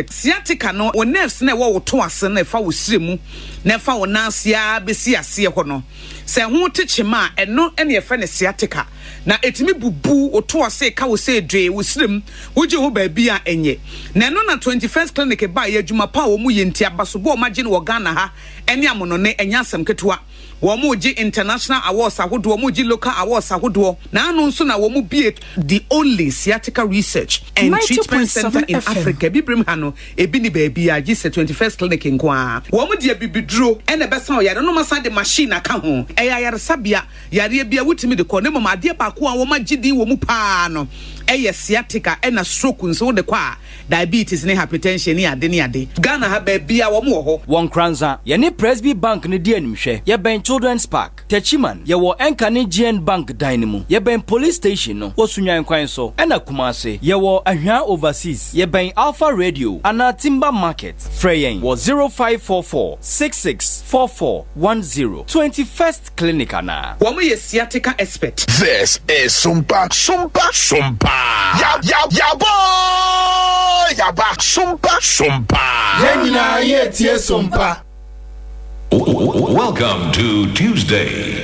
sciatica no wo nerves na wo to ase na fa wo siremu na fa wo nansia besi ase ho no se ho techema eno ene fa ne sciatica na etimi bubu oto ase ka wo se dwe wo sirem wo je ho ba bia enye na no na 21st clinic ba ya adwuma pa wo mu yenti abaso bo ma gye no Ghana ha ene amono ne enya asem ketewa wo mu gi international awards ahodo wo mu gi local awards ahodo na anu nso na wo mu bie the only sciatica research and treatment center in Africa bibrim ha no ebi ni ba bia gi se 21st clinic nko a wo mu dia bibiduro ene besa o yare no masa de machine aka ho eya yare sabia yare bia wutimi de ko ne mama ade ba ko a wo ma gidi wo mu pa no sciatica ena stroke nso de kwa diabetes ne hypertension ne ade Ghana ha ba bia wo mu ho Nkoranza ye ne Presby Bank ne di animhwe ye ben Children's Park Techiman ye wo Enkane GN Bank Dynamo ye ben police station no wo sunyan kwan so ena Kumase ye wo Ahwa overseas ye ben Alpha Radio ana Timber Market Freyen wo 0544 664410 21st clinic ana wo mu ye sciatica expert. This is Sompa Yaba Sompa Yenina yetie Sompa. Welcome to Tuesday.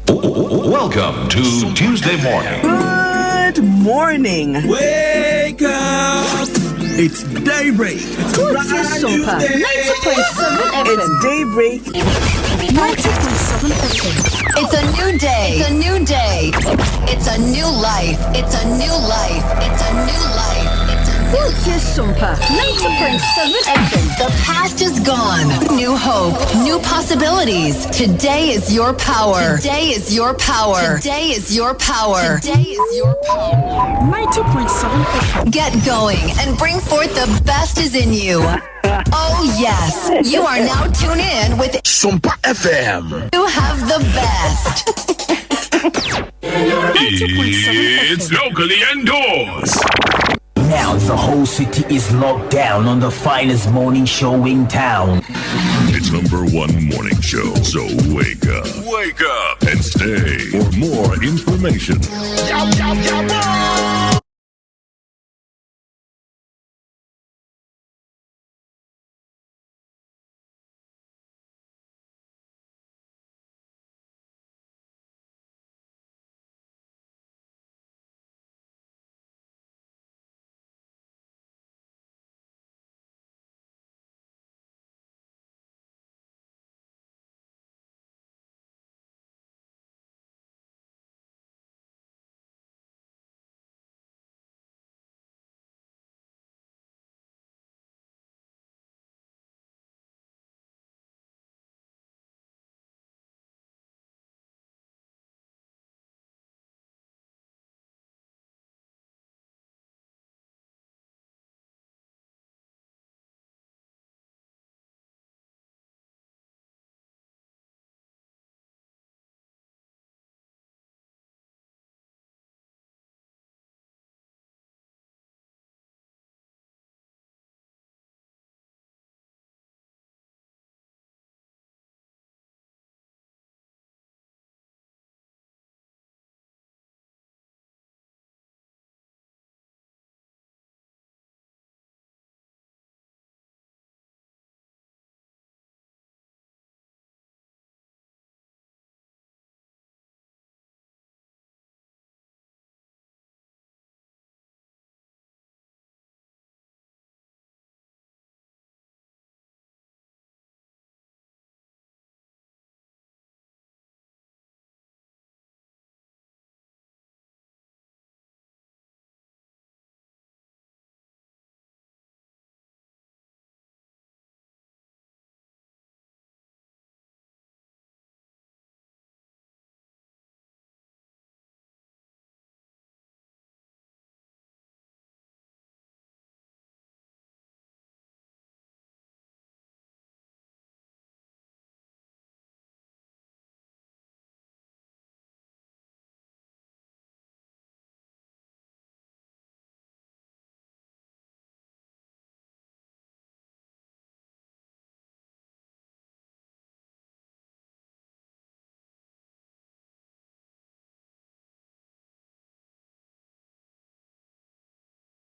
Welcome to Tuesday morning. Good morning. Wake up. It's daybreak. It's Sompa 90.7 FM. It's daybreak. 90.7 FM. It's a new day. It's a new day. It's a new life. It's a new life. It's a new life. It's Sompa 90.7 FM. The past is gone. New hope. New possibilities. Today is your power. Today is your power. Today is your power. Today is your power. 90.7 FM. Get going and bring forth the best is in you. Oh yes, you are now tuned in with Sompa FM. You have the best. It's locally indoors. Now the whole city is locked down on the finest morning show in town. It's #1 morning show, so wake up and stay for more information.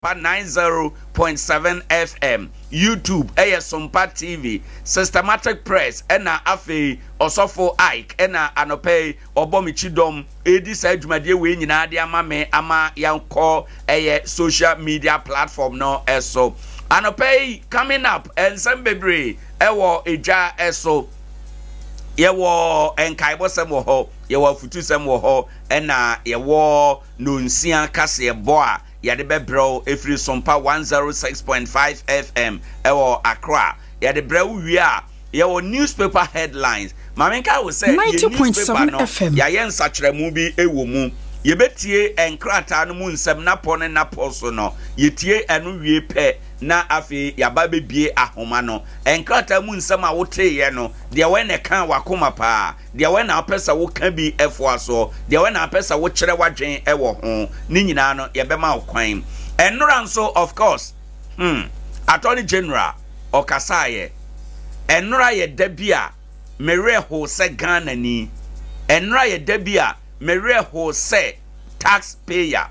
Sompa 90.7 FM, YouTube, Sompa TV, Systematic Press, Ena Afe, Osofo Ike, Ena Anope, Obomichidom, Edi Sajumadi we nyina de ama yanko social media platform no eso. Anope coming up and some bebre ewo eja eso. Yewo enkaibo sem wo ho, yewo futu sem wo ho, ena yewo nonsia kase boa. Yade bebro efri Sompa 106.5 FM ewo Accra. Yade brew wia yewo newspaper headlines. Mamenka will say 90.7 FM. Ya yen sachremu bi ewo mu. Yebetie enkrata no mu nsem na pone na poso no. Yetie enu wie pe na afi yaba bebie ahoma no. Enkrata mu nsem a wote ye no. De we ne kan wakoma pa. De we na apesa wo kan bi efo aso. De we na apesa wo kire wadwen ewo ho. Ni nyina no yebema okwan. Enura nso of course. Attorney General okasaye. Enura ye debia mere ho se Ghana ni. Enura ye debia mere ho se taxpayer.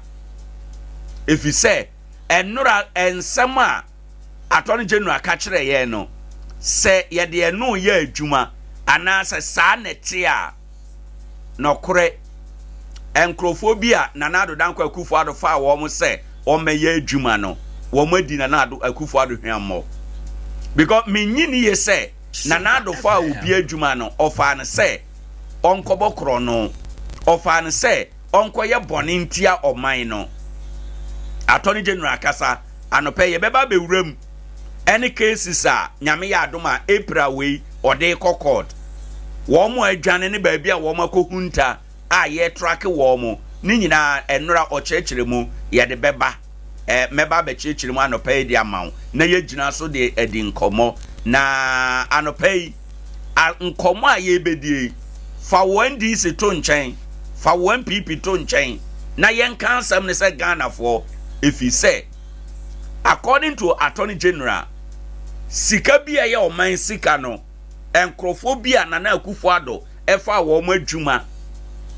If you say enura ensema Attorney General ka kire ye no se ye de eno ye adwuma ana se sa nete a no kore enkrofobia nanado danko akufo ado fa wo mo se o meye adwuma no wo madi nanado akufo ado hwammo because menyini ye se nanado fa obi adwuma no ofa ne se onkobo kro no ofa ne se onkoye bone ntia oman no. Attorney General kasa anope ye beba bewuram any cases a nyame ya adoma April we ode court wo mo adwane ne ba bia wo makohunta a ye track wo mo ni nyina enura ochechire mu ye de beba meba be chechire mu anope di amaw na ye gina so de edi nkomo na anope nkomo a ye bedie fa one DC to nchen fa one PP to nchen na yen kan sam ne se Ghana for if he say according to Attorney General sika bia ye oman sika no enkrofobia na na akufuado efa wo mo adwuma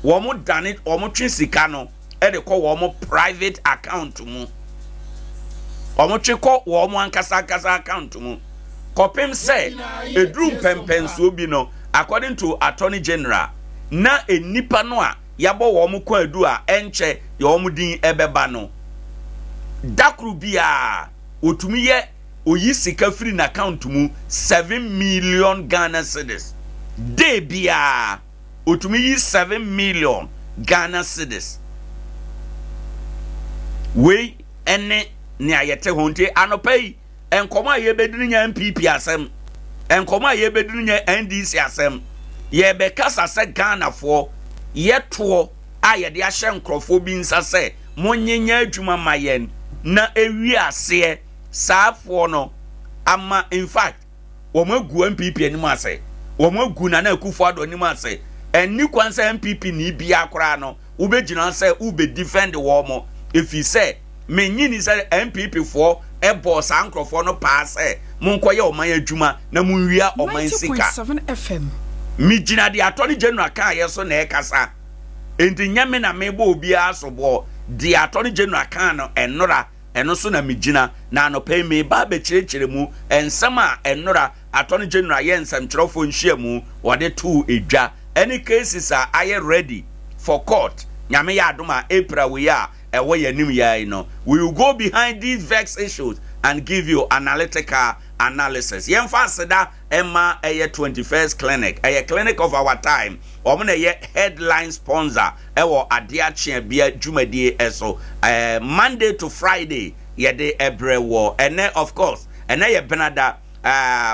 wo mo dane wo mo twe sika no e de ko wo mo private account mu wo mo twe ko wo mo ankasa account mu kopem say edrum pempenso bi no according to Attorney General na enipa no a yabo wo mo kwa adu a enche ye wo mo din ebeba no dakru bia otumi ye oyi sika free na account mu 7 million Ghana cedis de bia otumi yi 7 million Ghana cedis we ene ne ayete honte anopai enkomo aye bedinu nya MPP asem enkomo aye bedinu nya NDC asem ye be kasa se Ghana for yeto aye de ahye nkrofo bi nsa se monyenya adwuma mayen na ewi ase saafo no ama in fact wo magu MPP anim ase wo magu na akufo ado anim ase eni kwansa MPP ni bia akora no wo begina se wo be defend wo mo if you say menyini se MPP for e boss ankrofo no pass monkoye oman adwuma na munwia oman sika 90.7 FM mi gina di Attorney General kan yeso na ekasa enti nyame na mebo obi asobo di Attorney General kan no enora eno so na migina na no pay me ba be chirechire mu ensam a enora Attorney General ye nsam chirofo nhia mu wode to edwa any cases are aye ready for court nyame ya adoma April we ya ewo yanim ya no we will go behind these vex issues and give you analytical analysis yemfa seda emma 21st clinic a clinic of our time omna ye headline sponsor ewo Adea Akye Abia dwumadie eso Monday to Friday ye de ebrewo ene of course ene ye benada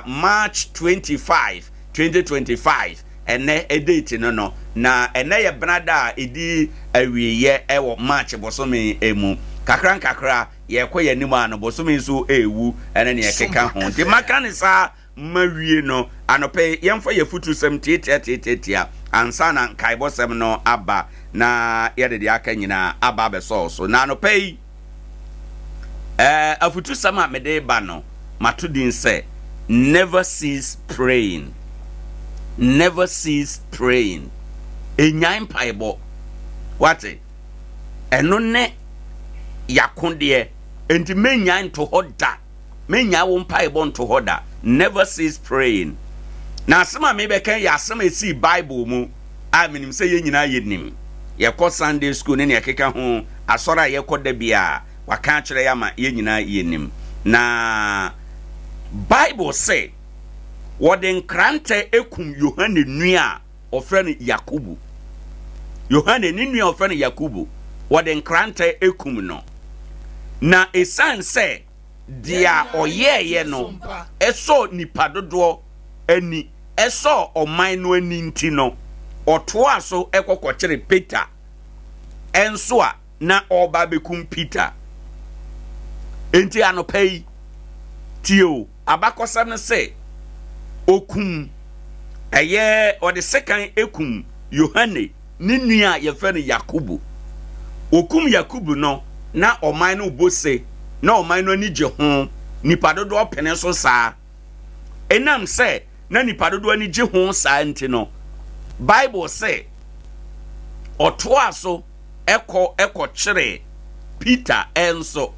March 25 2025 ene edate no na ene ye benada edi awiye ewo March bosomi emu kakra ye koye nima no bosomi so ewu ene ne keka ho nti makanisa mawie no anope yemfa ye futu sem tietia ansa na kaibosem no aba na ye de aka nyina aba be so na anope afutu sama mede ba no matudin say never cease praying enyan paibo wate eno ne yakonde enti menya nto hoda menya wo mpaebɔ nto hoda never cease praying na asema me bɛka ya asema esi Bible mu a menim sɛ ye nyina ye nim ye kɔ Sunday school ne keka ho asɔre a ye kɔ da bia waka kyerɛ ya ma ye nyina ye nim na Bible say wɔde nkrante ekum Yohane nua ɔfrɛ no Yakubu Yohane ne nua ɔfrɛ no Yakubu wɔde nkrante ekum no na esan sɛ dia ɔyɛɛyɛ no ɛsɔ nipa dodoɔ ani ɛsɔ ɔman no ani nti no ɔtoa so ɛkɔkɔkyere Peter ɛnso a na ɔba bekum Peter enti anɔpa yi tio abakɔsɛm no sɛ okum ɛyɛ ɔde sekan ekum Yohane ne nua yɛfrɛ no Yakubu okum Yakubu no na ɔman no bose na ɔman no ani gye ho nipa dodoɔ pene so saa enam sɛ na nipa dodoɔ ani gye ho saa nti no Bible sɛ ɔtoa so ɛkɔkyere Peter enso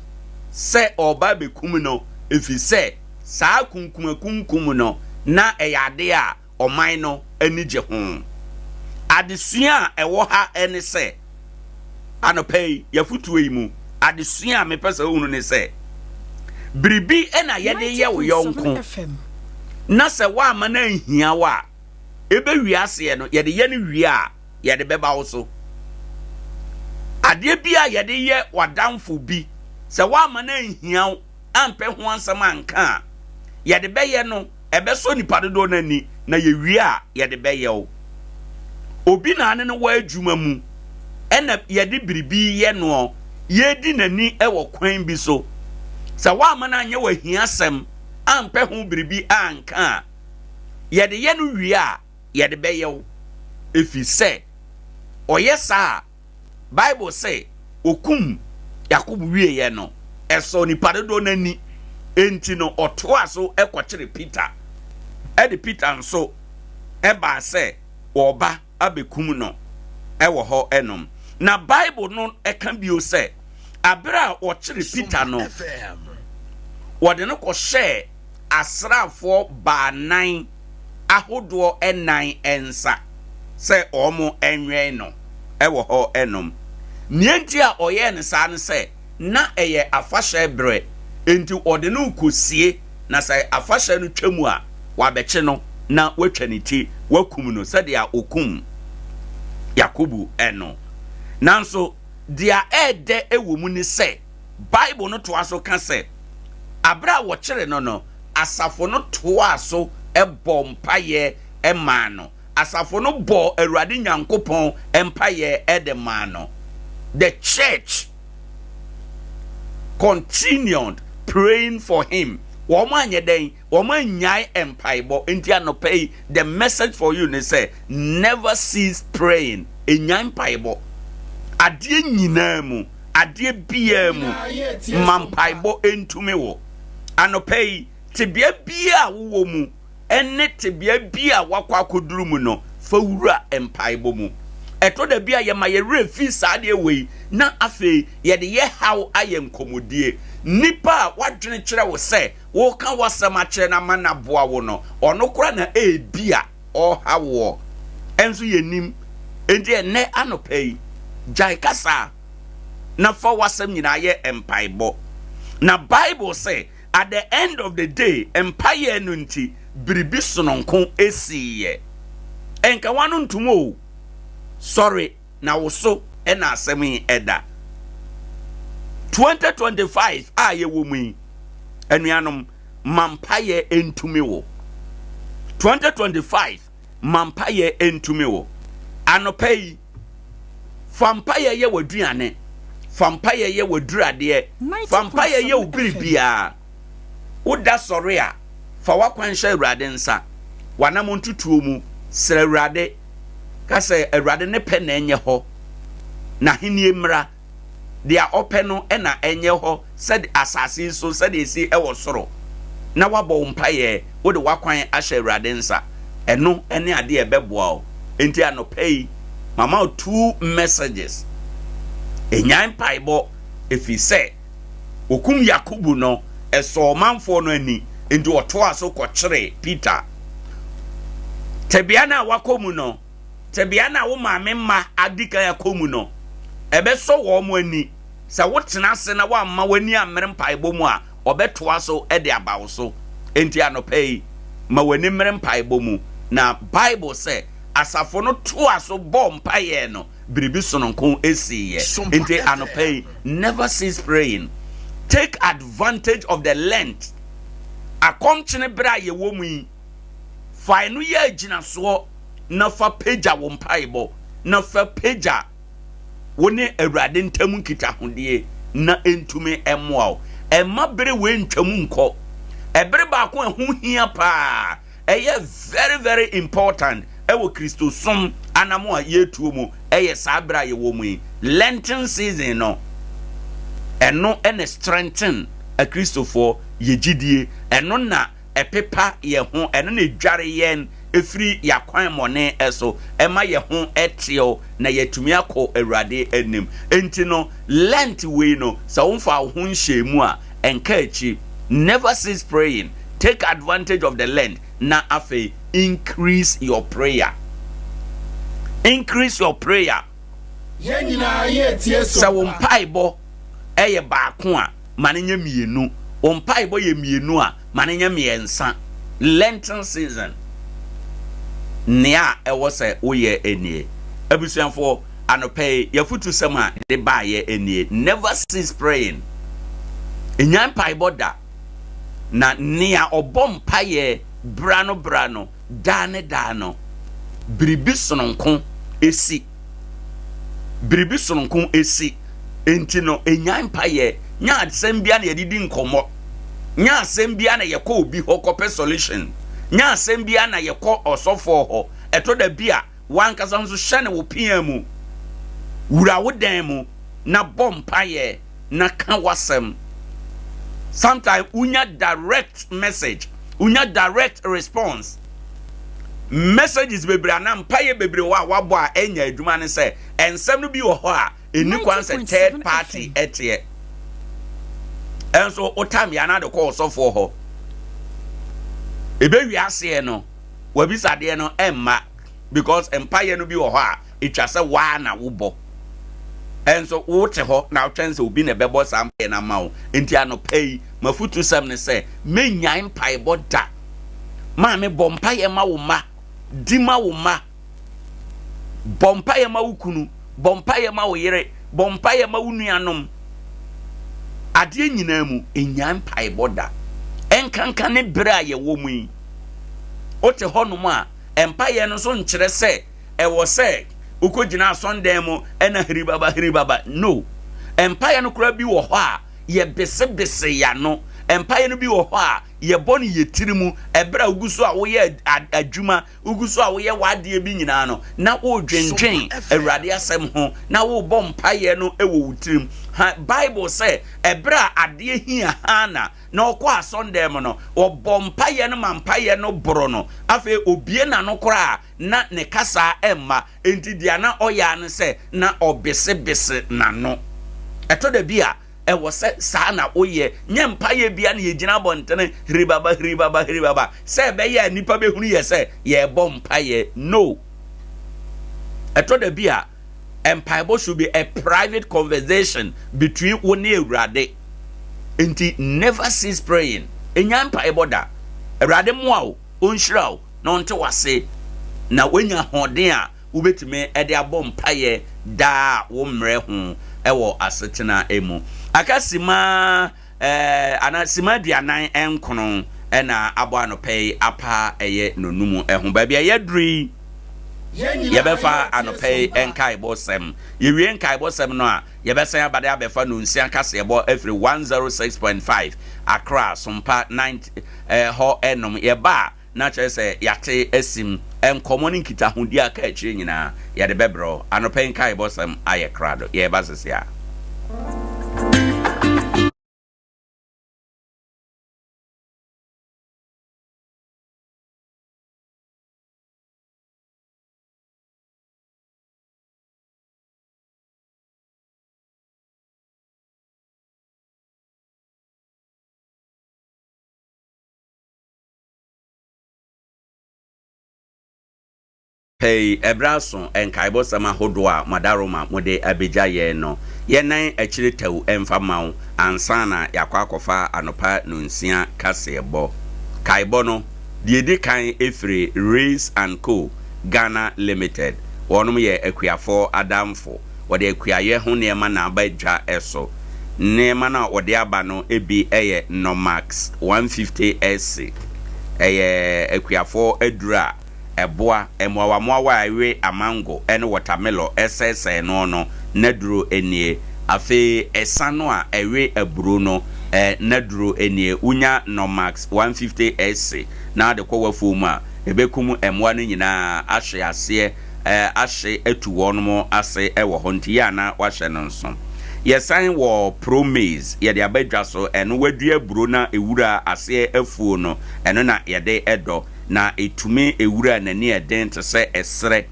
sɛ ɔba bekum no efi sɛ saa kunkum no na ɛyɛ ade a ɔman no ani gye ho adesua a ɛwɔ ha ɛne sɛ anɔpa yi yɛfotuo yi mu adesua a mepɛ sɛ ohunu ne sɛ biribi ɛna yɛde yɛ wo yɔnko na sɛ woama na nhia wo a ɛbɛwie aseɛ no yɛde yɛ no wie a yɛde bɛba wo so adeɛ bi a yɛde yɛ wadamfo bi sɛ woama na nhia wo ampɛ ho ansɛm anka a yɛde bɛyɛ no ɛbɛsɔ nipa dodo no ani na yɛwie a yɛde bɛyɛ wo obi na ane no wɔ adwuma mu ɛna yɛde biribi yɛ no yɛdi n'ani ɛwɔ kwan bi so sɛ woama na anyɛ wahiasɛm ampɛ ho biribi anka a yɛde yɛ no wie a yɛde bɛyɛ wo efi sɛ ɔyɛ saa Bible sɛ okum Yakubu wie yɛ no ɛsɔ nipa dodo n'ani enti no ɔtoa so ɛkɔkyere Peter ɛde Peter nso ɛba sɛ wɔba abekum no ɛwɔ hɔ ɛnom na Bible no ɛka bio sɛ abere a ɔkyere Peter no wɔde no kɔhyɛ asraafoɔ baanan ahodoɔ ɛnan ɛnsa sɛ ɔmo ɛnwɛn no ɛwɔ hɔ ɛnom nienti a ɔyɛ ne saa ne sɛ na ɛyɛ afahyɛ brɛ enti ɔde no kosie na sɛ afahyɛ no twam a wabɛkye no na watwa ne ti wakum no sɛdeɛ okum Yakubu ɛno nanso dia ɛɛdɛ ɛwɔ mu ne sɛ Bible no toa so ka sɛ abra a wɔkyere no asafo no toa so ɛbɔ mpaeɛ ɛmaa no asafo no bɔ Awurade Nyankopɔn mpaeɛ ɛde maa no the church continued praying for him woman yeden woman nyai empaibo enti anopai the message for you ne say never cease praying enyai empaibo adie nyina mu adie bia mu mampaibo entumi wo anopai tebia bia wo mu enne tebia bia wakwa akoduru mu no fawura empaibo mu eto da bia ye ma ye refi saade we na afi ye de ye haw ayem komodie nipa wadwene kyerɛ wo sɛ wo ka wasɛm akyerɛ na ma na boa wo no ɔno kora na ebia ɔhawo enso yenim enti ene anopai jai kasa na fa wasɛm nyina ye empaibo na Bible say at the end of the day empire no nti biribi sononko esiye enka wanu ntumo sorry na wo so ena asɛm eda 2025 a ye wo mu anuanom mampaye entumi wo 2025 mampaye entumi wo anopai fampaye ye waduane fampaye ye wadurade fampaye ye obiribia woda sɔre a fa wakwanhye Awurade nsa wanam ntutuo mu srɛ Awurade ka sɛ Awurade ne pɛ na enye hɔ na henie mra dia ope no ena enye ho said asase so said esi ewo soro na wabɔ mpaye wo de wakwan ahye Awurade nsa eno ene ade ebeboa o enti anopai mama 2 messages enyan paibo efi se okum Yakubu no eso manfo no ani enti oto aso kokyere Peter tebia na wakomu no tebia na wo maame ma adika yakomu no ebeso wo mo ani sa wotena ase na wa ma wani amere mpaebɔ mu a obeto aso de abawo so enti anopei ma wani mmere mpaebɔ mu na Bible say asafo no to aso bɔ mpae no biribi sononko esiye enti anopei never cease praying. Take advantage of the length akomchene bra ye wo mu yi fa no ye agina so na fa pagya wo mpaebɔ na fa pagya woni awurade ntamu nkitahode na entume emmoa emma bere we ntwamu nkɔ ebere ba ko ehu hia pa eye very very important ewo Kristo som anamo a yetuo mu eye sabra ye wo mu yi Lenten season no eno ene strengthen a Christopher yegidie eno na epepa ye ho eno na edware yen efiri yakwan mone eso ema ye ho etio na yetumi akọ awurade anim enti no Lent we no sa wonfa ho nhye mu a enka achi never cease praying. Take advantage of the Lent na afi increase your prayer. Increase your prayer. Yen nyina ye tie so sa won paibo eye baako a manenya mienu won paibo ye mienu a manenya miensa. Lenten season nea ewo se woye enie abusuanfo anopei yafutu sama de baaye enie never cease praying. Enyan paibo da na nea obom paye brano dane biribi sononko esi enti no enyan paye nya asembia na yedidi nkomo nya asembia na yekọ obi hokọpe solution nya asembia na yekọ osofo ho eto da bia wankasa nso hye ne wo pia mu wura wo dan mu na bom paye na ka wasem. Sometimes unya direct message, unya direct response. Messages bebre anam paye bebre wa wabo a enya adwuma ne se ensem no bi wo ho a eni kwan se third party etie. Enso otam ya na de call so for ho. Ebe wi ase no, wabisa de no emma because empire no bi wo ho a etwa se wa na wo bo. Enso wote ho na twense obi na bebo sampe na mawo enti anopei mafutu sam ne se menyan paibo da ma me bompaye ma wo ma di ma wo ma bompaye ma wo kunu bompaye ma wo yere bompaye ma wo nuanom ade nyina mu enyan paibo da enkanka ne bra ye wo mu yi ote ho no mu a empaye no so nkyere se ewo se ukojina Sunday mu ena hiribaba no empire no kura bi wo ho a ye bese ya no empire no bi wo ho a ye boni ye tirimu ebra uguso a wo ye adwuma uguso a wo ye wade bi nyina no na wo dwendwen awurade asem ho na wo bɔ empire no ewo wutirim. Bible say ebra ade hia hana na okwa Sunday mu no obɔ empire no mampire no boro no afi obie na no kora na ne kasa emma enti dia na oya ne se na obese na no eto da bia ewo se sa na oye nye mpaye bia na yegina bontene hiribaba se be ya nipa be hunu ye se ye bɔ mpaye no eto da bia empire should be a private conversation between one and Rade. Enti never cease praying. Enya empire da Rade moa onhyira na onte wase na wenya hoden a ubetime e de abɔ mpaye da wo mre ho ewo asetena emu akasima anasima duanan enkono na abo anopei apa eye nonumu ehun ba bia yedri yebefa anopei enkai bosem yewie enkai bosem no a yebesan abade abefa no nsia kase ebo every 106.5 Accra Sompa 90 ho enom yeba na chese yate esim enkomo nkita hodi aka achire nyina yade bebro anopei enkai bosem aye krado yeba sesia. pay ebraso enkaibo sama hodo a madaroma mode abeja ye no yenan akire tew emfa mawo ansana yakwa akofa anopa nunsia kasebo kaibo no die di kan efre Race and Co Ghana Limited wonum ye akuafo adamfo wode akuaye ho neema na abadwa eso neema na wode aba no ebi eye Nomax 150SC eye akuafo adura eboa emwawa ewe amango ene watermelon SSN no naduro enie afe esano a ewe aburo no naduro enie unya Nomax 150SC na de kwa wafu mu a ebekum emwa no nyina ahye ase ahye atu wono ase ewo honti ya na wahye no nso yesan wo promise ye de abadwa so eno wadua buro na ewura ase afuo no eno na ye de edo na etume ewura na ne eden te se esre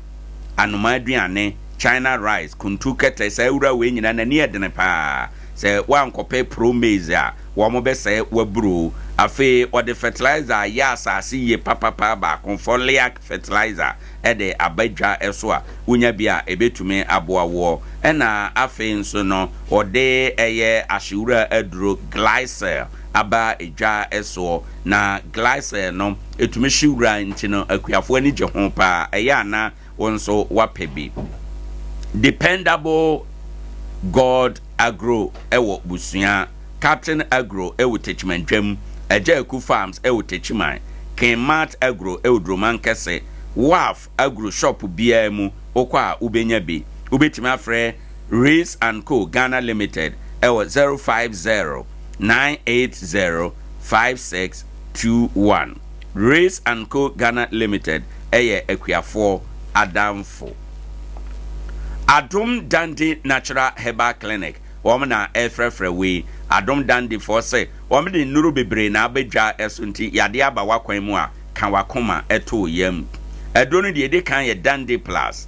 anoma aduane China rice kuntukete se ewura we nyina na ne eden pa se wankope promise a wo mo be se waburo afi or the fertilizer yasa si ye papa ba confoliac fertilizer ede abadwa eso a unya bia ebetume aboawo ena afi nso no ode eye ashiwura aduro glycel aba edwa eso na glycel no etume shiwura ntino akuafo ani je ho pa eya na wonso wapebi dependable God Agro ewo busua Captain Agro ewo techimandwam Ajaku Farms ewo techiman Kemat Agro ewo droman kese Waf Agro Shop biamu okwa ubenya bi ubetimi afre Race and Co Ghana Limited ewo 050-980-5621 Race and Co Ghana Limited eye akuafo adamfo Adom Dandi Natural Herbal Clinic womna efrefre we Adom Dandi for say womde nuru bebre na abedwa esunti yade aba wakwan mu a kan wakoma eto yam edonu de kan ye Dandi Plus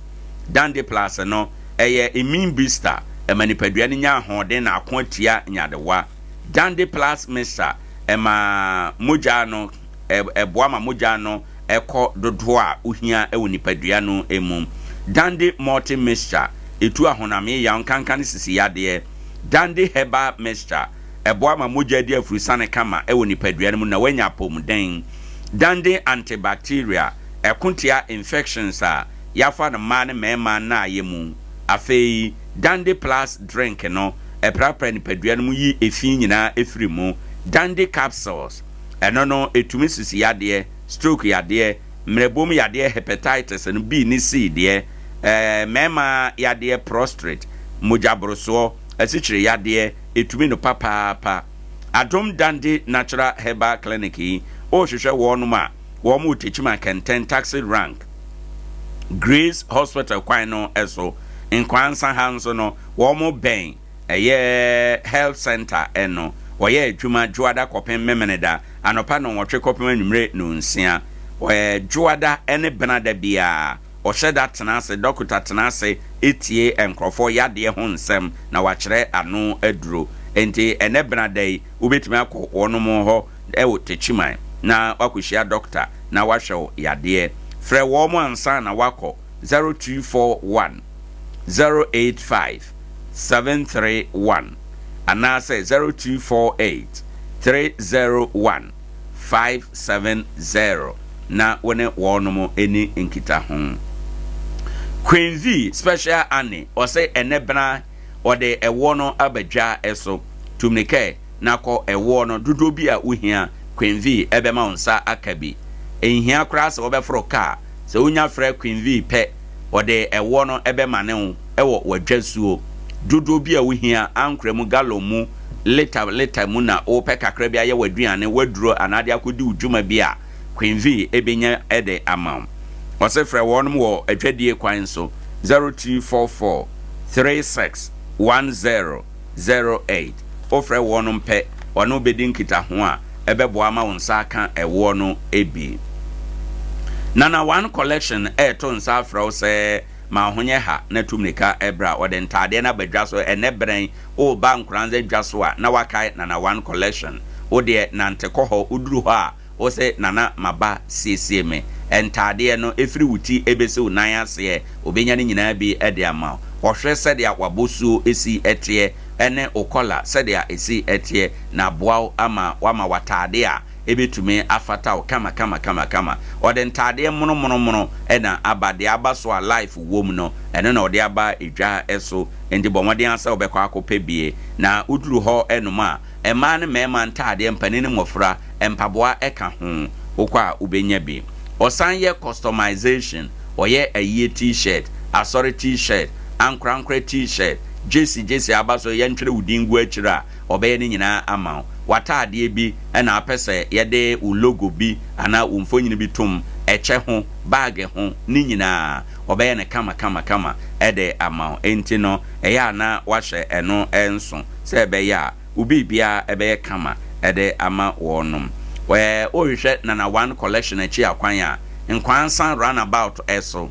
no eye immune booster emanipadua ni nya hoden na akotia nyadewa Dandi Plus Mr ema moja no eboa ma moja no eko dodo a uhia ewonipadua no emu Dandi Multi Mixture etu ahoname ya nkankan sisi yade Dandi Herbal Mixture eboa ma moja di afurusane kama ewo nipadua no na wanya pomden Dandi Antibacterial ekuntia infections a yafa na man mema na ayemu afei Dandi Plus drink no eprapra nipadua no yi efi nyina efirimu Dandi Capsules eno no etumi sisi yade stroke yade mrebom yade hepatitis no B ni C de mema yade prostrate mojabroso asichire yade etumi no papa Adom Dandi Natural Herbal Clinic o hwehwe wonu ma wo mu techima kenten taxi rank Grace Hospital kwan no eso Nkoranza hanso no wo mu ben health center eno woye adwuma juada kopem memeneda anopa no wotwe kopem anumre no nsia juada ene benada bia o sheda tenase dokota tenase etie enkrofo yade ho nsem na wachire ano aduro enti ene benada ubetimi akọ wonom ho ewo techiman na wakohia doctor na wahwe yade frɛ wo mo ansa na wakọ 0241 085 731 anase 0248 301 570 na wone wonom eni nkita ho Queen V Special Annie ose enebna ode ewo no abadwa eso tumnike nako ewo no dodo bi a uhia Queen V ebema onsa akabi ehia kra se obefro ka se unya fra Queen V pe ode ewo no ebema ne ho ewo wadwasuo dodo bi a uhia ankremu galomu leta mu na o pe kakra bi aye waduane waduro anade akodi udwuma bi a Queen V ebenya ede amam ose fra wonum wo atwadie kwan so 0244 361008 ofra wonum pe ono bedi nkita ho a ebebo ama wonsa aka ewo no ebi nana one collection to nsa fra se ma honye ha na tumnika ebra ode ntade na badwa so enebren ba Nkoranza dwa so a na wakai nana one collection ode nante koho uduru ho a wo se nana maba siesie me entade no efiri wuti ebese unan ase obenya ne nyina bi ede ama wohwe sede wabosuo esi etie ene okola sede esi etie na boa ama wama watade a ebetume afata kama ode ntade mono ena abade abaso a life wom no ene na ode aba edwa eso ndi bomode ansa obekwa akopɛ bie na uduru ho enuma ema ne mema ntade mpanini mofra empaboa eka ho okwa ubenya bi osan ye customization oye aye t-shirt asori t-shirt ankrankra t-shirt jesi abaso ye ntwere udingu akira obeye ne nyina ama watade bi na apese yede u logo bi ana umfonyini bi tum eche ho bag ho ni nyina obeye ne kama ede ama enti no eya na wahye eno enso se ebe ya ubi bia ebe kama ede ama wonum we ohwehwe na one collection achi akwan ya Nkoranza roundabout eso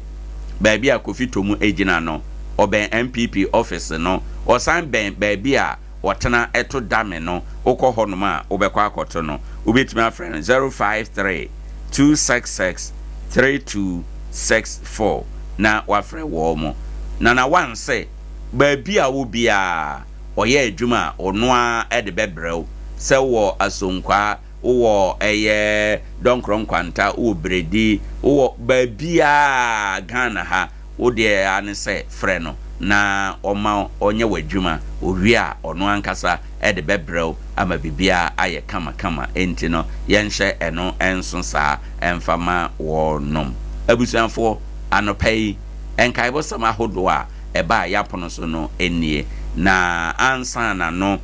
baabi a Kofi Tomu ejina no oben MPP office no osan ben baabi a wotena eto dame no ukọ honum a obekwa akoto no ubetimi afrɛ 053 266 3264 na wafrɛ wo mo na one say baabi a wo bia oye adwuma ono a ede bebrɛw sɛ wo asonkwa wo eye donkron kwanta wo bredi wo babia Ghana ha wo de ane se frɛ no na ɔma onye wadwuma owie a ɔno ankasa ede bebrɛw ama bibia aye kama enti no yenhye eno enso saa emfama wo nom abusuanfo anopai enkaibo sama hodo a eba yapono so no enie na ansa na no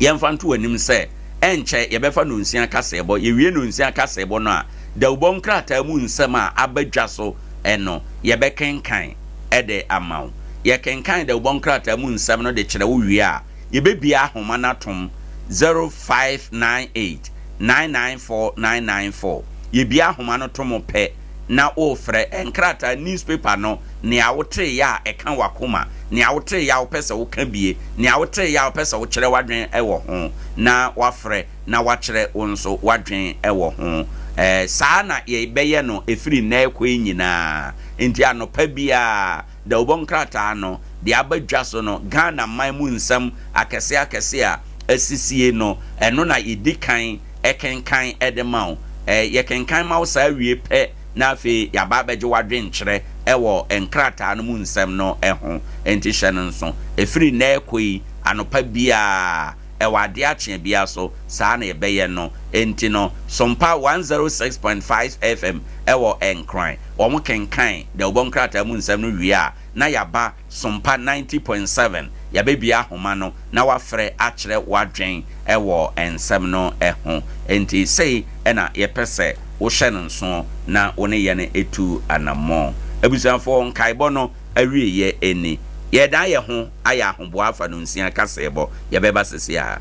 yemfanto anim se enche yebefa no nsia kasebo yewie no nsia kasebo no a da ubon krata mu nsem a abadwa so eno yebekenkan ede amaw yekenkan da ubon krata mu nsem no de kire wo wie a yebebia ahoma natom 0598 994994 yebia ahoma no tom pe na ofre enkrata newspaper no ne awotre ya eka wakoma ne awotre ya opese wo ka bie ne awotre ya opese wo kire wadwen ewo ho na wafre na wakire wonso wadwen ewo ho saa na ye beye no efiri na ekwe nyina enti anopa bia da obonkrata no de abadwa so no Ghana man mu nsam akese a asisie no eno na yedikan ekenkan edemaw yekenkan mawo saa wie pe na afi yaba beje wadwen kyerɛ ɛwɔ enkrata no mu nsɛm no ɛho enti hyɛ no nso efiri na ekoi anopa bia ɛwɔ ade akyea bia so saa na yɛbɛyɛ no enti no Sompa 106.5 FM ɛwɔ Nkran wɔn kenkan da obonkrata mu nsɛm no wie a na yaba Sompa 90.7 yabebia homa no na wafrɛ akyerɛ wadwen ɛwɔ ensɛm no ɛho enti sei ɛna yɛpɛsɛ wo hyɛ no nso na wo ne yɛ no etu anamɔ abusuafo nkaibo no awie yɛ eni yɛda yɛ ho ayɛ ahoboa afa no nsia kasɛbɔ yɛbɛba sesi a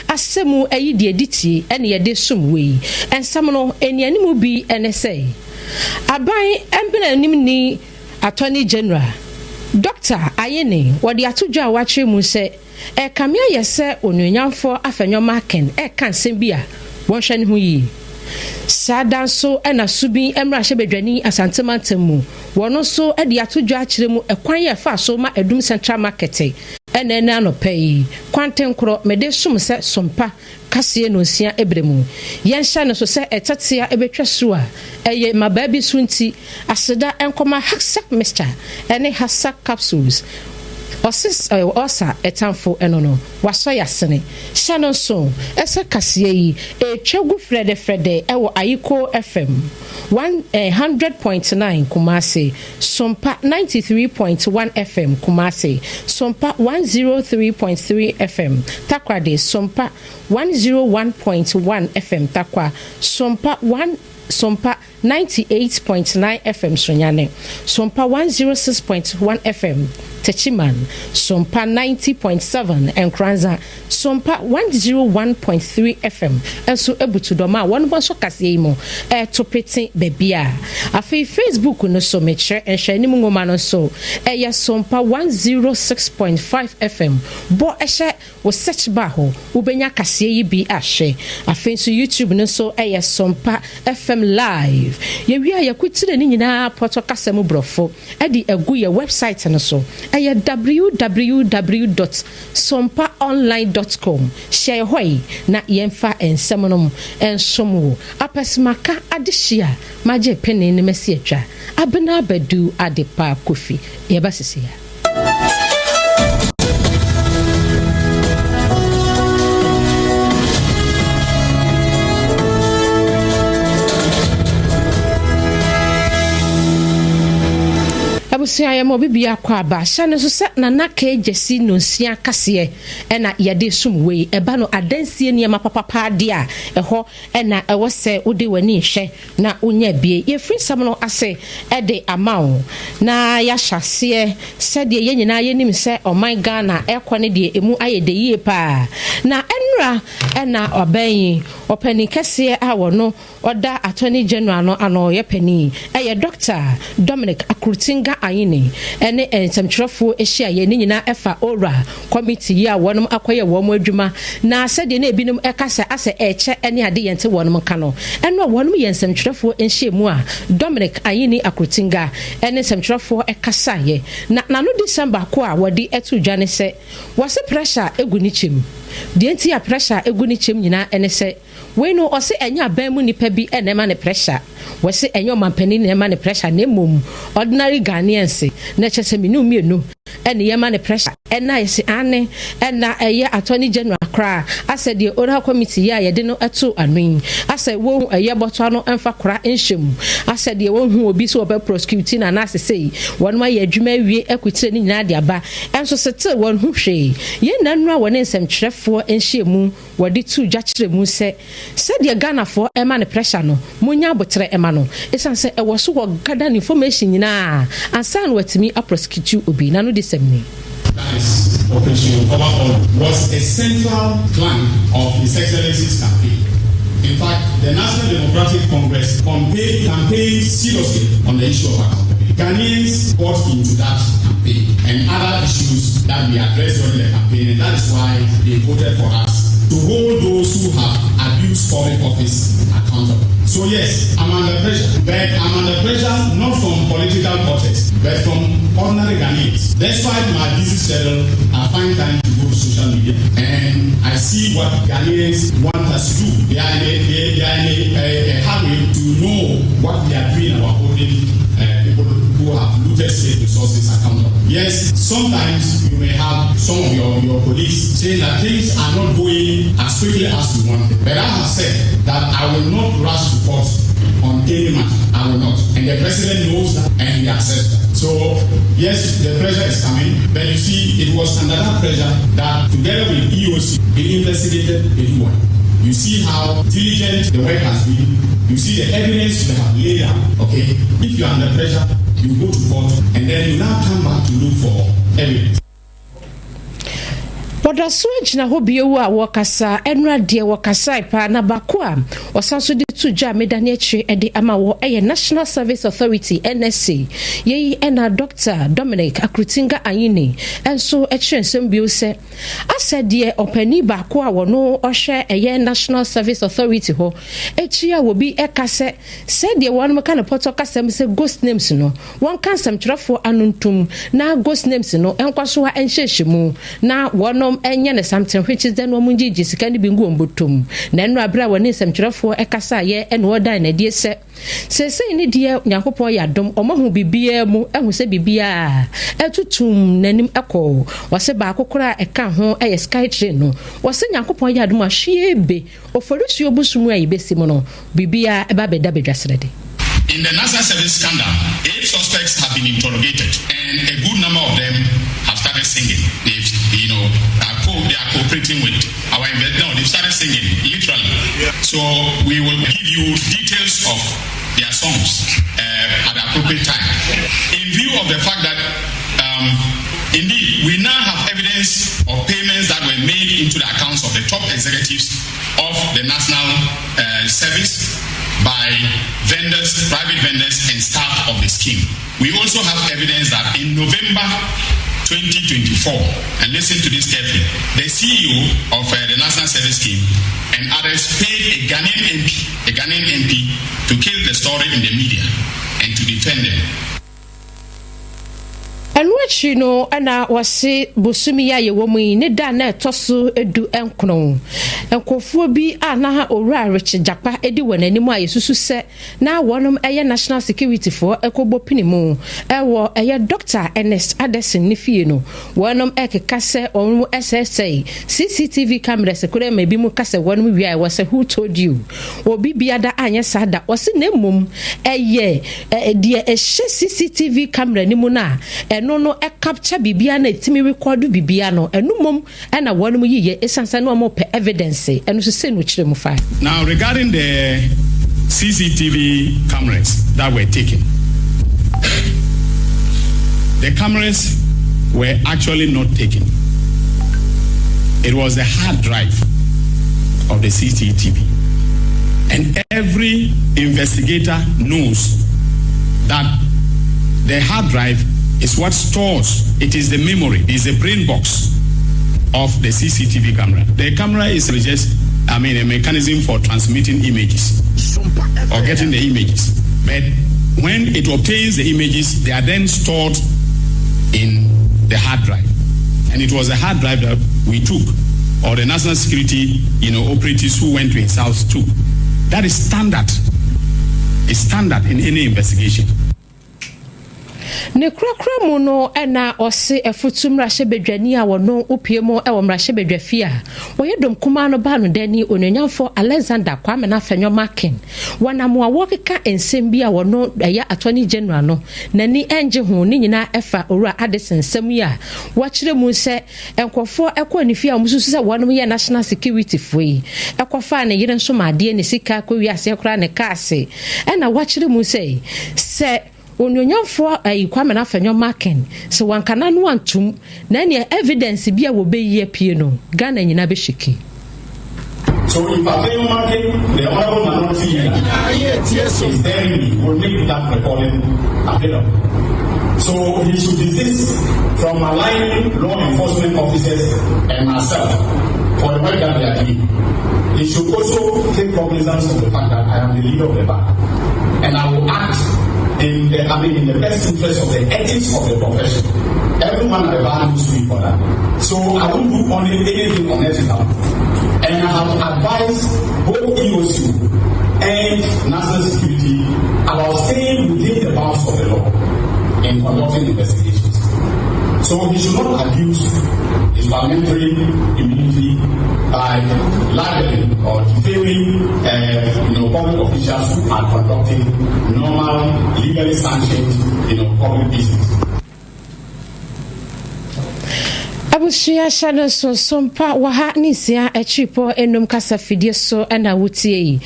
asemu ayi de editie ene ye de sum we ensam no enianimu bi ene say aban empena nim ni attorney general Dr. Ayene wodi atodwa a wakyere mu se kamia yese onunyamfo afanyoma ken kan sembia wonhwe ne ho yi sadanso ena subi emra hyebedwani asantemantamu wono so de atodwa akyere mu ekwan ye fa so ma edum central market ene na no pay kwantenkro mede sum se sompa kase no sia ebremu yensha no so se etatia ebetwa so a eye mababi sunti aseda enkoma hasak mixture ene hasak capsules osis osa etamfo enono waso yasene shanon so ese kase yi etwagu frede ewo ayiko fm 100.9 Kumasi, Sompa 93.1 FM Kumasi, Sompa 103.3 FM Takwade, Sompa 101.1 FM Takwa, Sompa 98.9 FM Sonyane, Sompa 106.1 FM Techiman, Sompa 90.7 Nkoranza, Sompa 101.3 FM enso ebutu doma won bo so kase mo topeti bebia afi Facebook no so meche enhwe ni ngoma no so ye Sompa 106.5 FM bo ehye wo search bar ho ubenya kase yi bi ahwe afi so YouTube no so ye Sompa FM live ye wi ya kutire ni nyina poto kase mu brofo edi egu ye website no so ye www.sompaonline.com share hoy na yemfa ensemnom ensomo apesimaka adehia maje pene ne mesi atwa abena badu adepa kofi ye basisi ya abusia ya mo bibia kwa ba sha ne so se na naka ejesi no sia kase e na yede sum we eba no adansie ne ma papa de a eho e na ewo se ode wani hwe na onya bie ye free sam no ase e de amawo na ya hyase se de ye nyina ye nim se oh my Ghana ekone de emu ayede yie pa na enra e na oban opani kase a wono oda attorney general no ano ye pani e ye Dr. Dominic Akrutinga Ayine ene ensamtwerefo ehia ye nyina efa ora committee ya wonum akoye womo adwuma na sede na ebinum ekasa ase eche ene ade yente wonum kano eno wonum ye ensamtwerefo ehia mu a Dominic Ayine Akrutinga ene ensamtwerefo ekasa ye na no December ko a wodi etu dwane se wose pressure egu ni chem de enti ya pressure egu ni chem nyina ene se we no ose enya ban mu nipa bi ene ma ne pressure wose enyo mampani ne ma ne pressure ne mom ordinary Ghanaians na chese minu mienu ene ye ma ne pressure ena yesi ane ena eye attorney general kra ase de oral committee ya ye de no eto anwin ase wo eye boto no emfa kra enhyem ase de wo hu obi so obe prosecute na ase sei won ma ye adwuma wie ekwitire ni nyina de aba enso sete won hu hwe ye nanua won ensem kyerefo enhyemu wodi tu dwakire mu se de Ghana for ema ne pressure no munya botre ema no esan se e wo so wo gada information nyina ansan watimi a prosecute obi na no de semni. Operation Overhaul was a central plank of His Excellency's campaign. In fact, the National Democratic Congress campaigned seriously on the issue of accountability. Ghanaians bought into that campaign and other issues that we addressed during the campaign, and that is why they voted for us to hold those who have abused public office accountable. So yes, I'm under pressure, but I'm under pressure not from political protest, but from ordinary Ghanaians. Despite my busy schedule, I find time to go to social media, and I see what Ghanaians want us to do. They are in a hurry to know what we are doing about holding people who have looted state resources accountable. Yes, sometimes you may have some of your colleagues saying that things are not going as quickly as we want. But I have said that I will not rush to court on any matter. I will not. And the president knows that and he accepts that. So, yes, the pressure is coming. But you see, it was under that pressure that together with EOC, we investigated everyone. You see how diligent the work has been. You see the evidence they have laid out. Okay, if you are under pressure, you go to court and then you now come back to look for evidence. Oda so gyina ho biewu a wɔkasa enra de wɔkasa pa na bakwa osanso de tuja medane akyi de ama wo National Service Authority NSA yeyi ena Dr. Dominic Akrutinga Ayini enso ekye nsem bio se asede opani bakwa wono ohwe National Service Authority ho echi a wobi ekase se de wonu ka na poto kasem se ghost names no won kan sam twerefo anuntum na ghost names no enkwaso a enhyehyimu na wonom enye ne something which is then womun gigi sika ni bingu ombotom na enu abra woni sam twerefo ekasa ye eno odan na die se ni die Nyankopon ya dom omahu bibia mu ehu se bibia etutum nanim ekọ wase ba akokora eka ho sky train no wase Nyankopon ya dom ahwiebe oforisi obusumu ayi besimu no bibia eba beda bedwasrede. In the National Service scandal, 8 suspects have been interrogated, and a good number of them have started singing. They are cooperating with our investment. No, they've started singing, literally. Yeah. So we will give you details of their songs at the appropriate time. In view of the fact that, indeed, we now have evidence of payments that were made into the accounts of the top executives of the National Service by vendors, private vendors, and staff of the scheme. We also have evidence that in November 2024, and listen to this carefully, the CEO of the National Service Scheme and others paid a Ghanaian MP to kill the story in the media and to defend them. Enwachi no ana wase bosumi ya yewomu ne da na etoso edu enkron enkofuo bi ana owura Rich Japa edi wonanimu a yesusu se na wonom National Security for ekobo pinimu ewo Dr. Ernest Addison ni fie no wonom ekeka se onmu SSA CCTV cameras ekure ma bi mu kase wonom wi wase who told you obi biada anya sada wase na mum die CCTV camera ni mu na no capture bibia na etimi record bibia no enumom na wonum yiye esansa no mo pe evidence enu so se no kire mu fa. Now regarding the CCTV cameras that were taken, the cameras were actually not taken. It was the hard drive of the CCTV, and every investigator knows that the hard drive is what stores, it is the memory, it is the brain box of the CCTV camera. The camera is just, a mechanism for transmitting images or getting the images. But when it obtains the images, they are then stored in the hard drive. And it was a hard drive that we took, or the national security, operatives who went to his house took. That is standard. It's standard in any investigation. Ne krakra mu no na ose efutum rahye bedwani a wono opiemo e wo mrahye bedwafia wo yedom kuma no ba no dani ononyamfo Alexander Kwame na Fenyo Makin wanamo a wokeka ensem bi a wono ya attorney general no nani enje ho ni nyina efa owura Addison nsem ya wakire mu se enkofo ekonifia omususu se wono ye national security foi ekofa ne yire nso maade ne sika ko wi ase kra ne kaase na wakire mu se onyonyamfo Kwame na Fenyo Makin se wankana no antum na ne evidence bi a wo be yie pie no Ghana nyina be shiki. So if Fenyo Makin, the honorable minority is then will make that recording available. So he should desist from aligning law enforcement officers and myself for the work that they are doing. He should also take cognizance of the fact that I am the leader of the bar, and I will act in the best interest of the ethics of the profession. Everyone at the bar needs to be for that. So I won't do only anything unethical. And I have advised both EOC and national security about staying within the bounds of the law in conducting investigations. So he should not abuse his parliamentary immunity by libeling or defaming public officials who are conducting normal, legally sanctioned public business. Abusia shano so sompa waha nisia echipo enum kasa fidie so na wutie yi.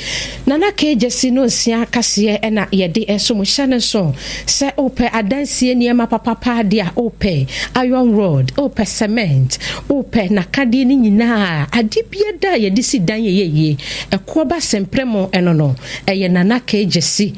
Nana ke jesi no sia kase na yede eso mo shano so se ope adansie niema papa dia ope iron rod ope cement ope nakade ni nyina adibia da yede si dan yeye ekoba sempremo enono eye nana ke jesi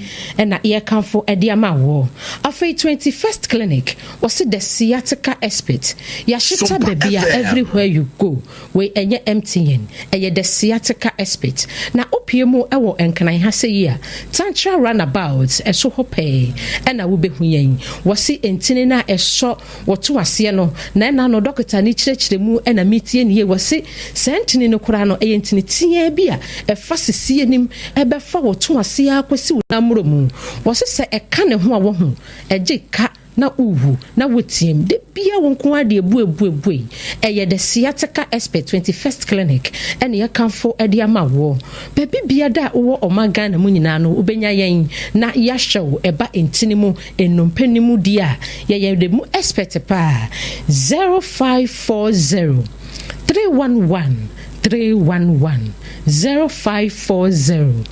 na ye kanfo ede amawo afei 21st clinic was the sciatica expert ya shita baby everywhere you go we enye MTN eye the sciatica expert na opiemu ewo enkan ha se ya tantra runabout eso hope na wo behu yen wasi entini na eso woto ase no na no doctor ni kirekiremu na metie ne wasi sentini no kura no eye entini tie bia efa sesie nim ebefa woto ase akwasi unamromu wasi se eka ne ho a wo ho eje ka na uwu na wotiem de bia wonko ade ebu eye the sciatica expert 21st clinic ene ye kanfo ade amawo baby bia da wo omaga na munyina no ubenya yen na ya hyew eba entinimu enompanimu dia ye de mu expert pa 0540 311 0540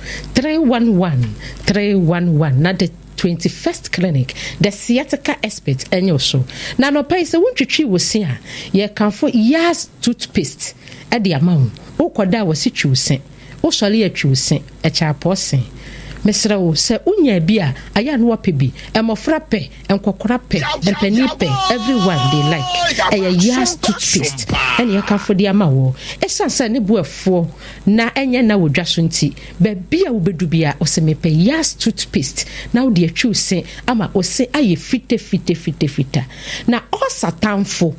311 na de 21st clinic the sciatica expert enyo so na no pay se wontwetwi wosia ye kanfo yas toothpaste e de amawo ukoda wasi twusen wo sole ya twusen e cha posen mesra wo se unya bia aya no wapebi emofra pe enkokora pe empani pe everyone they like yas toothpaste ene kanfo de amawo esansa ne buafo na enye na wodwaso nti ba bia wo bedu bia o se mepe yas toothpaste na wo de twusen ama o se aye fita na o satanfo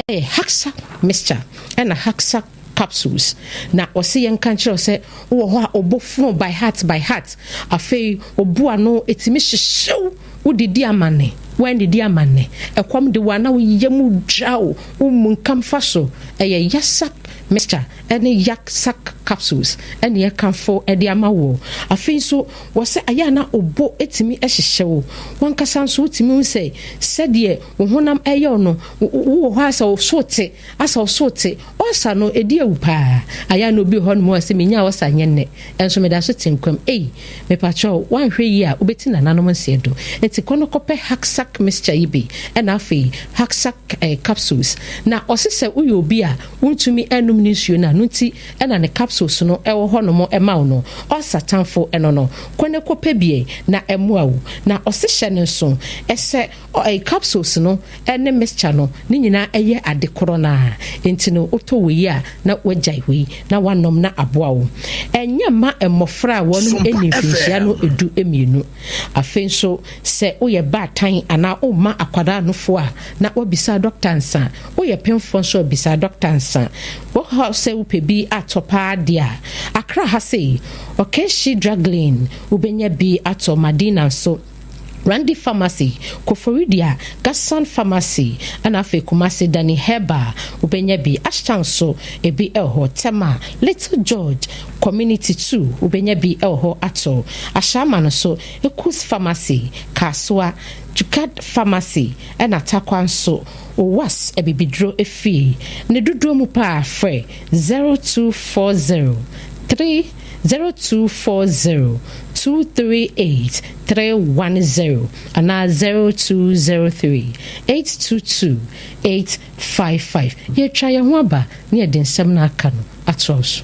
haxa mixture ena haxa capsules na ose yen kan kire ose wo ho a obofun by heart afei obu ano etimi hyehyew udidi amane when didi amane ekom de wana wo yemu draw munkamfa so yasak mixture ene yaksak capsules ene yakanfo ede amawo afei so wo se aya na obo etimi hyehyew wankasa so etimi wo se sede wo honam eyo no wo ho asa wo sote osa no edi awupa aya no bi ho no mo se menya osa nyenne enso me da so tenkwam me pacho wan hwe yi a obeti na nanom nsedo enti kono kope haksak mixture yibi ena afei haksak capsules na osese uyo bi a untumi enum nisuo na nunti ena ne capsules no ewo ho no mo ema no osatanfo eno no kone kope bie na emuawu na osehye ne so ese capsules no ene mixture no ni nyina eye adekoro na enti no oto we ya na wajai we na wanom na aboawo enye ma emofra wonu enimfinhia no edu emienu afenso se oye batan ana o ma akwada no fo a na obisa doctor nsa oye pemfo so obisa doctor nsa wo ha se upebi atopa dia akra ha sei okeshi draglin ubenya bi ato madina so Randy Pharmacy, Koforidia, Gassan Pharmacy, and Afe Kumasi Dani Heba, Ubenyabi, Ashtanso, Ebi Elho, Tema, Little George, Community 2, Ubenyabi Elho Ato, Ashaman so, Ekus Pharmacy, Kaswa, Jukat Pharmacy, and Atakwanso, was a bibidro efi, Nedudro Mupa Fre, 0240 0240 238 310 and 0203 822 855. Ye try your waba near den semna kanu atros.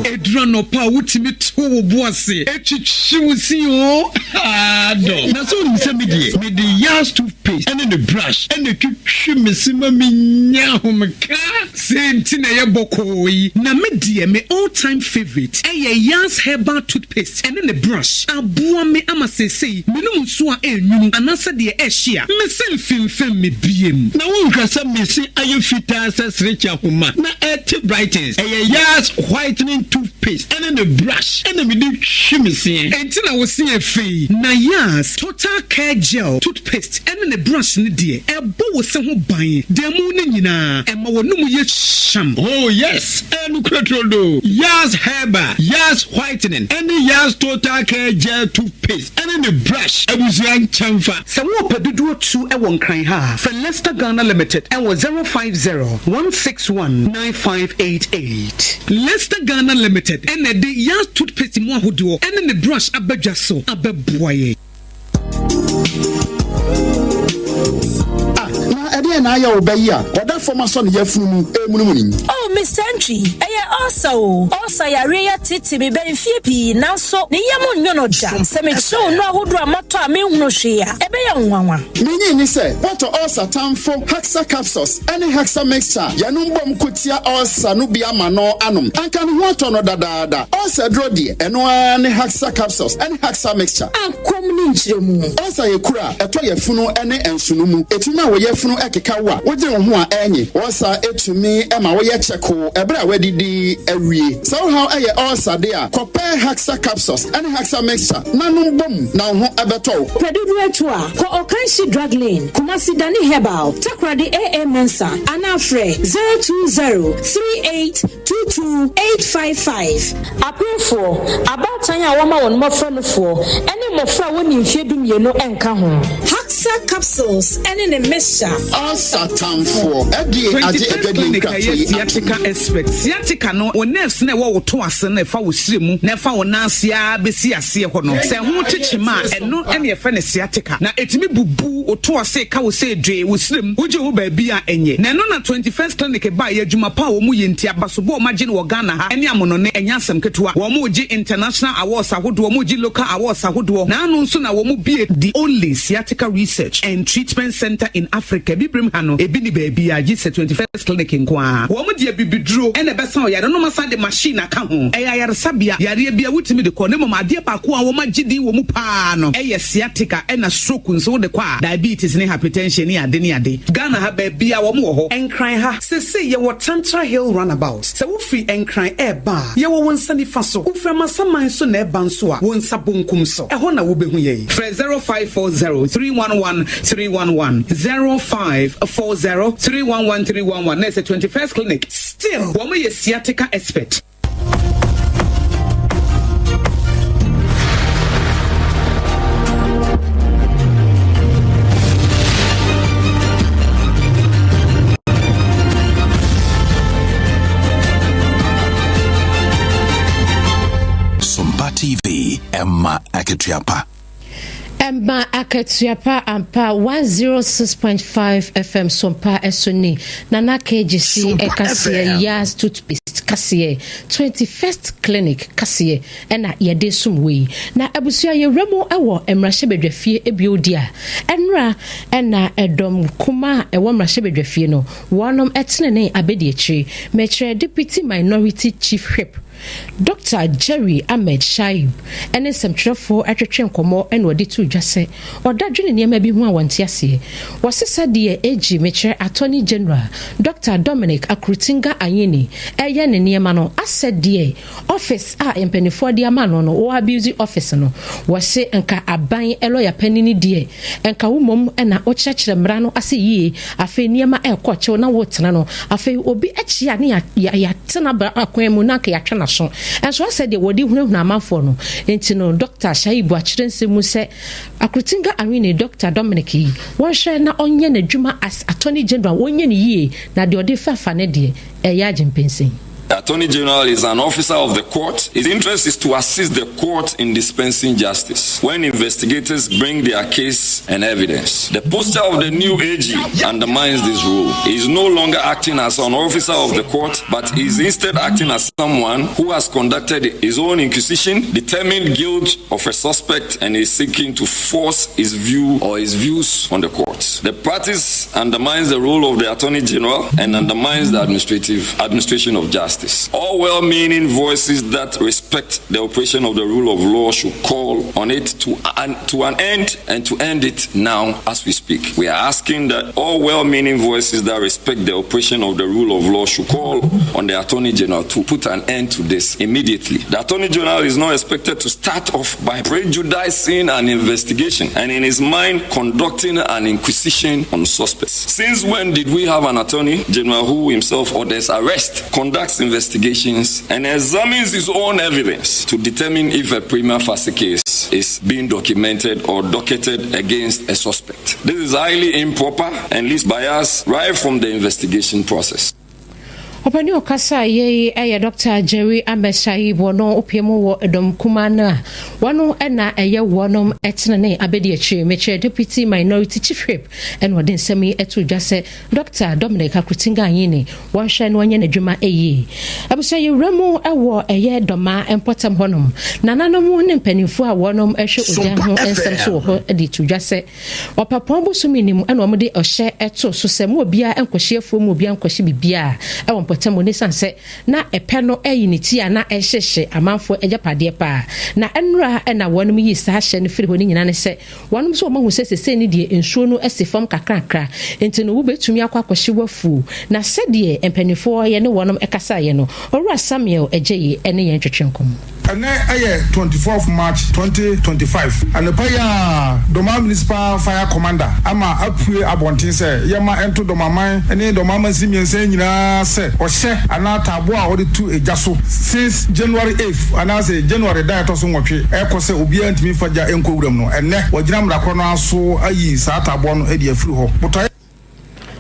Edrano pa wutimi to boase etwitwiwusi o do na so nse me yas toothpaste and the brush and the twitwimesima menya homka senti na ye bokoyi na me all time favorite yas herbal toothpaste and the brush aboa me amasesei menum so a enwunu anasa de ehia me selfim me biem na wonhwasa mesi ayefita asesrecha homa na et brightens yas whitening toothpaste toothpaste and then a brush and then we do shimmy until I was seeing a fee. Na yes, total care gel toothpaste and then a brush in the dear. A bow some who buy the moon in and my no yet sham. Oh yes, and do. Yes, herba, yes, whitening, and the yes total care gel toothpaste and then a brush. I was young chamfa. Some more pedudo to a one crying ha for Leicester Ghana Limited and was 050-161-9588. Leicester Ghana Limited and the yes toothpaste more who do and then the brush abejaso abeboye. Na ya obeya oda former son yefunu emunumuni. Oh Miss Entry also ya reya titi me ben fiepi nanso ne yam nyono da se me show no ahodo amato a me hunu hwea ebe ya nwanwa menyi ni se what also tamfo hexa capsules any hexa mixture yanum bom kotia also no bia ma no anom anka no ho no dadaada also drodi eno any hexa capsules any hexa mixture ankom ni nchiremu also yekura eto yefunu ene ensunumu etuma wo yefunu ekekawa wogye ho a enyi also etumi ema wo ye cheko ebra wadidi awie so how aye also there compare hexa capsules and hexa mixture nanum bom na ho abeto pedudu etu a ko okanshi drug lane kumasi dani herbal takrade AA Mensa anafre 02038228555 apefo abatan a woma won mofra no fo ene mofra woni mfedum ye no enka ho hexa capsules ene ne mixture also tamfo Adea Akye Abia expert sciatica no o nerves na wo to ase na fa wo siremu na fa wo nansia besi ase ho no se ho techima eno ene ye fa ne sciatica na etimi bubu o to ase ka wo se dwe wo siremu wo je wo ba bi a enye na no na 21st clinic ba ye adwuma pa wo mu ye nti abasobo o magine wo Ghana ha ene amono ne enya asem ketua wo mu gi international awards ahodo wo mu gi local awards ahodo na anu nso na wo mu bi the only sciatica research and treatment center in Africa bibrim ha no ebi ni ba bi a gi 21st clinic nko wo mu de bibiduro ene besa o yare no masa de machine aka ho yare sabia yare bia wutimi de ko ne mama ade pa ko a wo magidi wo mu pa no sciatica ena stroke nso de kwa diabetes ne hypertension ne ade Ghana ha ba bia wo mu ho enkran ha sese ye wo Tantra Hill runabout se wo free enkran ba ye wo wonsa ni fa so wo fra masaman so na ba nso a wonsa bonkum so ho na wo behu ye 0540311311 0540311311 na 21st clinic still woman ye sciatica expert. Sompa TV Emma Aketriapa. Emma Acheampong ampa 106.5 FM Sompa Esoni Nana KGC Ekasiye Yas Toothpaste Kasiye 21st Clinic Kasiye ena yede sumwe na abusuya ye remo ewo emrahye ebiodia enra ena edom kuma ewo mrahye no wonom etene abedi echi metre deputy minority chief whip Dr. Jerry Ahmed Shaib ene semtrefo atwetwe nkomo ene odi tu dwase odadwene niam bi hu awonte ase wasesa de ag metre attorney general Dr. Dominic Akrutinga Anyini eye ne niam no asede office a empenifo de ama no o abuse office no wase nka aban lawyer panini de nka womom ena o kyekere mra no ase yie afa niam ekwoche na wotena no afa obi achi ane ya tena ba akwemu na ka ya twena so enso ase de wodi hunahuna amanfo no enti no Dr. Shaibu akyerensem mu se Akrutinga Anyini Dr. Dominic yi won hwe na onye na dwuma as attorney general wonye ne yie na de odi fafa ne de eya agimpensin. The Attorney General is an officer of the court. His interest is to assist the court in dispensing justice when investigators bring their case and evidence. The posture of the new AG undermines this rule. He is no longer acting as an officer of the court, but is instead acting as someone who has conducted his own inquisition, determined guilt of a suspect, and is seeking to force his view or his views on the court. The practice undermines the role of the Attorney General and undermines the administration of justice. justice. All well-meaning voices that respect the operation of the rule of law should call on it to an end and to end it now as we speak. We are asking that all well-meaning voices that respect the operation of the rule of law should call on the Attorney General to put an end to this immediately. The Attorney General is not expected to start off by prejudicing an investigation and in his mind conducting an inquisition on suspects. Since when did we have an Attorney General who himself orders arrest, conducts investigations, and examines his own evidence to determine if a prima facie case is being documented or docketed against a suspect? This is highly improper and leads bias right from the investigation process. Opani okasa ye Dr. Jerry Ameshayi wono opiemu wo edom kumana wano ena wonom etnene Adea Akye Abia Deputy Minority Chief Whip en wodin semi etu jase Dr. Dominic Akutinga yini wansha no anya nadwuma abusa ye remu ewo doma empotam honom nananom ne mpanimfo a wonom ehwe odia ho ensem so ho edi tu jase opapon bosuminim ena omde ohye eto so semu obia enkohyefuo mu obia enkohye bibia potamo ne sanse na epeno eyiniti ana ehhehye amanfo ejapade pa na enra na wonum yi sa hye ne firi honi nyina ne se wonum so omahu sese ne die ensuo no asifam kakrakra enti no wo betumi akwakohye wafu na se die empanifo ye ne wonum ekasa ye no Owura Samuel Ejeye ene ye ntwetwenkom and then 24th March 2025 and the Paya Doma Municipal Fire Commander ama apue abontin say yema ento domaman ene domama simien say nyina say ohye anata abo a odi tu ejaso since January 8th and as January that to so nwotwe ekose obi antimi faja enkowuram no enne wagina mrakro no aso ayi sa atabo no edi afiri ho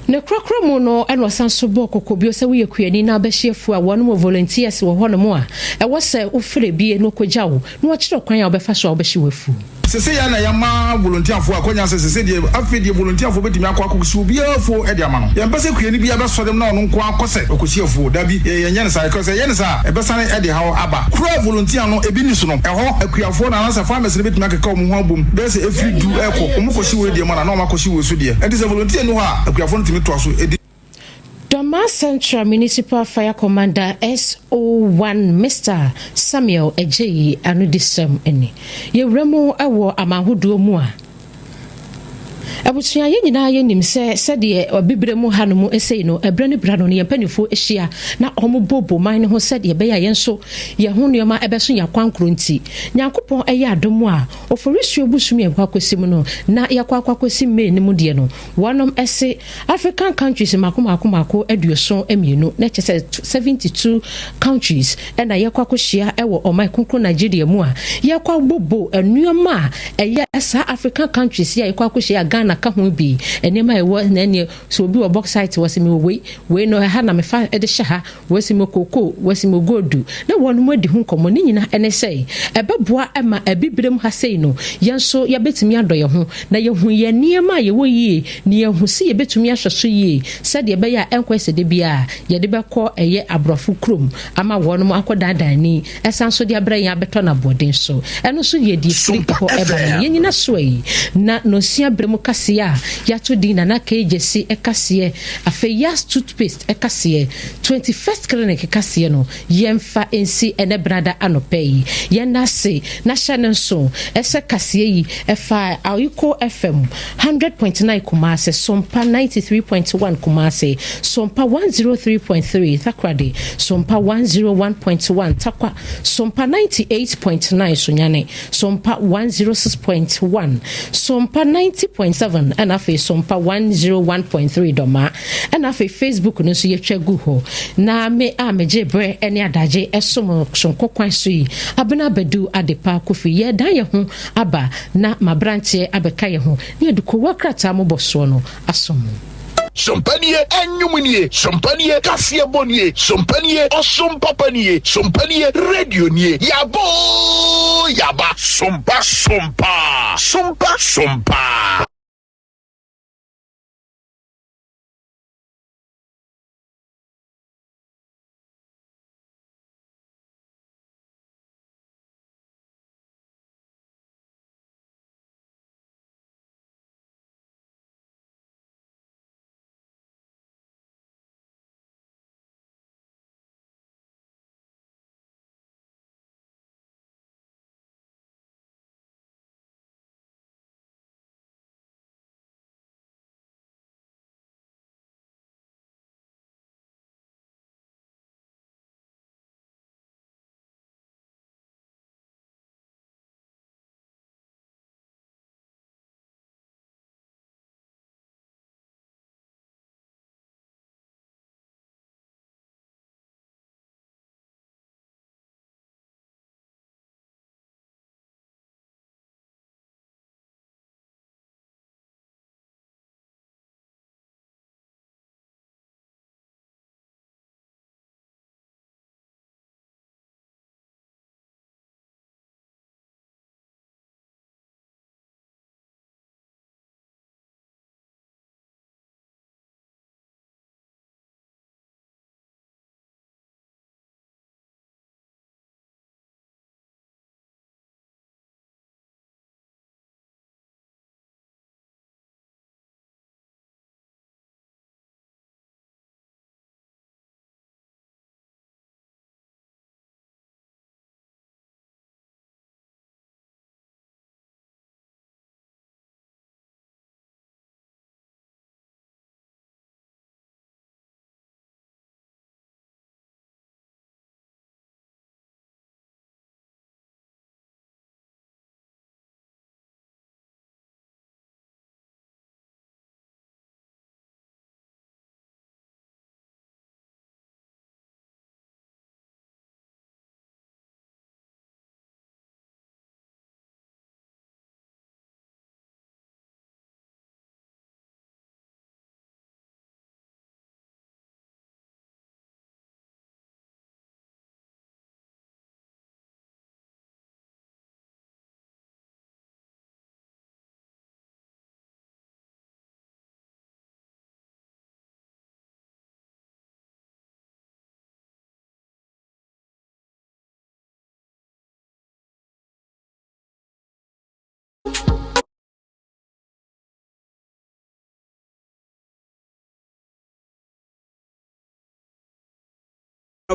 ne krokromo no eno sanso bokoko bi o se we kuani na abehiefu a wono volunteers wo hono mo a e wo se ofre bi no kogya wo no kire kwan a obefa so obehiefu sese ya na yama volunteer fo akonya sese die afedi volunteer fo betimi akwakosi obi afo e de ama no ye mpese kuani bi abesodem na ono nko akose okosiefu dabi ye nyane sa akose ye ne sa ebesane e de hawo aba kura volunteer no ebi ni so no eho akuafo na na sa farmers ne betimi akeka omo ho abom be se efri du eko omo kosi we de ma na omo kosi we so de e de volunteer no ha akuafo no timi to aso Doma Central Municipal Fire Commander SO1 Mr. Samuel Ejeye anudisem eni. Ye remo awo amahudu mu a. Abutua ye nyina ye nim se de obibire mu hanom esei no ebrane brano ne yempanifo ehia na omo bobo man ho se de be ya yenso ye ho nioma ebeso yakwankro nti nyankopon eye adom a oforisuo busumi akwakosim no na yakwakosim me ne mu de no wonom ese African countries makomako aduoso emienu na chese 72 countries na yakwakohia ewo omai konkro Nigeria mu a yakwabobo anuoma eye esa African countries ya yakwakohia Ghana ka ho bi enema ewo na ne so obi oversight wasemi we no ha na mefa ede hya wasemi koko wasemi godu na wonu madi hu komo ni nyina ene sei ebeboa ema ebibrem ha sei no yenso ya betumi adoye ho na ye hu ye niema ye wo yie ni ye hu si ye betumi ahweso yie sade be ya enkwese de bia ye de bekọ eye abrofo krom ama wonu akodadan ni esanso de abran ya beto na boden so eno so ye di free ko eba ye nyina so yi na no sia brem kasia ya to dina na kejesi ekasie afeyas toothpaste ekasie 21st clinic ekasie no yemfa ensi ene brada anopei yenase na shanenso ese kasie yi efa Ayuko FM 100.9 Kumase Sompa 93.1 Kumase Sompa 103.3 Takrade Sompa 101.1 Takwa Sompa 98.9 Sunyane Sompa 106.1 Sompa 90.7 and afi Sompa 101.3 Doma and afi Facebook no so yetwa gu ho na me ameje bre ene adaje esom sonko kwan so yi abena bedu adepa kofi ye dan ye ho aba na mabrante abeka ye ho ne eduko wakrata mo boso no asom Sompanie enyumunie, sompanie kasia bonie, sompanie osompapanie, sompanie radio nie. Yaba, sompa.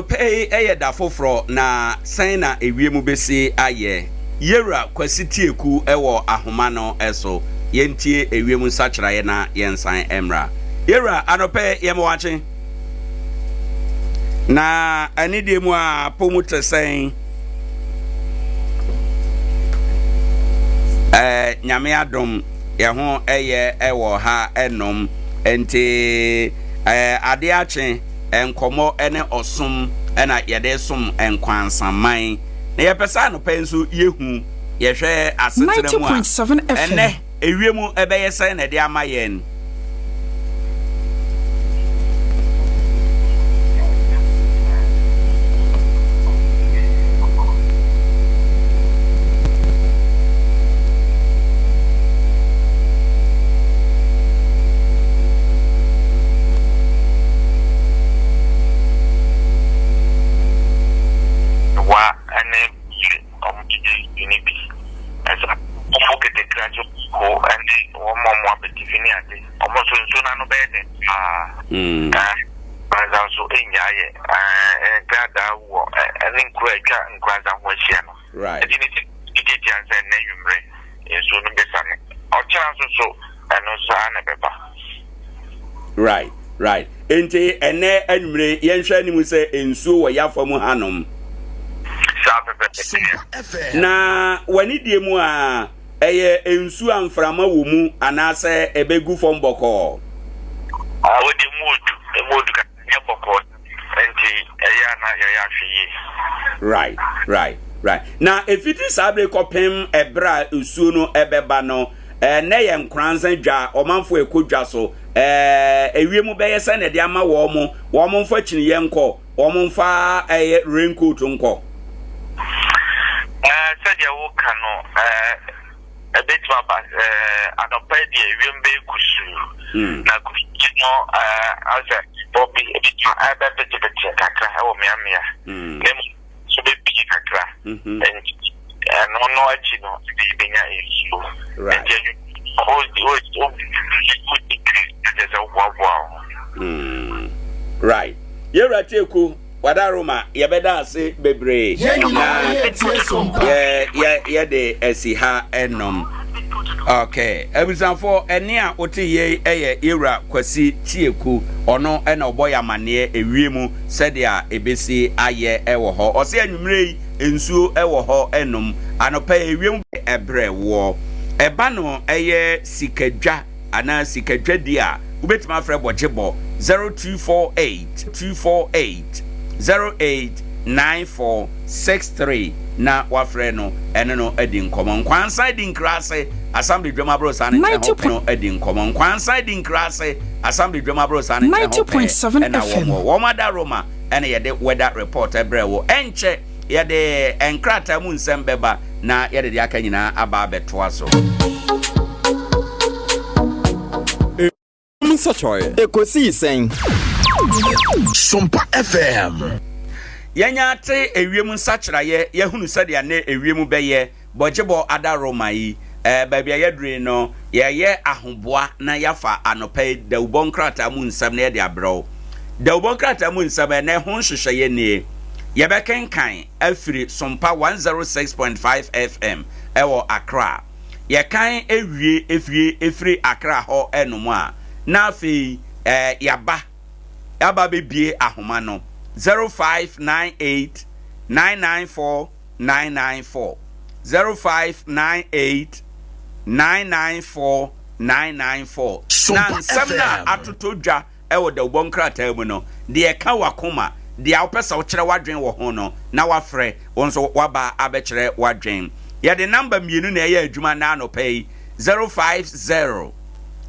pay da foforo na san na ewiemu besi aye yera kwasiti eku ewo ahoma no eso yentie ewiemu sachraye na yensan emra yera anope yemwache na anide mu a pomutre sen nyame adom ye ho eye ewo ha enom enti Adea Akye enkomo ene osum ena yede sum enkwansa man na yepesa no penso yehu yehwe asetere mu a 90.7 FM ene ewiemu ebeye sen na de amayen Right. Ente ene anwure yenhwa ni mu se ensuo wo yafamu hanom. Na wani die mu a eye ensuo amframa wo mu anase ebegu fom boko. Wodi modu ka boko ente eya na ya hwe. Right. Na efiti sabre kopem ebra ensuo no ebeba no na ye Nkoranza dwa omanfo ekodwa so ewiemu beye se na de ama wo mo mfa chini ye nko wo mo mfa raincoat nko said ya wo kano ebetwa ba adopedi ewiembe kusu na kuno asa bobi ebetwa abetete kakra e wo meamia nem so be bi kakra no achino benya esu right right yera teku wadaroma yebeda ase bebre ye de esiha enom okay ebusanfo ene a otiye eye yera kwasi tieku ono ena oboya mane ewiemu sede a ebesi aye ewo ho ose anwumre ensuo ewo ho enom anopa ewiemu ebre wo eba no eye sikadwa ana sikadwa dia ubetima afre bojebo 0248 na wafre no ene no edi nkomo Nkoranza di nkrase assembly dwema bro sa ne no edi nkomo Nkoranza di nkrase assembly dwema bro sa ne 90.7 FM wo mada Roma ene yede weather report ebre wo enche yede enkrata mu nsembeba na yede de aka nyina aba beto so Ekosi sen Sompa FM yenya te ewiem nsachraye yehunu sade ne ewiem beye bojebo adaroma yi babia yedre no ye ahoboa na yafa anopai dawubonkrata mu nsam na yede abro dawubonkrata mu nsam na ho hwehweye ne yebekenkan afiri Sompa 106.5 FM ewo Accra yekan ewie efiri Accra ho enom a na afi yaba bebie ahoma no 0598 994 994 0598 994 994 na nsamna atotodwa ewo da ubonkrata mu no de ka wakoma de awpesa wo kire wadwen wo ho no na wafre wonso waba abekire wadwen ya de number mienu na eya adwuma na anopai 050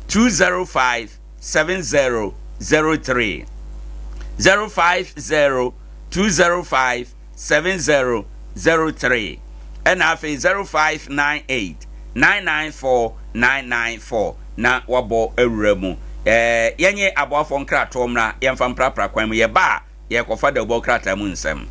205 7003 050 205 7003 and afi 0598 994 994 na wabo ewremu yenye aboafo nkrato mra yemfa mprapra kwan mu ye ba ye kofa da bo krata mu nsem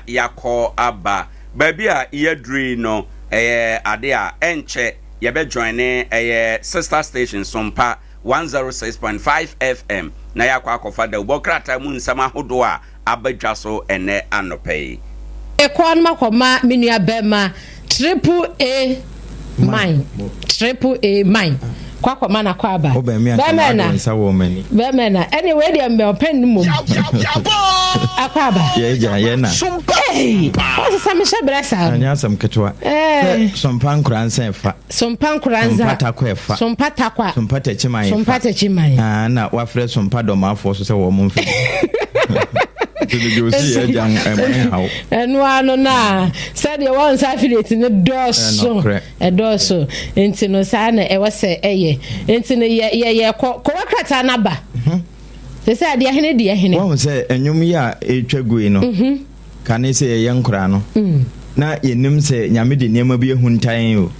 yakɔ aba baabi a yɛduri no Adea enche yɛbɛ join sister station Sompa 106.5 FM na yakɔ akɔfa da ubokrata mu nsɛm ahodo a abadwa so ene anɔpɛ ekwan makoma menua bema AAA mine kwakoma na kwaba bemena anyway dey me open mum akwaba ye na hey what's some shebrasa anya sam ketwa sompa Nkoranza fa sompa Nkoranza sompa takwa sompa techiman na wafre sompa domafo so se wo mum fe enu ano na said you want affiliate ne doso enti no sa na e wose eye enti no ye kwakata na ba se say de ahene won se enwum ya etwagui no kan se ye nkora no na yenim se nyame de niam bi ehuntan o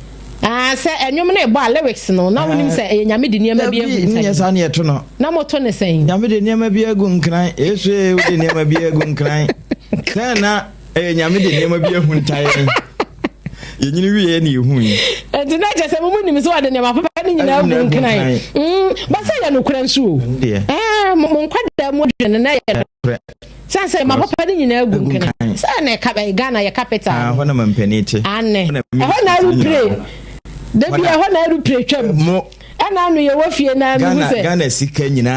se enwum na ebo lyrics no na wonim se nyame de niam bi ehuntan ni sa na yeto no na moto ne sen nyame de niam bi egu nkran yesu e de niam bi egu nkran na nyame de niam bi ehuntan yenyini wiye ni ehun enti na je se mo nim se wade niam papa ni nyina egu nkran ba se ya no kran so mo nkwada mo dwene na ye sanse ma papa ni nyina egu nkran sa na ka Ghana ye capital hona mampanite hona rupre debi hona rupre twam mo ana no ye wofie na mi hu se Ghana sika nyina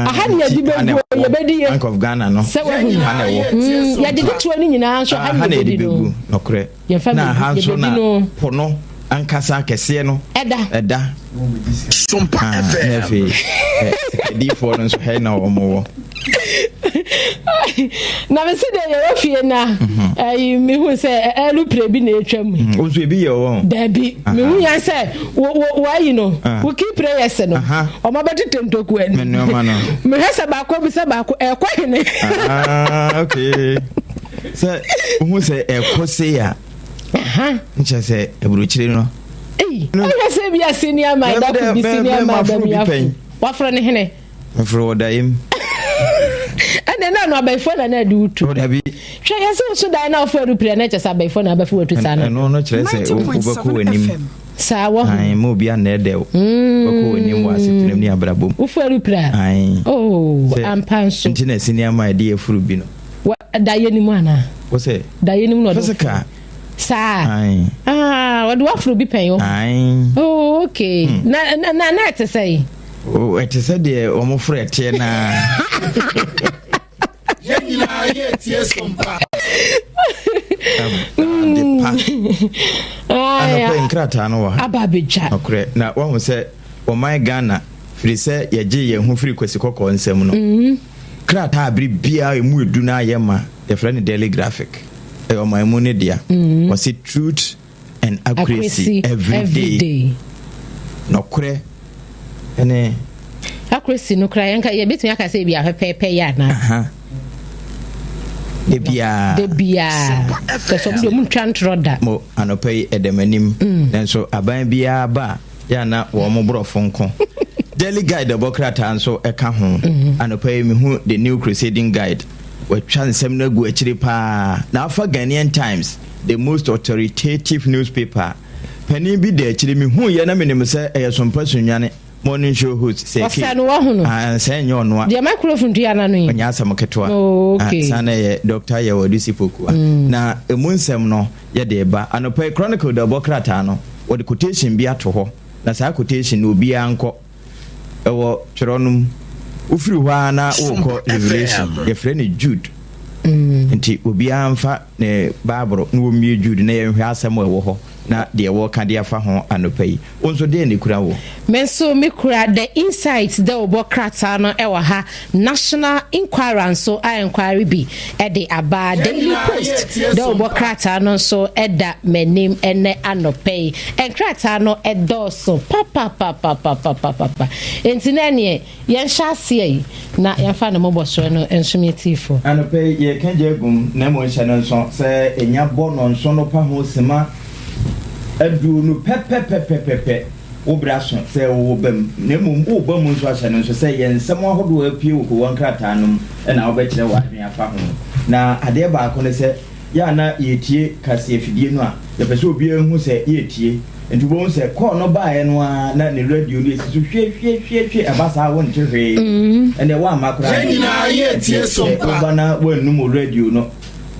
aha ne yedi begu ye bedi Bank of Ghana no se wa hu ana wo ya de tuo ni nyina so aha ne yedi begu no kre na ha so na pono ankasa kese no eda Sompa FM di for no so he na omo na me se de ye wofie na mi hu se elu prebi na etwam ozo ebi ye wo dabi mi hu yan se wo yi no wo keep prayers no o ma beti tentoku ani me no ma no me hesa ba ko bi se ba ko e kwa hene okay se hu se e ko se ya nche se ebruchire no no hesa bi senior my da ko bi senior my da mi afu wa fro ne hene me fro wodaim and na no abaifo na do tu dabi hwe yese so da na ofo rupre na chesa abaifo na abaifo watu sana no kire se ubako wanim sawo ai mo bia na ede ubako wanim wasitinem ni abrabom ufo rupre ai ampanso ntina senior my de afuru bi no da yenim ana wo se da yenim no physical sa wadu afuru bi pen yo ai okay na ete say ete say de omofro ete na yenina ye tie Sompa ana nkrata no wa ababeja okre na wo se o my Ghana firi se ye je ye hu firi kwesi kokko nsem no krata abri bia emu edu na ayema the friend daily graphic o my money dia was it truth and accuracy every day no kre ene accuracy no kra yanka ye betu yaka se bia pepe ya na de bia so so bi mu twantroda mo anopai edemanim nenso aban bia ba ya na wo mo brofo nko daily guide abokrata anso eka ho anopai mi hu the new crusading guide we transem na gu akiri pa na afa Ghanaian Times the most authoritative newspaper pani bi de akiri mi hu ye na menim se Sompa sunwane morning show host say say nyo no the microphone dia na no yi anya asam ketwa sana ye doctor ye wadisi poku na emunsem no ye de ba anopai chronicle the bokrata no wo the quotation bi ato ho na sa quotation no bi anko ewo twironum ufiri hwa na wo revelation ye friend Jude nti obi amfa ne Bible no wo mie Jude na ye hwe asem wo ho na de wo ka de afa ho anopai onso de ne kura wo menso me kura the insights the obokrata no ewa ha national inquiry so inquiry bi e de aba daily post the obokrata no so eda menim ene anopai enkrata no edoso papa entinene yen hyasie na yen fa no moboso no ensumetifo anopai ye kanje gum na mo hya no so se enya bo no so no pa ho sema adu no pepe Obraso say obem nemu obam nso ahye no nso say yensem ahodo apie wo ko wankrata no na obekire wa adwen afa ho na ade ba ko ne say ya na yetie kase afidie no a yepese obi ehu say yetie ntubo say call no bae no a na ne radio no esisu hwe abasa won chehwe ene wa makura na yetie Sompa na wonum radio no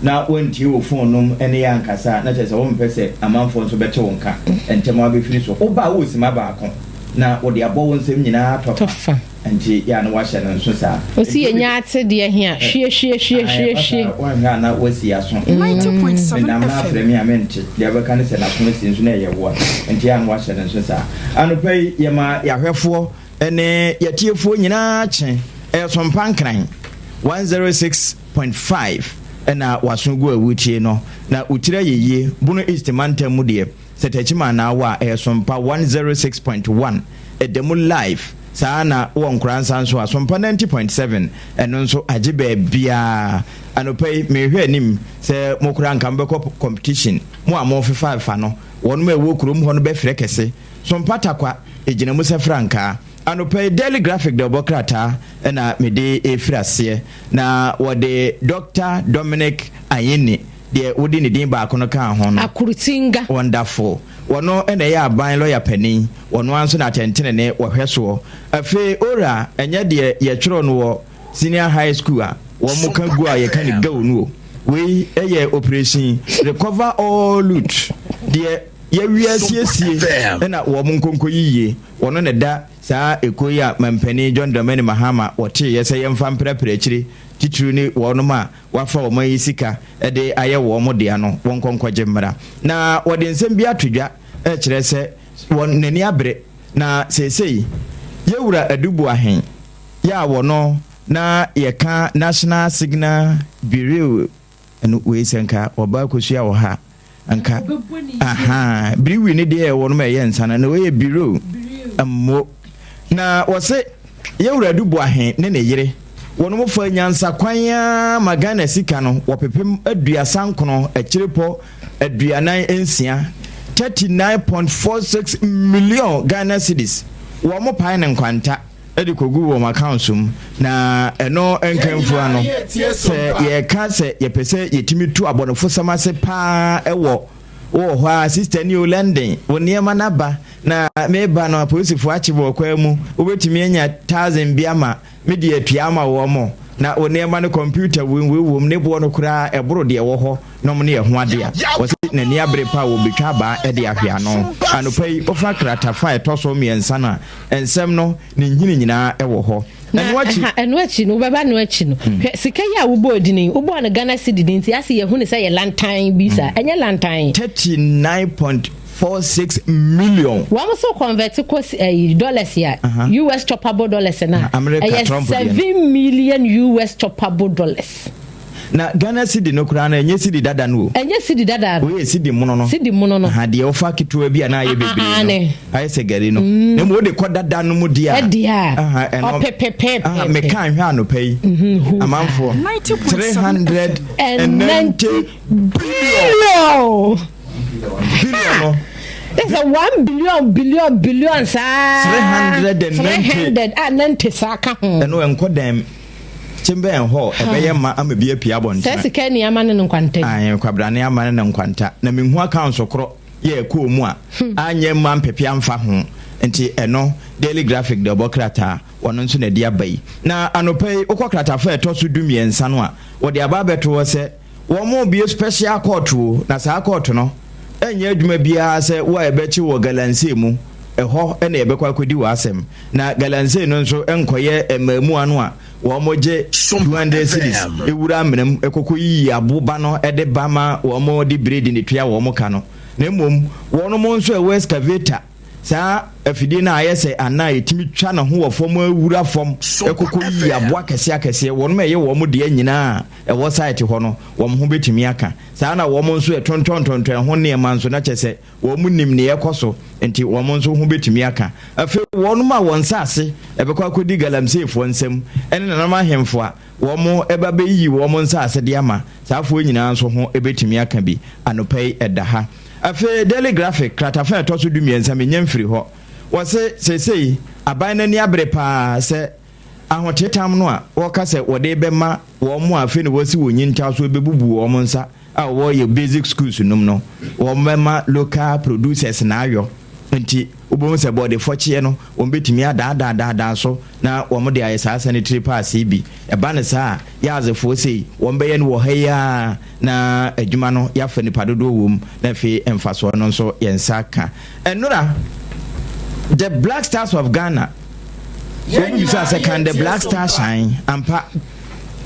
na wontie wo phone num ene ya nkasa na chese wo mpese amanfo nso bete wonka entema abefiri so oba wo sima ba ko na wo de abo wonsem nyina tofa enti ya na wa hye no nso sa osi enya ate de hia hwie wa nga na wasi aso 90.7 na ma fremi amente de ba kan se na kono si nso na ye wo enti ya na wa hye no nso sa anopai ye ma ya hwefo ene yatiefo nyina kye Sompa nkran 106.5 ena wasungu awutie no na utira yeye bunu East Mantam mu de setachima na wa Sompa 106.1 edemu live sana wo Nkoranza nso Sompa 90.7 eno nso agibe bia anopai mehwe anim se mokura nkambeko competition mu amofefa fa no wonu ma ewo kurom ho no be frɛ kese Sompa takwa ejina mu se franka anopai daily graphic de bokrata na mede efirase na wode Dr. Dominic Ayeni de wodi ne din ba kono kan ho no akurutinga wonderful wono ene ya ban lawyer pani wono anso na tentene ne wohweso afi ora enye de ye twero no wo senior high school a wo mo kan gu a ye kan ga onu we eye operation recover all loot de ye wiasiesie na wo mo nkonko yiye wono ne da saa ekoya mampani John Dramani Mahama wote yese yemfa mprapra akire tituru ni wono ma wafa wo mai sika ede aye wo mo de ano wonkonkwaje mmara na wode nsem bi atodwa kire se won nani abre na sesei yewura adubu ahen ya wono na yeka National Signal Bureau enu we senka oba kosua wo ha anka aha briwi ni de wono ma ye nsana na we bureau ammo na wose yewura adubu ahen ne yire wono mo fa nyansa kwanya magana sika no wopepem aduasa nkono akiripo aduanan ensia 39.46 million Ghana cedis wo mo pai ne nkwanta edi kogu wo account na eno enkanfu ano se ye ka se ye pese yetimi tu abonofo samase pa ewo wo ho sister ni London woni ema naba na meba no police fo achibo kwa mu obetimi anya 1000 biama media tuama wo mo na woni ema no computer wom ne bo no kura eboro de wo ho no mo ne ho ade a wose na ni abre pa wo betwa ba e de ahia no anopai ofa krata fa etoso miensa na ensem no ne nyini nyina e wo ho enu achi no baba no achi no sika ya wo bodi ni wo bo na Ghana cedi ni nti ase ye hu ne say ye lantern bisa enye lantern 39.46 million. One so convert to dollars here. US choppable dollars na. America Trump 7 million US choppable dollars. Na Ghana cedi no kura na enye cedi dada no. Enye cedi dada. We cedi mono no. Cedi mono no. Ha de ofa kitu bia na ye bebre no. Aye segari no. Na mo de kodada no mu dia. E dia. O pepepe. Me kan hwa no pay. Amanfo 390 billion. Billion. There's a 1 billion sa 390 saka ho. Eno enkodam chimbe enho ebeye ma amabia pia bonta. Sesi kani amane no nkwanta. Ayen kwabrane amane no nkwanta. Na menhu account kro ye ko mu a anye ma mpepia mfa ho. Enti eno daily graphic de bokrata wono nso na dia bai. Na anopai okokrata fa etoso dumiensa no a wo de aba beto wo se wo mo bi special court na sa court no enye adwuma bia se wo ebechi wo galanse mu eho na ebekwa akodi wo asem na galanse no nso enkoye emamu anu a wo moje 200 cities ewura amram ekokoyi aboba no ede bama wo mo di breed ni tua wo mo ka no na mom wo no mo nso e excavator sa afidi na ayese ana etimi twa na ho wo fom awura fom ekokoyi aboa kese akese wo no meye wo mo de anyina e wo site ho no wo mo ho betimi aka sa na wo mo nso e tonton ho ne ma nso na chese wo mo nim ne yekoso enti wo mo nso ho betimi aka afi wo no ma won sase e bekwa akodi galamse fo nsem ene na ma hemfo a wo mo eba beyi wo mo nsase de ama sa afo nyina nso ho e betimi aka bi anopai edaha afi daily graphic kratafa etoso dumiensa menyamfiri ho wɔse sei aban no ni abre pa sɛ ahotetam no a wɔka sɛ wɔde bɛma wɔn mo afi no wɔsi wɔnyi nta so bebubu wɔn nsa a wɔyɛ basic schools num no wɔn bɛma local producers na ayɔ nti wobɛhu sɛ bɔde fɔkyeɛ no wɔn bɛtumi adaadaa so na wɔn de ayɛ saa sanitary pass bi ɛba ne saa yɛazefoɔ sei wɔn bɛyɛ no wɔ ha yi a na adwuma no yɛafa nipa dodoɔ wɔ mu na afei mfasoɔ no nso yɛn nsa ka ɛnora the Black Stars of Ghana you say can the Black Star shine ampa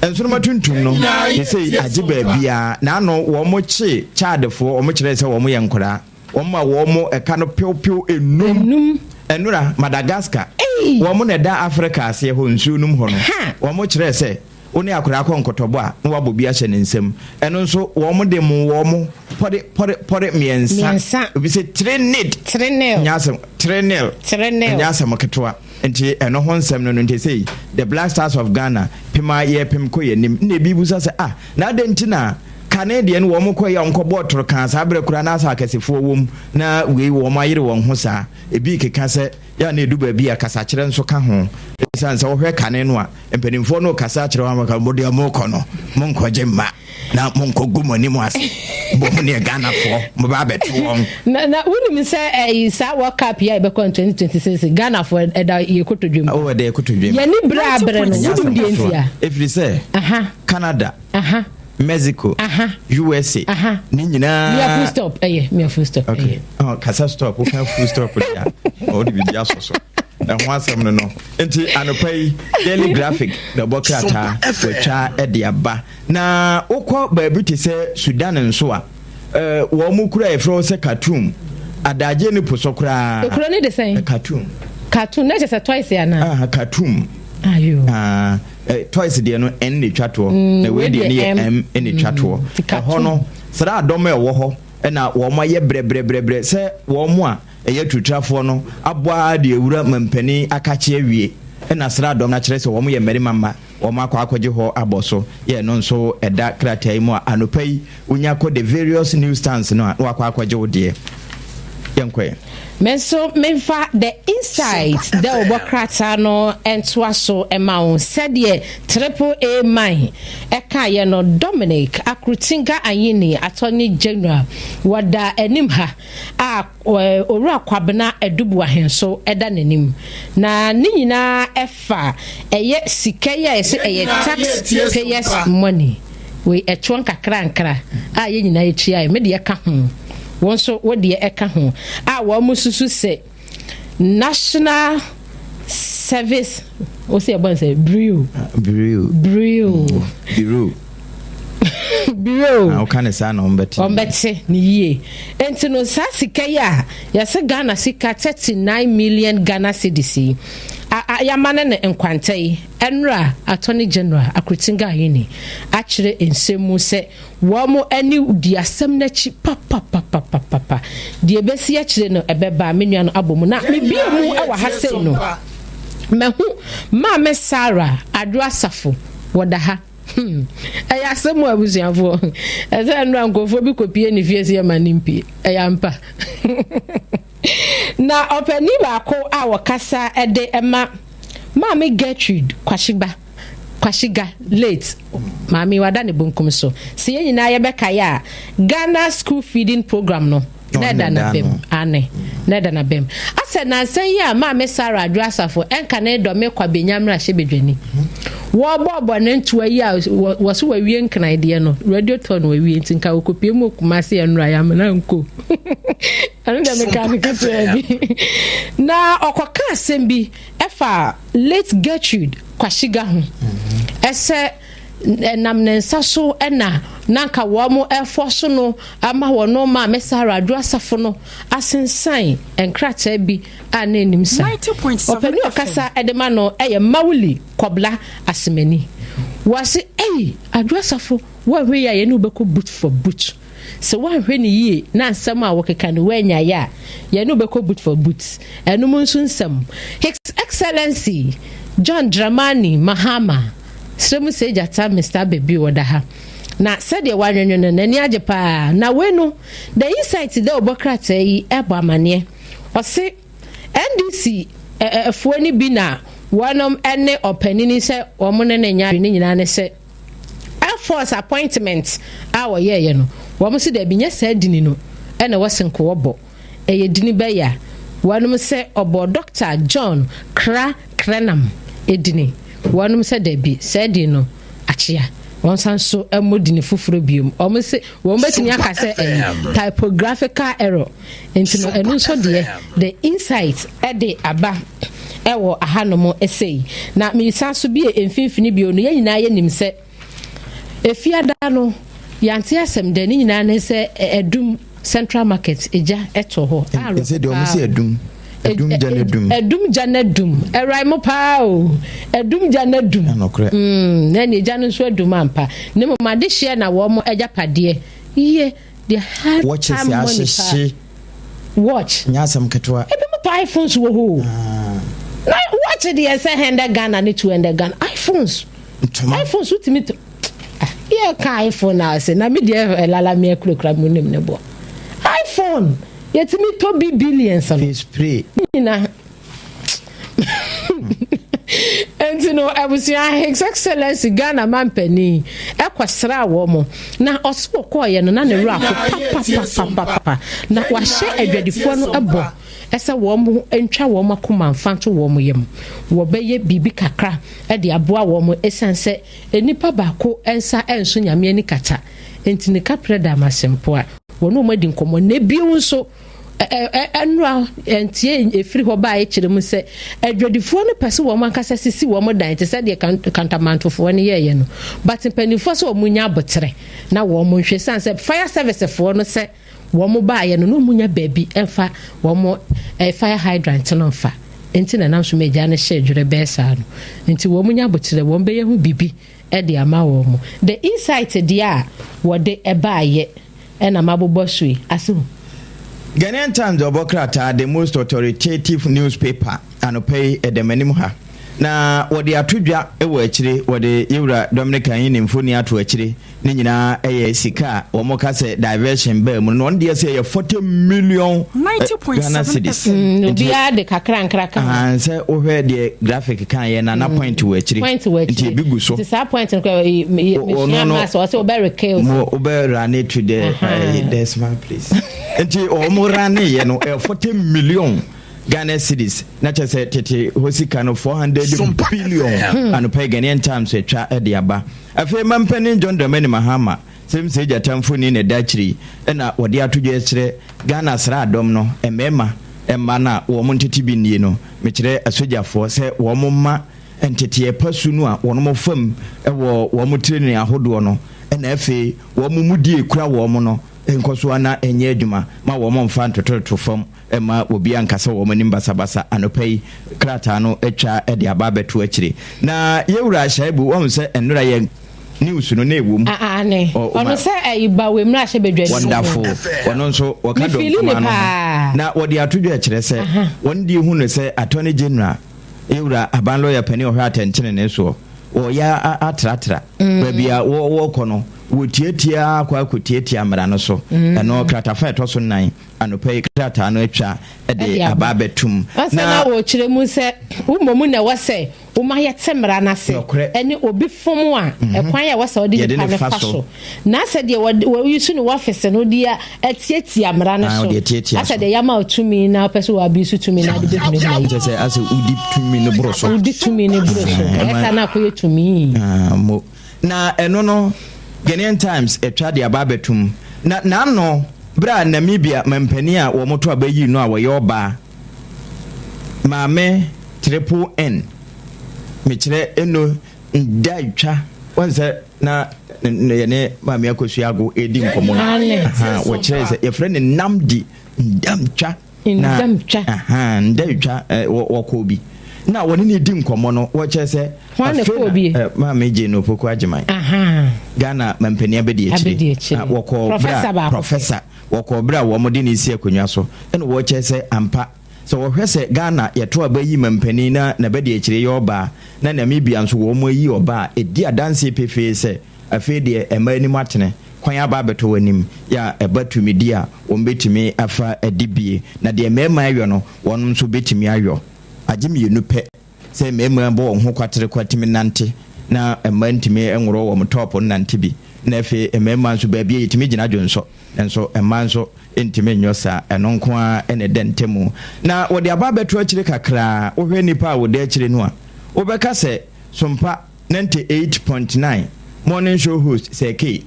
ensoroma tuntum no you say agiba bia na no wo mo che chadefo wo mo kire se wo mo yenkora wo ma wo mo eka no pew enum enura Madagascar wo mo na da Africa ase ho nsuunum ho no wo mo kire se oni akora akọ nkotobo a no wabo bia hye ne nsem eno nso wo mo de mu wo mo pore miensa obi se trenil nyasem ketwa nti eno ho nsem no nti sei the Black Stars of Ghana pima ye pim ko yenim na bi busa se na adenti na Canadian wo mo koye onkobo toro kan sa abre kura na sa akasefo wom na wei wo mo ayire won ho sa ebi keka se ya na edu ba bi akasa kire nso ka ho esan se wo hwe kane no a empanimfo no kasa kire wa maka bodi amoko no mo nkoje ma na mo nkogu mani mo ase bo mo ne Ghana fo mo ba beto won na woni mi se sa World Cup ya be kon 2026 Ghana fo eda ye kotodwem o eda ye kotodwem ya ni bra no woni di entia every say Canada Mexico, USA, ni nyina. Me full stop, me full stop. Okay. Oh, kasa stop. We can full stop with ya. Oh, di bi so. Na ho asem no no. Enti anopai daily graphic the bokrata wecha Adea Ba. Na ukọ baabi te se Sudan nso a wo mu kura efro se Khartoum. Adaje ni posokura. Ekura ni de sen. Khartoum na just twice ya na. Khartoum. Ayo. Twice de no en ne twato na we de ne em en ne twato ho no sra adom e wo ho na wo ma ye brebre se wo mo a eye tutrafo no aboa de ewura mampani akache awie na sra adom na kire se wo mo ye meri mama wo ma akwaje ho aboso ye no nso eda kratai mu anopai unya ko the various news stands no akwaje wo de yenkwe Menso memfa the insight the obokrata no entwaso emaun said ye AAA mine eka ye no Dominic Akrutinga Ayini Attorney General wada enim ha oru akwabena edubu ahenso eda nanim na ni nyina efa eye sikeya ese eye tax payers money we etwon kakra ye nyina etua me de ka ho wonso wodi eka ho wo mususu se national service o se ebon se bureau o kan sa na ombete ni ye enti no sa sika ya se Ghana sika 39 million Ghana cedis yamane ne nkwantai enra Attorney General Akrutinga Ayini akire ensemu se wo mo ani di asem na chi papa die besi akire no ebeba menua no abomu na me bia mu e wa hase no mehu ma me Sarah Aduasafo woda ha eya asemu abuziafo eze enra nkofo bi kopie ni fiese ya manimpi eya mpa na openi ba ko a wakasa ede ema Mami Gertrude Kwashiga late Mami wada ne bunkum so se ye nyina ye beka ya Ghana school feeding program no neda na bem ase na san ya Mami Sarah Aduasafo enka na do me kwa benyamra hye bedwani wo bobo na ntua yi a wo so wawie nkran de no radio ton wawie ntinka okopie mu kumase ya nura ya na nko anu da mechanic bi na okoka asembi efa late Gertrude Kwashiga ho ese namnensa so na nanka wo mo efo no ama wo no ma Mesara Aduasafo no asensan enkrata bi anenim sa openi okasa edema no eye mawuli kobla asemani wase Aduasafo wa hwe ya ye no beko boot for boot so wa hwe ni ye na nsam a wokeka no wanya ya ye no beko boot for boot enu munsu nsam His Excellency John Dramani Mahama Sremu sejata Mr. Baby wadaha na said ya wanyo no nani ajepa na wenu the insight de obokrata yi ebo amane o se NDC fuani bi na wonom ene opanini se omone ne nya ne nyina ne se Air Force appointment a wo ye no wo se da bi nya sa dini no ene wosenko wobo eye dini be ya wonom se obo Dr. John Krenam edini wonom se da bi sa dini no achia won san so emodini fufuro biom omo se won betini aka se typographical error entino enu so de the insight de aba ewo ahanomo essay na me san so bi emfinfini bio no yanyina ye nim se efiada no yante asem de ni nyina ne se edum Central Market eja eto ho ese de omo se edum janedum erai mo pa o edum janedum na ni eja no so edum ampa ne mo made share na wo mo eja pade ye the hard watch nyasam ketwa ebe mo pa iPhones wo ho na watch the say hender Ghana ni 200 Ghana iPhones utimi ye ka iPhone na say na me de lala me ekura mo nim ne bo iPhone yetimi to be billions on spray na and you know I was His Excellency Ghana Mampeni ekwasra wo mo na oso koye no na ne wura papa na wa hye adwadifo no ebo esa wo mo entwa wo makoma mfanto wo mo yem wo beye bibi kakra e de aboa wo mo esanse enipa baako ensa enso nyame ani kata entine kapreda masempo a wono mo di nkomo na biu so enra entie efiri ho ba e kire mu se adwadifo no pese wo man kasa sisi wo mo dan te se de kantamantofo ne ye no but penifo so wo nya abotre na wo mo hwe sanse fire service fo no se wo mo ba ye no no munya baby emfa wo mo fire hydrant no mfa enti na nam so meja ne hye dwere be sa no enti wo munya abotre wo be ye hu bibi e de ama wo mo the insight dia wo de e ba ye e na mabobo sui asu Ghanaian Times Obokrata, the most authoritative newspaper, and pay at the minimum. Na what the atudja ewo achire what the Yura Dominican in Infonia to achire Nina sika or mokase diversion bear mon dear say 40 million 90.7 cedis. Bia de kakran kraka and say over the graphic can na point to achire point to achire big so disappoint no so ober chaos mo ober run to the smart place enti o mo run ye no 40 million Ghana cedis na chese tete hosika no 400 billion and pay Ghanaian Times etwa ede aba afi mampani John Dramani Mahama sem se jatamfo ni ne dachiri na wode atodwo ekire Ghana sra adom no emema na wo mo ntete bi nie no mekire asojafo se wo mo ma entete pasu no a wo no fam wo mo training ahodo no na afi wo mo mudie kura wo mo no enkoso ana enye adwuma ma wo mo mfa ntototo fam ema obi ankasa wo manim basabasa anopai krata no etwa ede ababeto akire na yewura shaibu wo se enura ye news no na ewum ne ono se ayiba we mra hye bedwani wonderful wono nso wakado na wodi atodwo akire se wondi hu no se attorney general yewura aban lawyer pani ohwa atenchene ne so o ya atratra babia wo kono wotietia kwa kotietia mra no so eno krata fa to so nan anopai krata no atwa ede ababetum na wo kire mu se umomu na wose uma ye temra na se ene obi fomu a ekwan ya wose odi pa ne faso na se de wo yusu no office no dia etietia mra no so ase de yama otumi na peso wa bisu tumi na de be na yi se ase udi tumi ne broso esa na ko yetumi mo na eno no Ghanaian Times etwa de ababetum na no bra Namibia mampani a wo moto abayi no a wo yoba maame triple N mechire eno ndaitwa wonse na ne maame akosuago edi nkomo wo kire se ye friend Namdi ndamtwa ndaitwa wo kobi na woni ne di nkomo no wo kire se maame je no poku agiman Ghana mampani abedi ekire wo professor wo bra wo mode ne isi akonwa so ene wo kire se ampa so wo hwese Ghana yeto abayi mampani na bedi ekire yoba na Namibia nso wo mo yi oba edi adanse pefe se afi de emani matene kwan aba beto wanim ya ebatu media wombetimi afa adibie na de mema ayo no wonum so betimi ayo agimienu pe se mema bo ho kwatere kwatimi nante na emantimi enworo wo top nante bi na fe mema so ba bia yitimi gina dwonso enso emanso entimi nyosa enonko a ene dentemu na wode aba beto akire kakra wo hwe nipa a wode akire no a wo beka se Sompa 98.9 morning show host say K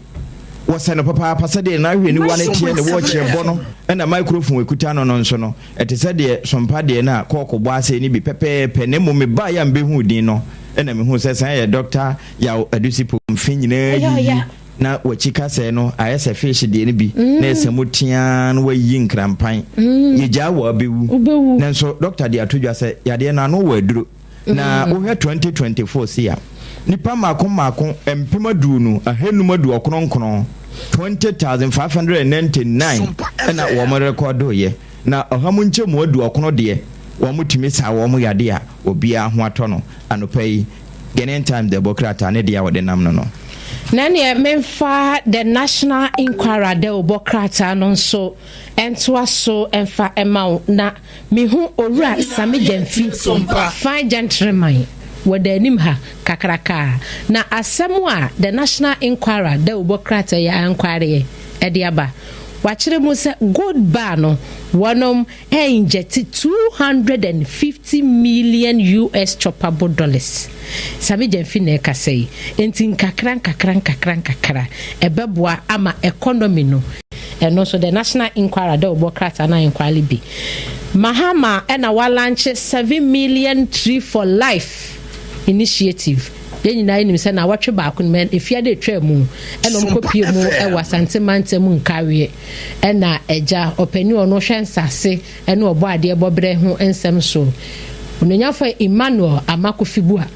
wasana papa pasade na hwe ni wane tie ne watch bono na microphone ekuta no nso no ete se de Sompa de na kokko ase ni bi pepe ne mo me ba ya mbe hu din no na me hu se san ye doctor ya adusipo mfinyina yi na wachika se no ayese fish de ni bi na esemutia no wayi nkrampan ye ja wa bewu na nso doctor de atodwa se ya de na no waduro na wohwe 2024 sia nipa makon empema duunu ahenuma du okronkron 20,599 na wo mo record ye na ohamunche mu adu okron de wo mutumi sa wo mo yade a obi a ho atono anopai genen time democrat ne dia wode nam no Nani memfa the National Inquirer de Obokrata no so ento aso emfa ema na mehu owura Sami Jamfi fine gentleman wadanim ha kakraka na asemu a the National Inquirer de Obokrata ya inquiry ede aba wachire mu se gold bar no wonom inject 250 million US choppable dollars Sami Jamfi na ekasei enti nkakran ebeboa ama economy no eno so the National Inquirer de Obokrata na inquiry bi Mahama ena wa launch 7 million tree for life initiative yenina nim se na watwe ba ko men efia de twa mu eno mkopie mu ewa santimante mu nkawe ena eja opani ono hwensase eno obo ade bobre ho ensem so ononyafa Emmanuel Amakofibua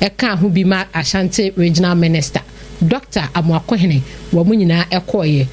eka ho bi ma Ashanti regional minister Dr. Amoakohene wo mu nyina ekoye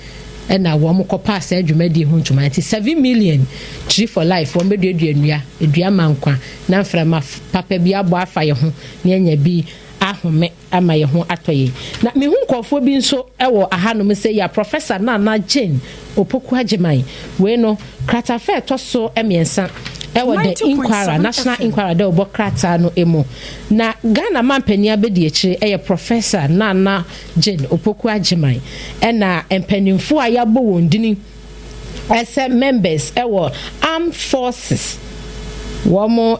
ena wo mu kopa asa adwumadi ho ntuma 7 million tree for life wo meduadua edua mankwa na mframa papa bi abo afa ye ho na enya bi ahome ama ye ho atoye na me hu nkofo bi nso ewo ahanom se ya Professor Nana Jane Opoku Agyemang we no kratafe to so emiensa ewo the Inquirer National Inquirer de Obokrata no emo na Ghana mampani abedi ekire eye Professor Nana Jane Opoku Agyemang ena empanimfo ayabo wondini ese members ewo armed forces womo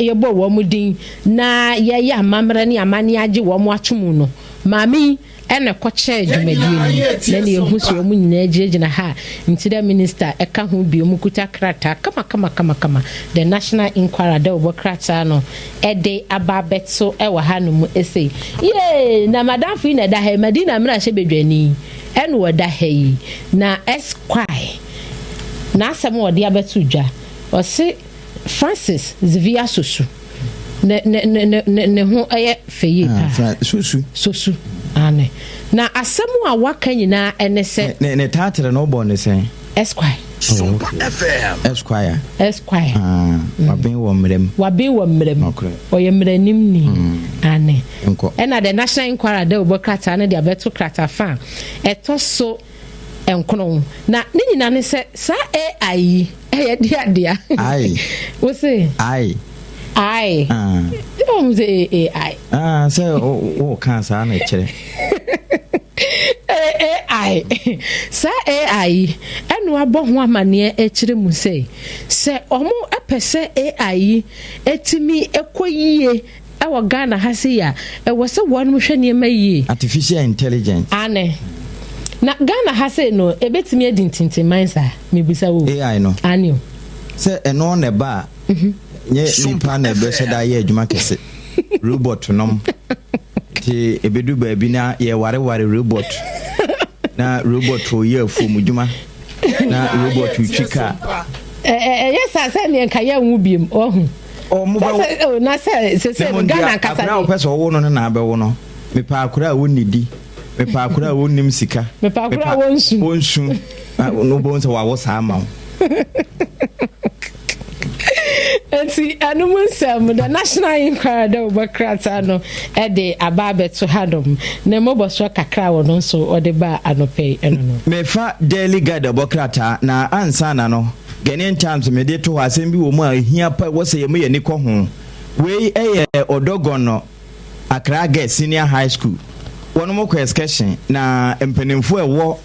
yebo womo din na ye ya mamra ni amani age womo atwumu no mami ene koche dwumadie ni na ne ehu so womo nyina agiregyina ha ntida minister eka ho bi omukuta krata kama the National Inquirer de Obokrata no ede ababetso ewa hanom ese ye na madam fi na da ha madina mra hye bedwani ene woda ha yi na esquire na asem wode abeto dwa o se Francis Zivia Sosu ne ho aye feye pa Sosu ane na asemu a waka nyina ene se ne tatere no bo ne sen Esquire Sompa FM Esquire waben wo mrem oye mranim ni ane ena the National Inquirer de Obokrata ne de abeto krata fa etoso enkono na ne nyina ne se sa AI dia ai wo say ai don't say AI say o kan sa na kire AI sa AI enu abo ho amane ekire mu say se omo epese AI etimi ekoyie ewo Ghana hase ya ewo se wonu hwe ne mayi artificial intelligence ane na Ghana hase no ebetimi edintintin mansa mebisa wo AI no anio se eno ne ba nye nipa na ebe se da ye adwuma kese robot nom ti ebedu ba bi na ye ware robot na robot o ye afu dwuma na robot utwika yes asa ne nka ye nwu biem ohun o mo ba na se Ghana kasa na o pese wo no na abewo no me pa akura wo nidi me pa akura wo nim sika me pa akura wonsu no bo nse wa wo sa ma enti anumusem the national inquiry da obakrata no de ababe to hadom na moboso kakra wono so ode ba anope eno no mefa daily guide obakrata na ansana no Ghanaian Times me de to asem bi wo mu a hia pa wo se ye me ni ko ho we odogon no Accra Senior High School wono mo ko excursion na empanimfo ewo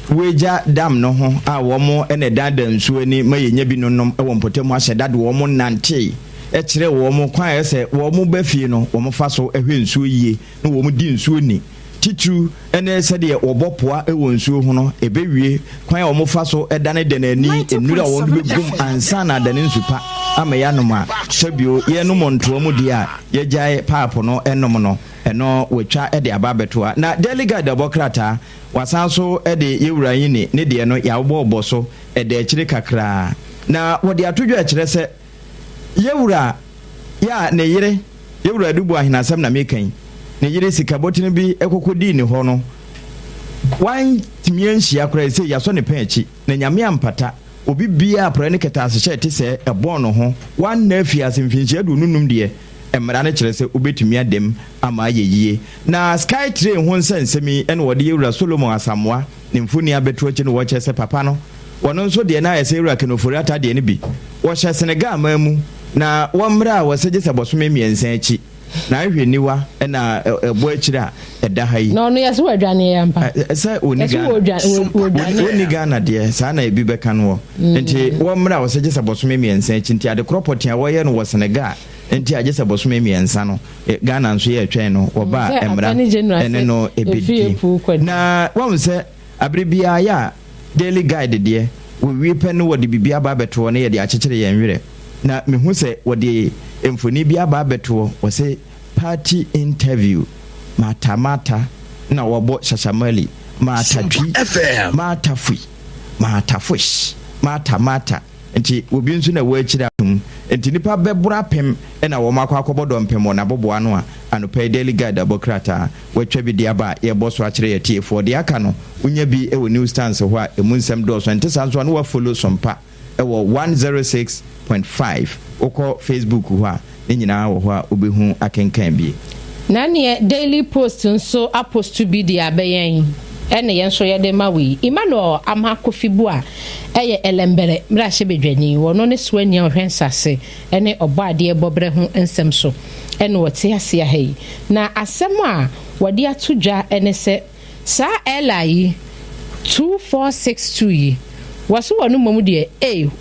weja dam no ho a wo mo ene dada nsuo ni mayenya bi nonom e wo mpotemu ahye dada wo mo nante e kire wo mo kwan ese wo mo ba fie no wo mo fa so ehwe nsuo yie na wo mo di nsuo ni titru ene se de obopoa e wo nsuo ho no e bewie kwan wo mo fa so edane de nani enura wo no begum ansa na dane nsupa ama ya noma sebio ye no monto mu dia ye jae papo no enom no eno wetwa de ababetoa na delegate abokrata wasanso de yewura yini ne de no ya obo so de akire kakra na wode atodwo akire se yewura ya ne yire yewura dubu ahinasam na mekan ne yire sikabotini bi ekokodi ni ho no wan timianhia akra se yaso ne pen achi na nyame ampata obi bia apra ne keta asehye te se ebon no ho wan na afia semfinhia du nunum de emra ne kire se obetumi adem ama yeyie na sky train ho nsensemi ene wode yewura Solomon Asamoa ne mfuni abeto achi no wo che se papa no wono nso de na yese yewura kenofori ata de ne bi wo hye Senegal mamu na womra wo seje se bosome miensan achi na ahweniwa na ebo akira eda ha yi no no yeso wadwane yampa se oni Ghana de sa na ebi beka no enti womra wo seje se bosome miensan achi enti ade property a wo ye no wo Senegal enti aje se bosome miensa no Ghana nso ye atwen no oba emra ene no ebedi na won se abribia ya daily guide de we pen no wode bibia ba beto no ye de akekere ye nwere na mehu se wode emfoni bia ba beto wo se party interview mata na wobo shashamali matatwi matafui matafush mata enti obi nso na wo akira tum enti nipa bebura pem na wo makwa akobodo mpem na boboa no a anopa daily guide abokrata watwa bi dia ba ye boso akire ye tie for dia aka no unya bi e wo new stance ho a emu nsem do so enti sanso no wa follow Sompa e wo 106.5 oko Facebook ho a ne nyina wo ho a obehu akenkan bi na ne daily post nso apost to be dia beyen ene yen so ye de mawi Emmanuel Amakofibu a eye elembere mra hye bedwani wono ne so ania ohwensase ene obade bobre ho ensem so ene wote ase ya hei na asem a wode atodwa ene se sa LI 2462 yi waso wonu mamu de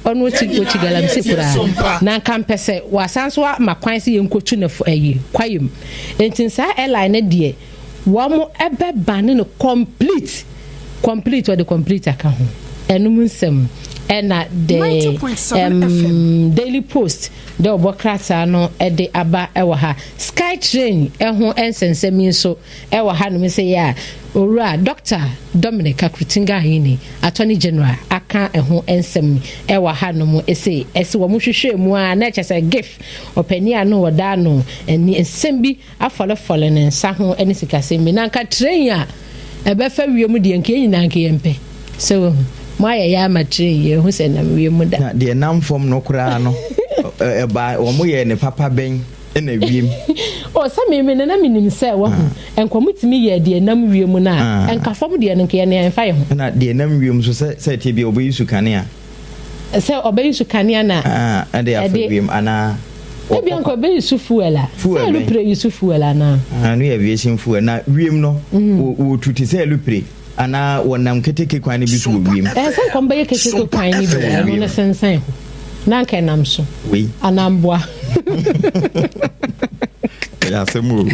onu oti galamse kura na kampese wasanso makwan se yenkotu na kwayem entin sa LI ne de wamo ebe bane no complete or the complete aka ho enum nsem ena the daily post the obokrata no e de aba ewa ha sky train ho ensensemi so ewa ha no se ya owura Dr. Dominic Akrutinga hini Attorney General aka ho ensem ewa ha no mo ese wo mo hwehwe mu a na chese gift opani ano woda no eni ensem bi afole ne nsa ho eni sikasem na nka train a ebe fa wiem de nke nyina nke yempe so moya ya matri ye hu se na wiem da na de nam fom no kura no eba wo mo ye ne papa ben ena wiem o sa me na minim se wo enkwamutimi ye de nam wiem na enka fom de no nke ne enfa ye ho na de nam wiem so se te bi obayisu kanea se obayisu kanea na ade afa wiem ana ebi anko obayisu fuela se lupre yusu fuela na anu ye aviation fuel na wiem no wo tuti se lupre ana wonam keteke kwan ni bi so wiem se komba ye keteke kwan ni bi no ne sensen na nka nam so we anambwa ya semu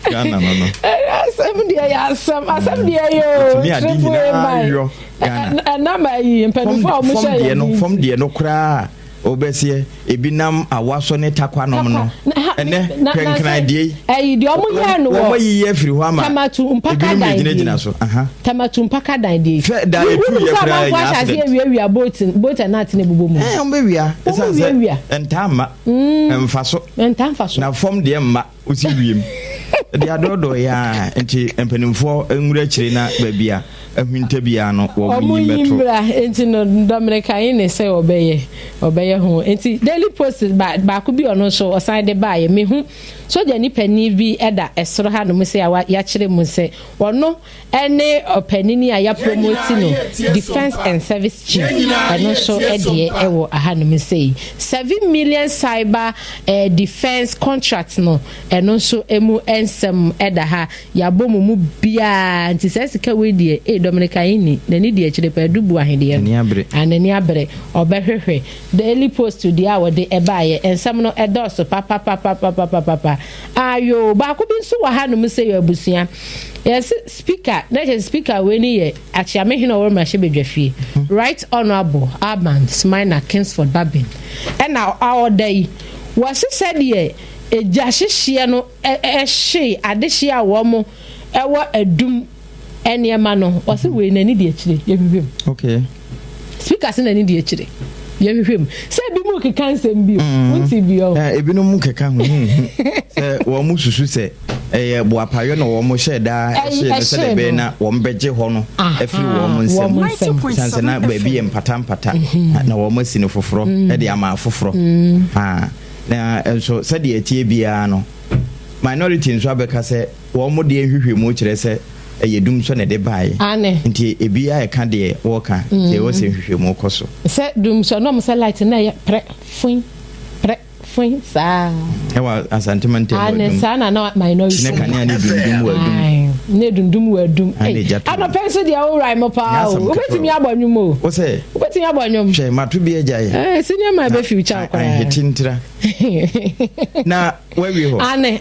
Ghana no asem dia yo mi adi nyina yo Ghana na ma yi mpanufo o mo share no fom de no kra obesie ebinam awaso ne takwa nom no ene kwenkran die de omo ya no wo yi afiri ho ama tamatu mpaka dan so tamatu mpaka dan die da etu ye kra ya accident wi boat na tene bubo mu ombewia esanse entama emfaso na fom de mma osi wiem de adodo ya enti empanimfo enwura chire na babia ahwinta bia no wo munyimeto enti no Dominica ine say obeye ho enti Daily Post ba ku bi ono so osan de ba ye me hu so de ni pani bi eda esoro ha no mu say ya chire mu say ono ene opanini a ya promote no defense and service chief eno so ede ewo aha no mu say 7 million cyber defense contracts no eno so emu ensem eda ha ya bomu mu bia nti sesika we die Dominica ini na ni die chire pa dubu ahede anani abre obehwehwe Daily Post dia wo de ebaye ensem no edoso papa ayo ba ko bi nso wa ha no mu say abusia yes speaker we ni ye Achiamehino or Mashibedwafie Right Honorable Armand Smina Kingsford Babin and now our day was said ye e jashishia no she adeshia womo ewa edum eniema no was we na ni de chire ye okay speaker se na ni de chire ye hwehwem se bi mu ke kansem bi wonti bi o ebinu mu ke kan hu se wo mu susu se boapayo no wo mo sheda se be na wo mbeje ho no afiri wo mo nsem sanse na ba bi empata na wo mo sine foforo e de ama foforo na enso se de etie bia no minority nso abeka se wo mo de hwehwemu kire se yedum so na de bae nti ebia e ka de wo ka se wo se hwehwemu koso se dum so no mo se light na ya pre fun sa ewa asantimante ane sana na minority ne kan ya ne dundum wadum ano penso dia o right mo pa o obetimi abonwum o o se obetimi abonwum hwe matu bi ejaye senior ma be future kwa hitintira na we ho ane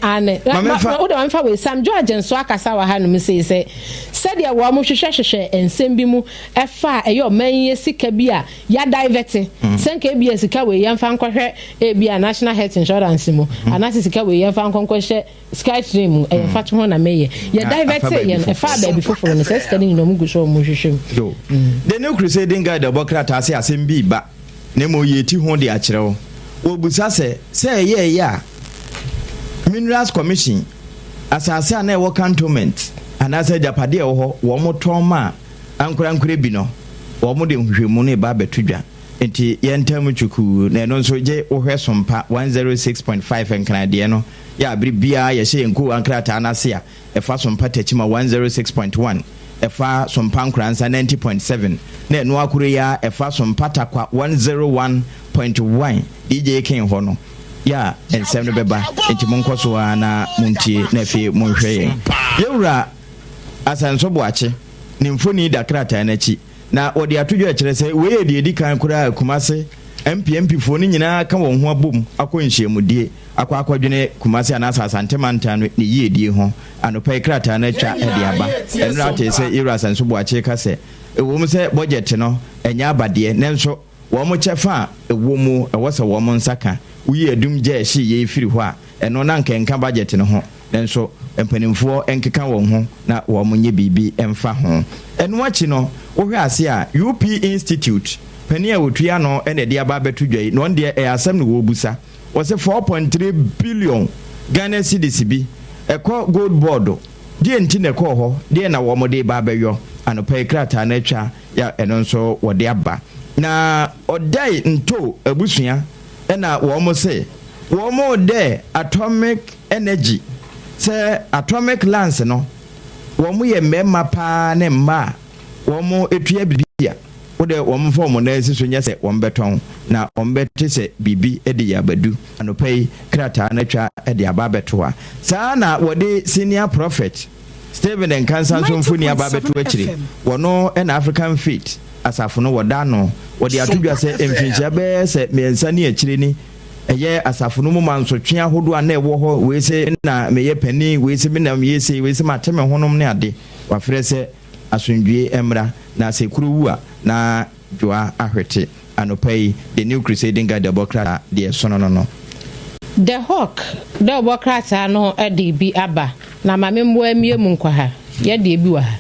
o da mfa we Sam George nso akasa wa ha no me say said dia wo mo hwehwehwehwe ensem bi mu efa eyo manye sika bi a ya divert senka bi sika we yamfa nkohwe bia national health insurance mu anase sika we yamfa nkohwe Skystream fa to ho na meye ya divert ye efa ba bi foforo no sika ni no mu gusho mo hwehwem the new crusading guide abokrata ase asem bi ba na mo yeti ho de akyerewo obusa se ye ya Minerals Commission asase na e cantonment anase japade ho wo moton ma ankorankore bi no wo mo de hwehwemu ne ba betudwa enti yentam chuku na no nso je wo hwe Sompa 106.5 enkanade no ya bibia ye hye enku ankrata anase a e fa Sompa tachima 106.1 e fa Sompa Nkoranza 90.7 na no akure ya e fa Sompa takwa 101.1 DJ King ho no ya ensem no beba enti monkoso na muntie na fi monhwe yewura asanso boache ni mfoni da krata na chi na odi atudwo akire se we ye de kan kura kumase MP fo ni nyina ka won ho abom akonhyiemudie akwadwene kumase anasa asantema no ni ye die ho anopa krata na twa ede aba enra te se yewura asanso boache ka se ewo mu se budget no enya abade nenso wo mo chefa ewo mu ewose wo mo nsaka uyi edum je hye ye firi ho a eno na nkenka budget no ho nenso empanimfo enkeka won ho na wo monye bibi emfa ho eno achi no wo hwe ase a UP Institute pani a wotua no ene de aba betudwai no de asem no wo busa wo se 4.3 billion Ghana cedis bi ekọ gold board die enti ne kọ ho die na wo mo de ba beyo anopa krata na atwa ya eno nso wo de aba na odai nto abusua ena wo mo se wo mo de atomic energy se atomic lance no wo mo ye mema pa ne mma wo mo etua bibia wo de wo mo form na esiso nya se wo mbeton na wo mbete se bibi ede ya badu anopai krata na twa ede ababeto a saa na wo de senior prophet Stephen Nkansa so mfuni ababeto akire wo no en African faith asafo no woda no wo de atudwa se emfinhia be se mensa ni akire ni eye asafo no mu mansotwe ahodo a na ewo ho we se na meye pani we se me na meye se we se mateme honom ne ade wa frɛ se asundwie emra na se kuruwu a na joa ahwete anopai the new crusading guide abokrata de sono no the hawk the abokrata no ade bi aba na mamembo amie mu nkwa ha ye de bi wa ha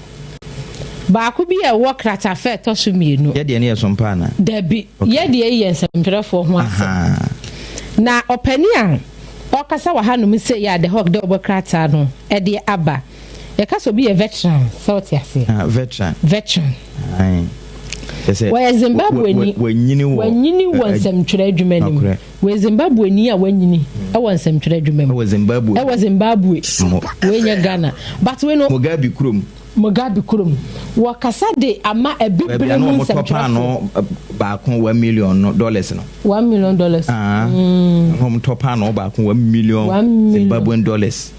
ba ko bi e wokrata fe to so mienu ye de ne Sompa na da bi ye de ye nsempirefo ho asa na opani a okasa wa hanum say ya the hawk de obokrata no Adea aba e ka so be a veteran so ti ase veteran wa Zimbabwe ni wanyini wansam twere adwuma nim wa Zimbabwe ni a wanyini e wansam twere adwuma nim wa Zimbabwe we nya Ghana but we no Mugabe kurum wakasa de ama ebibre mu nsam twere no ba kon $1 million no $1 million hom topa no ba kon $1 million Zimbabwean dollars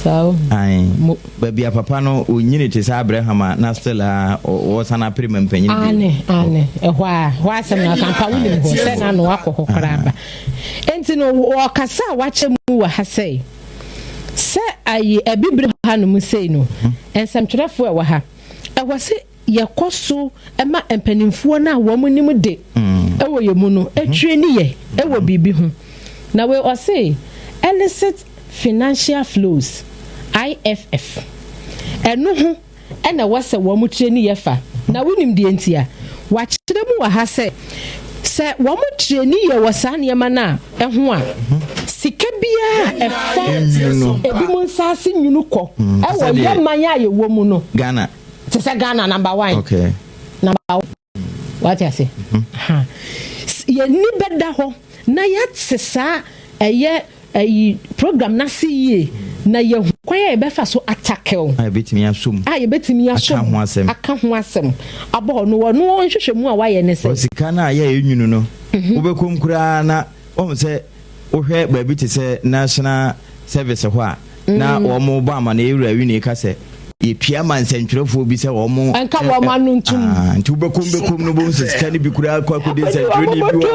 so baby papa no onyini te sa Abraham na still o sana premium panyin ane hwa sam na kampa wunim ho se na no akọ kokoraba enti no wakasa wache mu wa hasei se ayi ebibre hanum sei no ensam twerefo e wa ha e wase yekoso ema empanimfo na wo munim de e wo yemu no etwe ni ye e wo bibi ho na we o say illicit financial flows IFF eno ho e na wase wo mu tire ni ye fa na wonim de entia wa kire mu wa ha se wo mu tire ni ye wo sa ne ma na e ho a sika bia e fa ebi mu nsase nyunu ko e wo ye manya ye wo mu no Ghana tese Ghana number 1 okay number 1 what you say ha ye ni beda ho na ya tsesa eye program na siye na ye kwaya e be fa so atakel ai betimi asum aka ho asem abo no wo no hwehwemu a waye ne se sika na ya enyunu no obekom kura na o se ohwe ba bi te se national service ho a na wo mo ba ma na ewura wi ne ka se ye pia man sentwerefo bi se wo mo anka wo ma no ntum nti bekom no bo se sika ni bi kura kwa ko de sentwerefo ni bi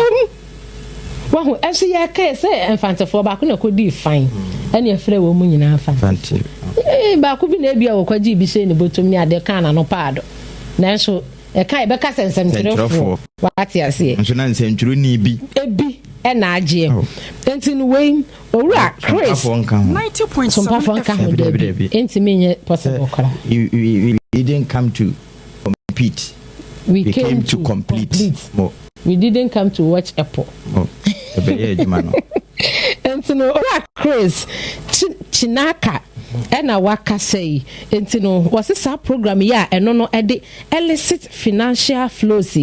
wahu esi ya ka se enfantefo ba ko na ko di fine ene efre wo mu nyina fante ba ko bi na bia wo kwaji bi se ne botom ni ade kan na no paado na so e kai be ka sentwerefo wati ase nso na sentwerefo ni bi ebi ena agye enti no we owura Chris 90.7 enti menye possible kora we didn't come to compete we came to complete. We didn't come to watch Apple. Enti no owura Chris Chinaka ena waka say enti no wose sa program ya eno no ede illicit financial flows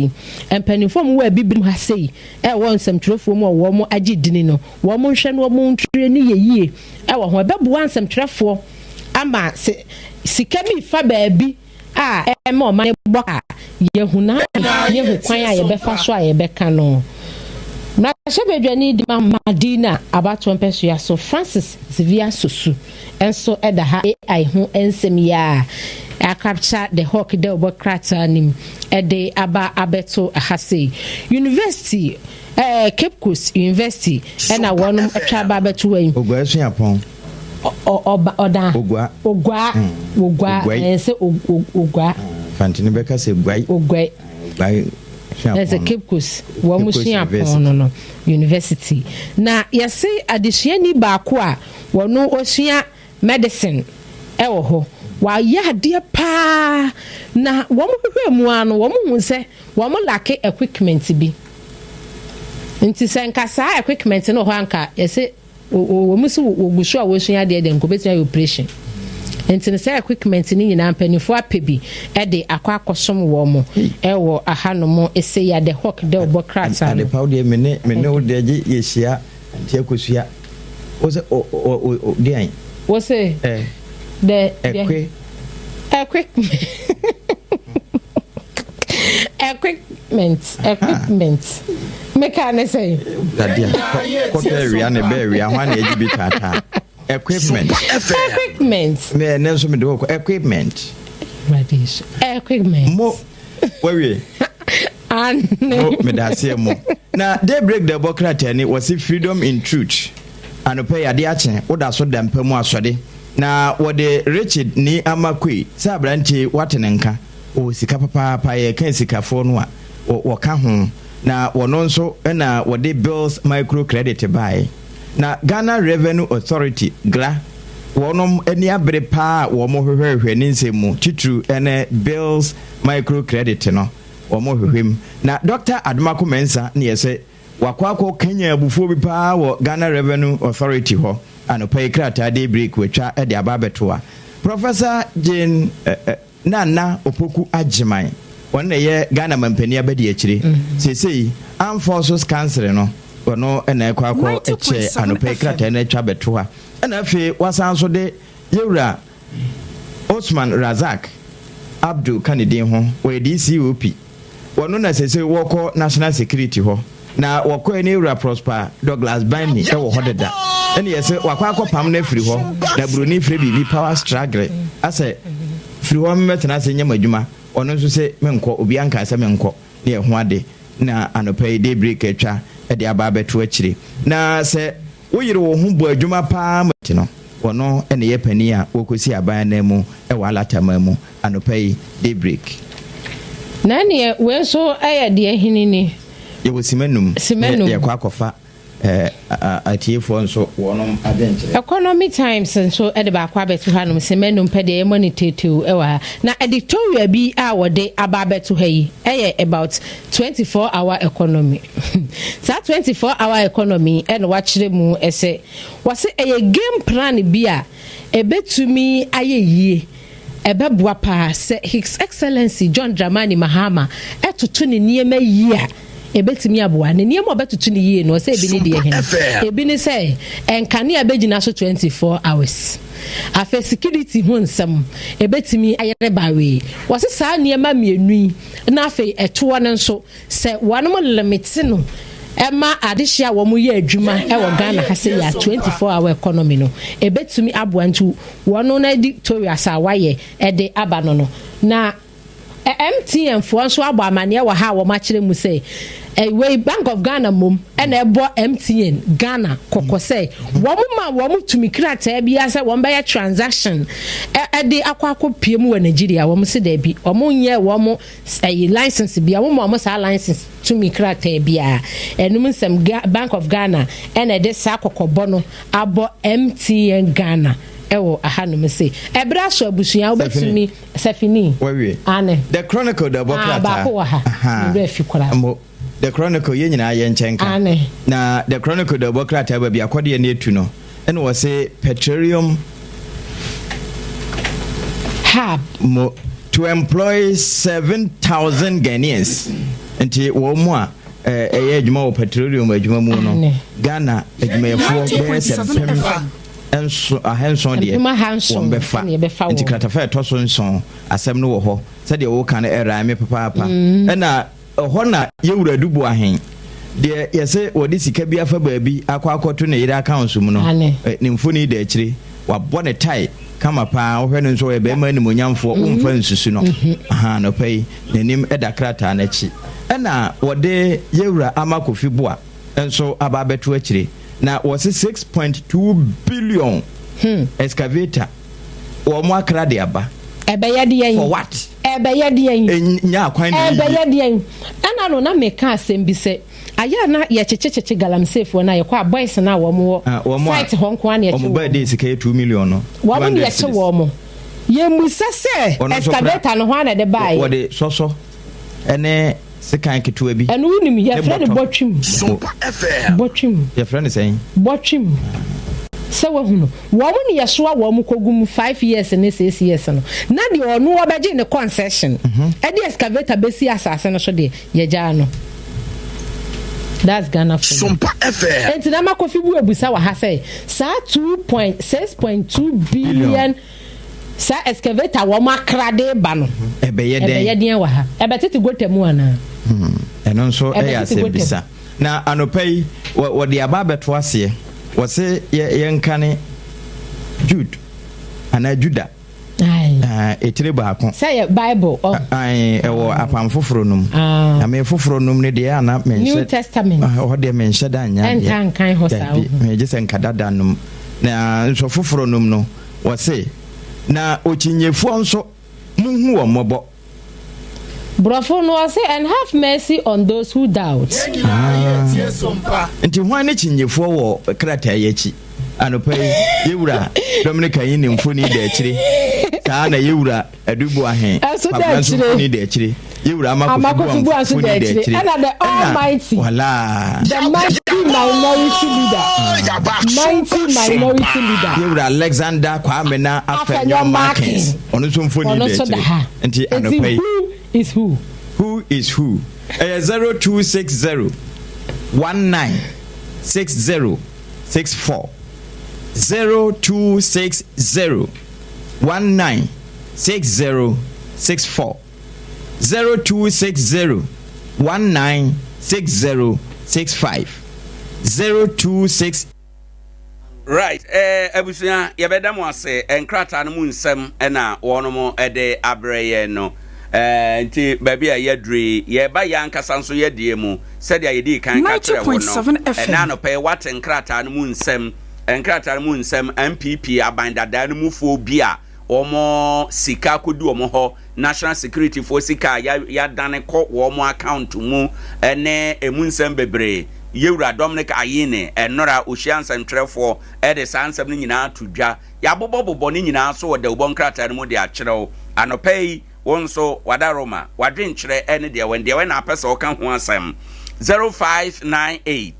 empanifo mu wa bibim ha say e won sam trefo mu wo mo agidini no wo mo hwe no mo ntwere ni yeye e wo ho bebo ansam trefo ama sika bi fa baabi e ma o ma boka yehuna yehu kwan a ye be fa so a ye be ka no na shebedwani di Madina abato mpeso ya so Francis Xavier Sosu enso eda ha AI ho ensem ya capture the hawk de obokrata nim ede aba abeto ahase university Cape Coast University ena wonum atwa aba abeto wan Owoahene Acheampong oda ogwa ense ogwa fantini beka se ogwa there's a Cape Coast Owoahene University na yase adesua ni baako a wono osua medicine ewo ho wa ya de pa na wo mo hwehwe mu ano wo mo hu se wo mo lake equipment bi nti senkasa equipment no ho anka yase wo mo so wo gusu a wo sua de nko betia operation nti say equipment ni nyina mpanifo apebi e de akwakosom wo mo ewo ahanomo ese ya de hawk de obokrata ade pawde mene o de je yehia nti akosua o se o de wo se the equipment mekane say dadia ko area ne be area ho na eji bi tata equipment me na so me do equipment radish equipment mo we and me da se mo na they break the bokrata ni was freedom in truth and pay Adea Akye oda so da mpamu asode na wode Richard ni amakwe sa branche watenenka o sika papa ye kan sikafo no a wo ka ho na wono nso na wode bills microcredit buy na Ghana Revenue Authority GRA wonom ani abre pa wo mo hwehwehwe ni nsemu titru ene bills microcredit no wo mo hwehwem na Dr. Admako Mensa ne yese wakwako Kenya abufuo bi pa wo Ghana Revenue Authority ho anopa ikrata de break wetwa e de ababetoa Professor Jane Nana Opoku Ajiman wonne ye Ghana mampani abedi akire sesei Armed Forces Council no ono ena ekwako eche anopa ikrata na twa betoa ena afi wasanso de yewura Osman Razak Abdul Kanidin ho we DCOP wono na sesei woko National Security ho na wako eni yewura Prosper Douglas Bani e wo hodeda ene yese wakwako pam na firi ho na broni firi bibi power struggle ase firi ho metena se nyama adwuma ono nso se menko obi anka se menko ne ho ade na anopai de break atwa e de aba beto akire na se woyire wo ho bo adwuma pa mati no ono ene ye pani a wokosi aban na mu e wala tamamu anopai de break na ne we so aye de hinini ye wo simenum ye kwakofa atiefo nso wonom adenkyere Economy Times nso ede ba kwa betu hanom semenum pede e monitetu ewa na editorial bi a wode aba betu hayi about 24-hour economy sa 24-hour economy ene wachire mu ese wase eye game plan bi a ebetumi ayeyie ebebua pa se His Excellency John Dramani Mahama etoto ne niema yia ebetimi aboa ne niema obetutu ne yie no se ebi ne de hen ebi ne se enkane abegina so 24 hours afa security ho nsam ebetimi ayere bawe wose saa niema mienui na afa eto ne nso se wanom limit no Emma adishia wo mu ye adwuma e wo Ghana ha se ya 24-hour economy no ebetumi aboa ntu wono na editorial sa waye e de abano no na MTN for so abo amane wa ha wo ma kire mu say we Bank of Ghana mom and ebo MTN Ghana kokose wo mu tumi krata bia say wo be transaction e de akwako piem wa Nigeria wo mu se da bi wo mu nye wo mu license bia wo mu sa license tumi krata bia enum nsem Bank of Ghana and e de sa kokobo no abo MTN Ghana ewo ahanum se ebra so abusuya obetumi Safini wewe ane the Chronicle the boklata the Chronicle ye nyina ye nchenka na the Chronicle the boklata ba bia kwode na etu no ene wo se petroleum hub to employ 7,000 Ghanaians nti wo mu a eye adwuma wo petroleum adwuma mu no Ghana adwuma yefo be september enso ahenson de wombefa nti kratafa etoso nson asem no wo ho se de wo kan era me papa na ho na yewura dubu ahen de yese wodi sika bi afa baabi akwakoto ne ira accounts mu no ne mfoni de akire wabɔ ne tai kama pa wo hwene nso e be ma ni monyamfo umfa nsusu no no pai nanim eda krata na chi na wode yewura amakofi boa enso aba beto akire na was 6.2 billion excavator o mo akra de aba for what nya kwan ana no na meka asem bi se aya na ye chechecheche galam safe na ye kwa boys na wo mo fight hon kwa na ye che wo ba de sika 2 million no wo mo ye che wo mo ye musa se excavator no ho na de bai wo de soso ene sekan ketua bi enu nim ye friend botwim Sompa FM botwim ye friend saying botwim se wo hunu wo mo ne yeso a wo mo kogum 5 years ne 6 years no na de onu obaje ne concession e de excavator besi asase no so de ye ja no that's Ghana for Sompa FM enti na makofi bu ebusa wa ha say sa 2.6.2 billion sa excavator wo makrade ba no ebeye den wa ha ebetete gotemu ana eno nso eya sebisa na anopai wo de aba beto ase wo se ye nkane Jude ana Juda etire ba akon say Bible ewo apam foforo num na me foforo num ne de ana mense New Testament ho de mense da nya enkan hosa me je sen kadada num na nso foforo num no wo se na ochinyefo nso munhu wo mobo brofo no say and have mercy on those who doubt nti ho ane chinyefo wo krata yachi anopai yewura Dominica yin mfoni de akire ta na yewura adubu ahen papa mfoni de akire Yewura Amakofubu and the Almighty. Voila. The mighty minority leader. Yewura Alexander Kwamena Afenyo Markins. Onusumfoni de. Enti anopai. Who is who? Who is who? 0260 196064. 0260 196064. 0260 196065. 026. Right, abusuya yebeda mo ase enkrata no mu nsem na wono mo ede abreye no nti baby a yedre yeba yankasa nso yedie mu said yedi kan ka kire wo no na no pe wat enkrata no mu nsem enkrata no mu nsem MPP abandada no mu fo bia omo sika kodu omo ho national security for sika ya dane ko wo mo account mu ene emu nsem bebre Yewura Dominic Ayine enora Oshiansa Ntrefo ede sansem ni nyina tudwa ya bobo ni nyina so wode ubonkrata no mu de akyerew anopei wonso wadaroma wadwenkyere ene de wende na apesa o kan ho asem 0598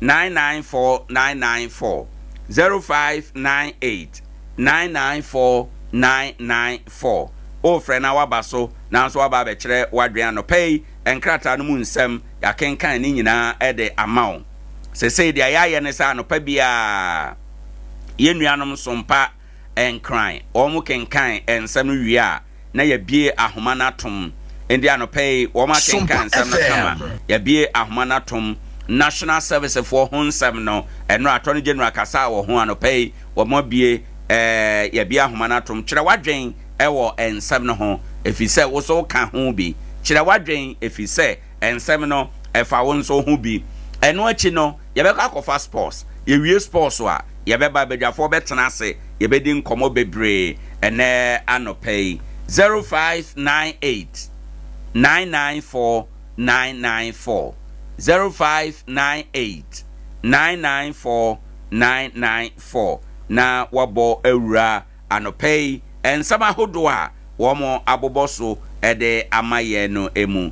994994 0598 994994 o frena wabaso na so waba be kyere wadwen anopei enkrata no mu nsem ya kenkan ni nyina ede amaw sesei dia ya ne sa no pa bia yenuanom sompa enkran omu kenkan ensem no wia na ya bie ahoma na tom endi anopei wo ma kenkan ensem no kama ya bie ahoma na tom national service for honsem no eno attorney general kasa wo ho anopei wo ma bie ya bie ahoma na tom kyere wadwen ewo ensem no ho efise wo so ka ho bi kyere wadwen efise ensem no efa wonso ho bi eno achi no yebeka akofa sports yewie sports a yebeba bedwafo betena ase yebedi nkomo bebre ene anopei 0598 994 994 0598 994 994 na wabo ewura anopei ensama hodo a womo aboboso ede amaye no emu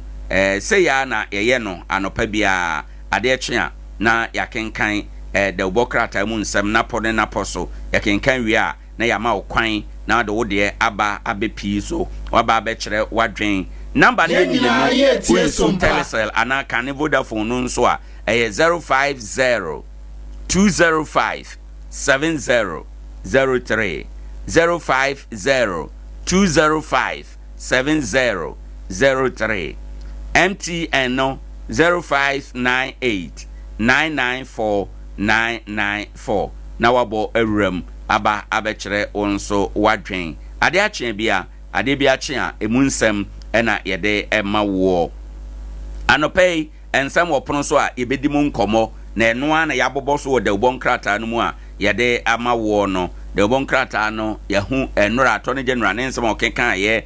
say ya na ye no anopa bia ade twea na yakenkan de ubokrata mu nsem na pode na poso yakenkan wi a na yama okwan na de wode aba abepi so waba abekere wadwen number ne ni mu telecel ana kan Vodafone no nso a 050 205 7003 050 205 7003 MTN no 0598 994 994 na wabo ewuram aba abekere onso wadwen ade akye bia ade bia akye a emunsem ena yede ema wo anopei ensem wopono so a yebedi mu nkomo na eno a na yabobo so de ubonkrata no mu a yede ama wo no de ubonkrata no yahu enora attorney general ne nsem okenkan ye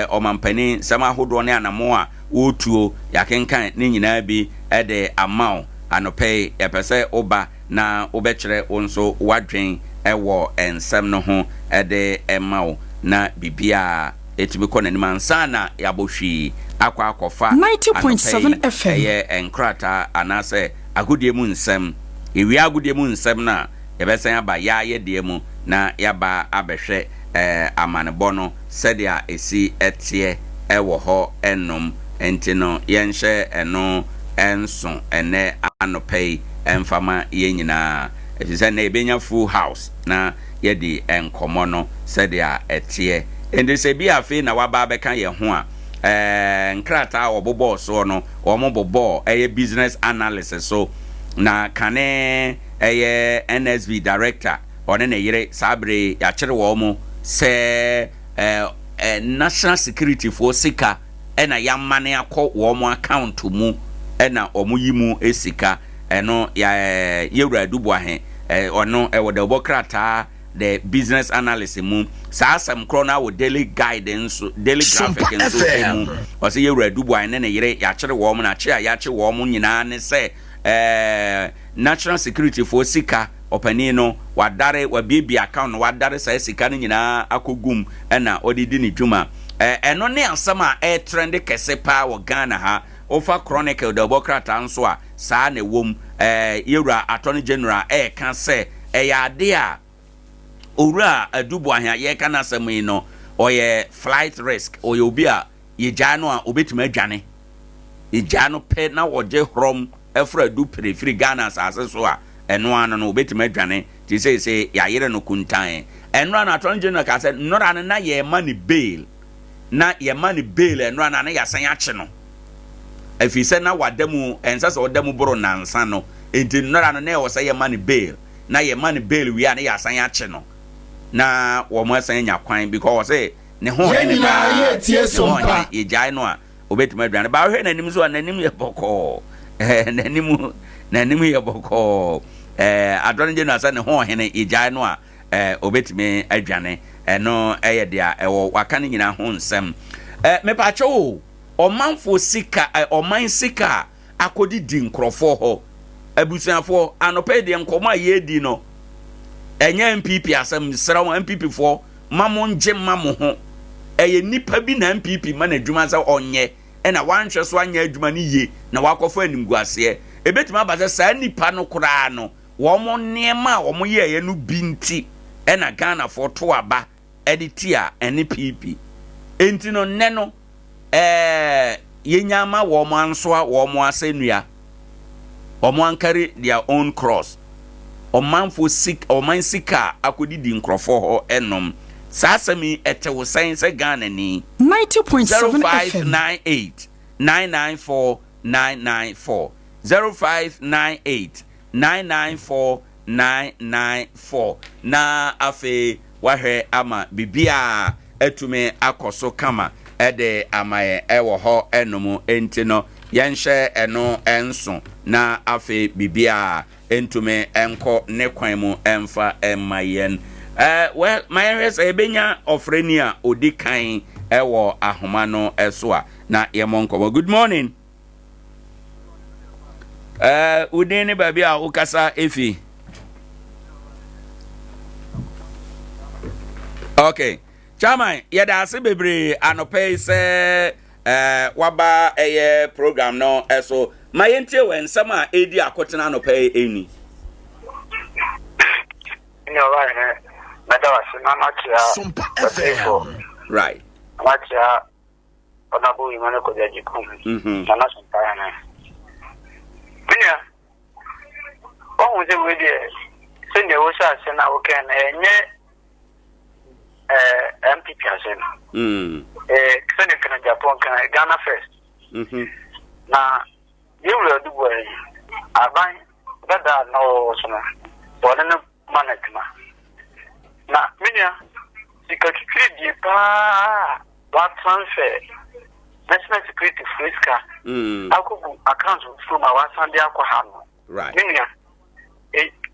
omampani sama hodo ne anamo a wotuo yakenkan ne nyina bi ede amao anopei epese oba na obekere onso wadwen ewo ensem no ho ede emao na bibia etibiko na nimansa na yabohwi akwa akofa 90.7 FM ye enkrata anase agudie mu nsem ewi agudie mu nsem na yebesen aba ya ye de mu na yaba abehwe amanebo no sedia esi etie ewo ho enom entino yenhye eno enso ene anopei emfama yenyina etise na ebenya full house na yedi enkomo no sedia etie ende se bi afi na waba abeka ye ho a nkrata obobo so no omobobo eye business analysis so na kane eye NSB director one na yire sabre ya kire wo mo se national security for sika ena yamane akọ wo mo account mu ena omo yimu esika eno ya yewura dubuahe ono e woda obokrata the business analyst mu sa asem krona wo daily guidance daily graphic and so mu o se yewura dubuahe ne yire ya kire wo mo na kire ya kire wo mo nyina ne se national security for sika opani no wadare wabibi account no wadare sa sika no nyina akogum na odidi ni dwuma eno ne ansama trend kese pa wo Ghana ha ofa chronicle the bokrata nso a saa na wom yewura attorney general kan se ya ade a owura adubu ahia ye kana asem no oye flight risk oye obi a ye gya no a obetuma adwane ye gya no pe na woje hrom efra du prefri Ghana asase so a eno ano no obetuma adwane ti say ya yere no kuntan eno ana attorney general ka say nora na ye money bail na ye money bail eno ana na ya san ache no afi say na wademu ensa so wademu boro nansa no enti nora no na ye say ye money bail na ye money bail wi ana ya san ache no na wo mo san nya kwan because say ne ho ne ba tie sompa ye jai no a obetuma aduane ba hwe nanim so nanim ye boko nanim ye boko adon je no asa ne ho hene ye jai no a obetuma aduane no eye dia ewo waka ne nyina ho nsem me pa cho omanfo sika oman sika akodi di nkrofo ho abusuafo anope de nkoma ye di no enye MPP asem srawo MPP fo mamon je mamo ho eye nipa bi na MPP ma na adwuma sa onye na wanhwe so anya adwuma ni ye na wakofo animguase ebetuma abaza sa nipa no kura no wo mo niema wo mo ye no binti na Ghana fo to aba editia NPP enti no nne no yenyama wo mo anso a wo mo asenua wo mo ankare their own cross omanfo sik oman sika akodidi nkrofo ho enom sasami etewo sense Ghana ni 90.7 0598 994 994 0598 994 994 na afe wahwe ama bibia etume akoso kama ede amaye ewo ho enom enti no yenhye eno enso na afe bibia entume enko ne kwan mu emfa emayen well my areas ebenya ofrenia odikan ewo ahoma no eso a na yemonko. Good morning. Udeni baby a ukasa efi. Okay. Chairman, yeda ase bebre anope se waba eye program no eso mayente wen sama edi akotena anope eni. Right. Sompa FM. Right. Amatia onabu imane ko jaji kum. Sana sompa na. Biya. O nje we de sende wo sha se na wo ken enye MPP asen. Sende kana Japan kana Ghana first. Na yewu do boy aban dada no so na. Wona na management. Na minya security di pa wa transfer national security friska akubu account from our Sunday akwa no right minya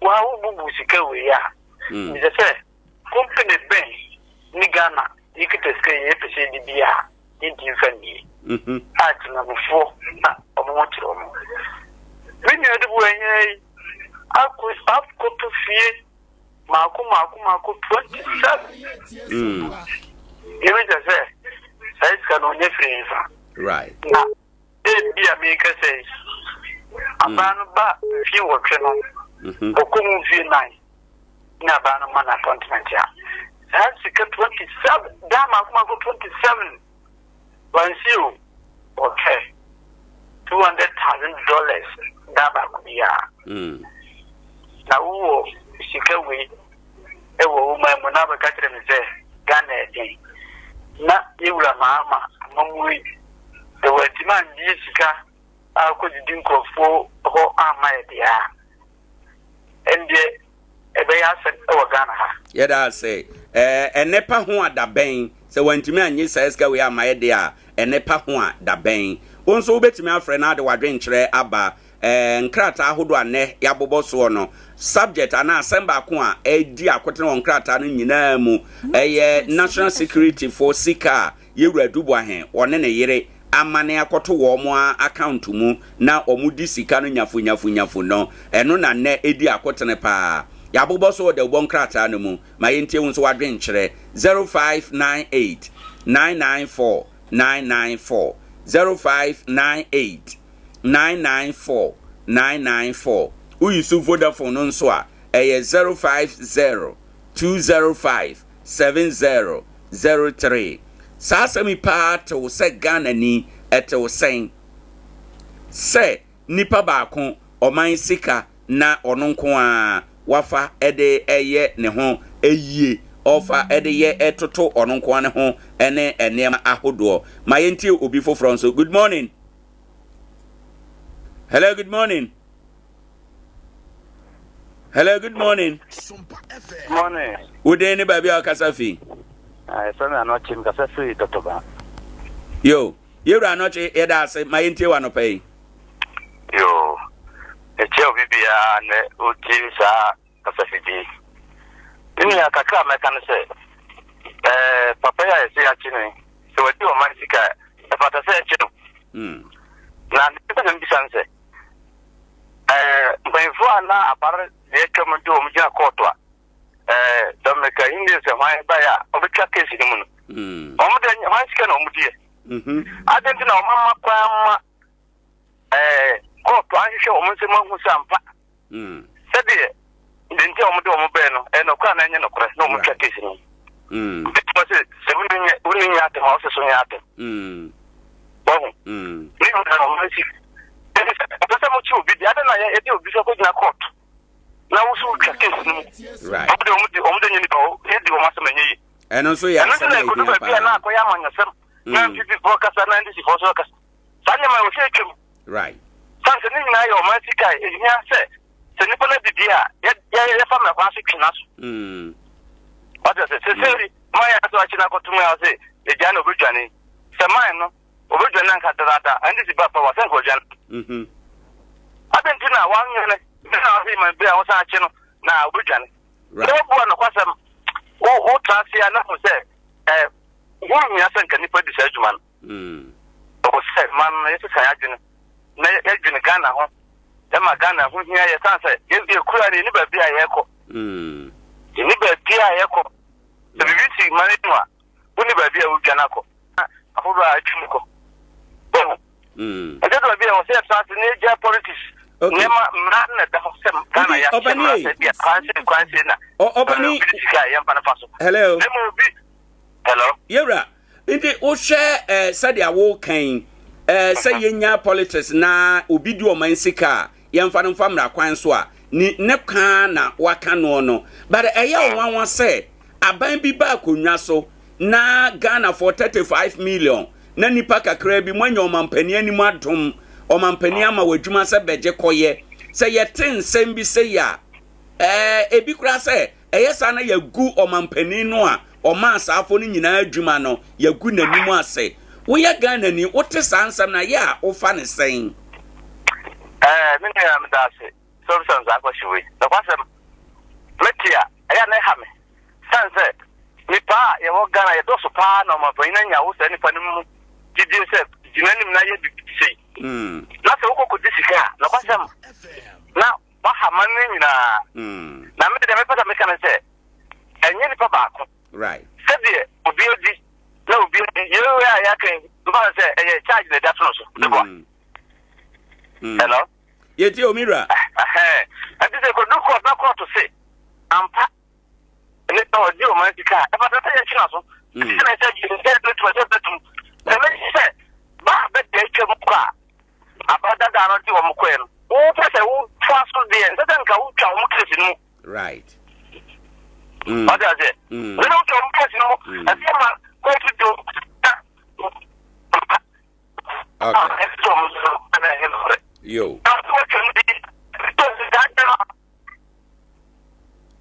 wa ubu sika we ya mi say company ben ni Ghana ikite sika ye pese di bia ndi mfani at na mfo na omo tiro mo minya de bu enye akwa to fie Maku 27. Even just say, size can only free. Right. Now, be a maker says, a man ba few work, Okumu few nine. Nabana man appointment. That's 27. Damn, Maku 27. Once you, okay. $200,000. Dabakuya. Now, Shikawi. Ewo uma mona ba katre me se Ghana edin na yewura mama mamui de watiman disika akodidi nkofo ho amaye dia ende ebe ya se ewo Ghana ha yeda say enepa ho adaben se wantimi anye saeska we amaye dia enepa ho adaben wonso obetimi afre na de wadwen kire aba nkrata ahodo ane yabobo so no subject ana asemba ko a edi akotene won krata no nyina mu national security for sika yewura Owoahene one ne yere amane akoto wo mo account mu na omudi sika no nyafu no eno na ne edi akotene pa ya bobo so de bon krata no mu ma yentie wo so wadwen kyerɛ 0598 994 994 0598 994 994 uyisu Vodafone no nso a 050 205 7003 sasami pa to se Ghana ni eto sen se nipa baako oman sika na ononko a wafa ede eye ne ho eyie ofa ede ye etoto ononko ne ho ene enema ahodo ma yentie obi foforo nso. Good morning. Hello, good morning. Hello, good morning. Morning. Ude ni baby akasafi. Son anoche mkasafi Dr. Ba. Yo, you anoche eda se ma yentie wa no pay. Yo. Eche obibia ne uti sa kasafi di. Ni akaka meka ne se papa ya ese achine. Se wadi o mansika e pata se achino. Na ndipesa mbisanse. Mbaifua na apare yeke mtu omjia kotwa. Domeka indi se hwan baya obetwa case ni mu. Omude hwan sika na omudie. Adenti na omama kwa kotwa ahwehwe omunse mahu sampa. Sede ndenti omude omube no no kwa na enye no kore na omutwa case ni. Bitwa se ununya ate ma ose so nya ate. Bon. Ni na omunse pesa mo chi obi ada na ye de obi so ko gina court. Na wo so twa case ni. Right. Omude nyini ko e di o masemenyi. Eno so ya se na ko na ko ya manyasem. Na pipi focus na ndi si focus. Sanya ma wo se twem. Right. Sanse ni na yo masika e nya se ni pona bibia ya fa me kwa se twina so. Oda se seri ma ya so achina ko tumu ya se e jana obudwane. Se man no obudwane nka dada andi si ba pa wa se ko jana. Abentina wanyene na afi ma bia wo sa achi no na obudwane. Right. No bo no kwasam o transia na ho se wo nya se nka nipa di sa adwuma no. O se man na yesi sa adwene na adwene Ghana ho. E ma Ghana ho hia ye san se ye kura ni ba bia ye ko. Ni ba bia ye ko. Se bibiti mane nwa uni ba bia wo Ghana ko. Afodo a atwum ko. Ade do bia wo se transi ni ja politics. Okay. Hello. Hello. Yera. Indi o share sadia wo kan say yenya politics na obi di o man sika yemfa no famra kwan so a ni ne kan na waka no but eya wanwa say aban bi ba konwa so na Ghana for 35 million na nipa kakra bi mwanya omampani animu adom omampani ama wadwuma se beje koye se yetin sem bi se ya ebi kura se eyesa na yagu omampani no a oma asafo no nyina adwuma no yagu nanimu ase wo ya Ghana ni wote sansam na ya ofa ne sen me ne am da se so so za ko shiwe da kwasem metia eya na ha me sanse ni pa ye wo Ghana ye do so pa na omampani na nya wo se ni pa ni mu didi se dinanim na ye bi sei na se uko kudisika na kwasem na ba hamane nyina na me de me pata me kana se enye ni pa ba ko right se de obi odi na obi ye ya kan ba se e charge the that no so de ko hello yeti omira ati se ko do ko na ko to se ampa ne to di o man tika e pata ta ye china so na se ji de to na me se ba be de twem kwa abada da no di o mko en o pese wo faso de en se nka wo twa wo kesi no right what does it we don't twa wo kesi no ati ma ko to do yo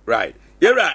right yeda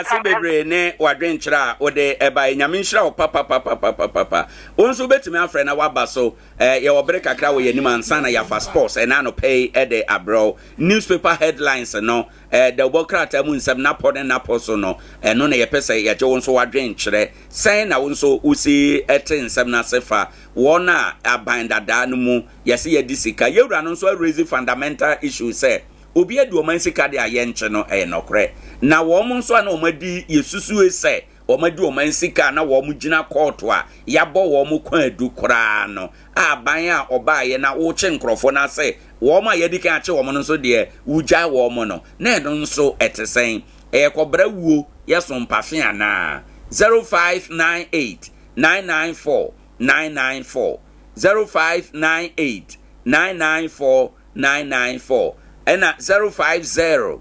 se bebre ne wadwen kyra ode eba nyame nhyira wo papa onso betimi afre na waba so ye obre kakra wo yanim ansa na ya fa sports na no pay ede abro newspaper headlines no the bokrata mu nsem na pod na poso no no na ye pese ye je wonso wadwen kyre sen na wonso usi eten nsem na sefa wona aban dada no mu ye se ye disika yewura no so raise fundamental issues say obi adu oman sika de ayenche no nokre na wo mo nso na omadi yesusu ese omadi oman sika na wo mo gina court a yabo wo mo kwan adu kora no aban a obaye na wo che nkrofo na se wo ma ye dika ache wo mo nso de ugya wo mo no na eno nso etesen ekobra wuo yeso mpafe ana 0598 994 994 0598 994 994 and 050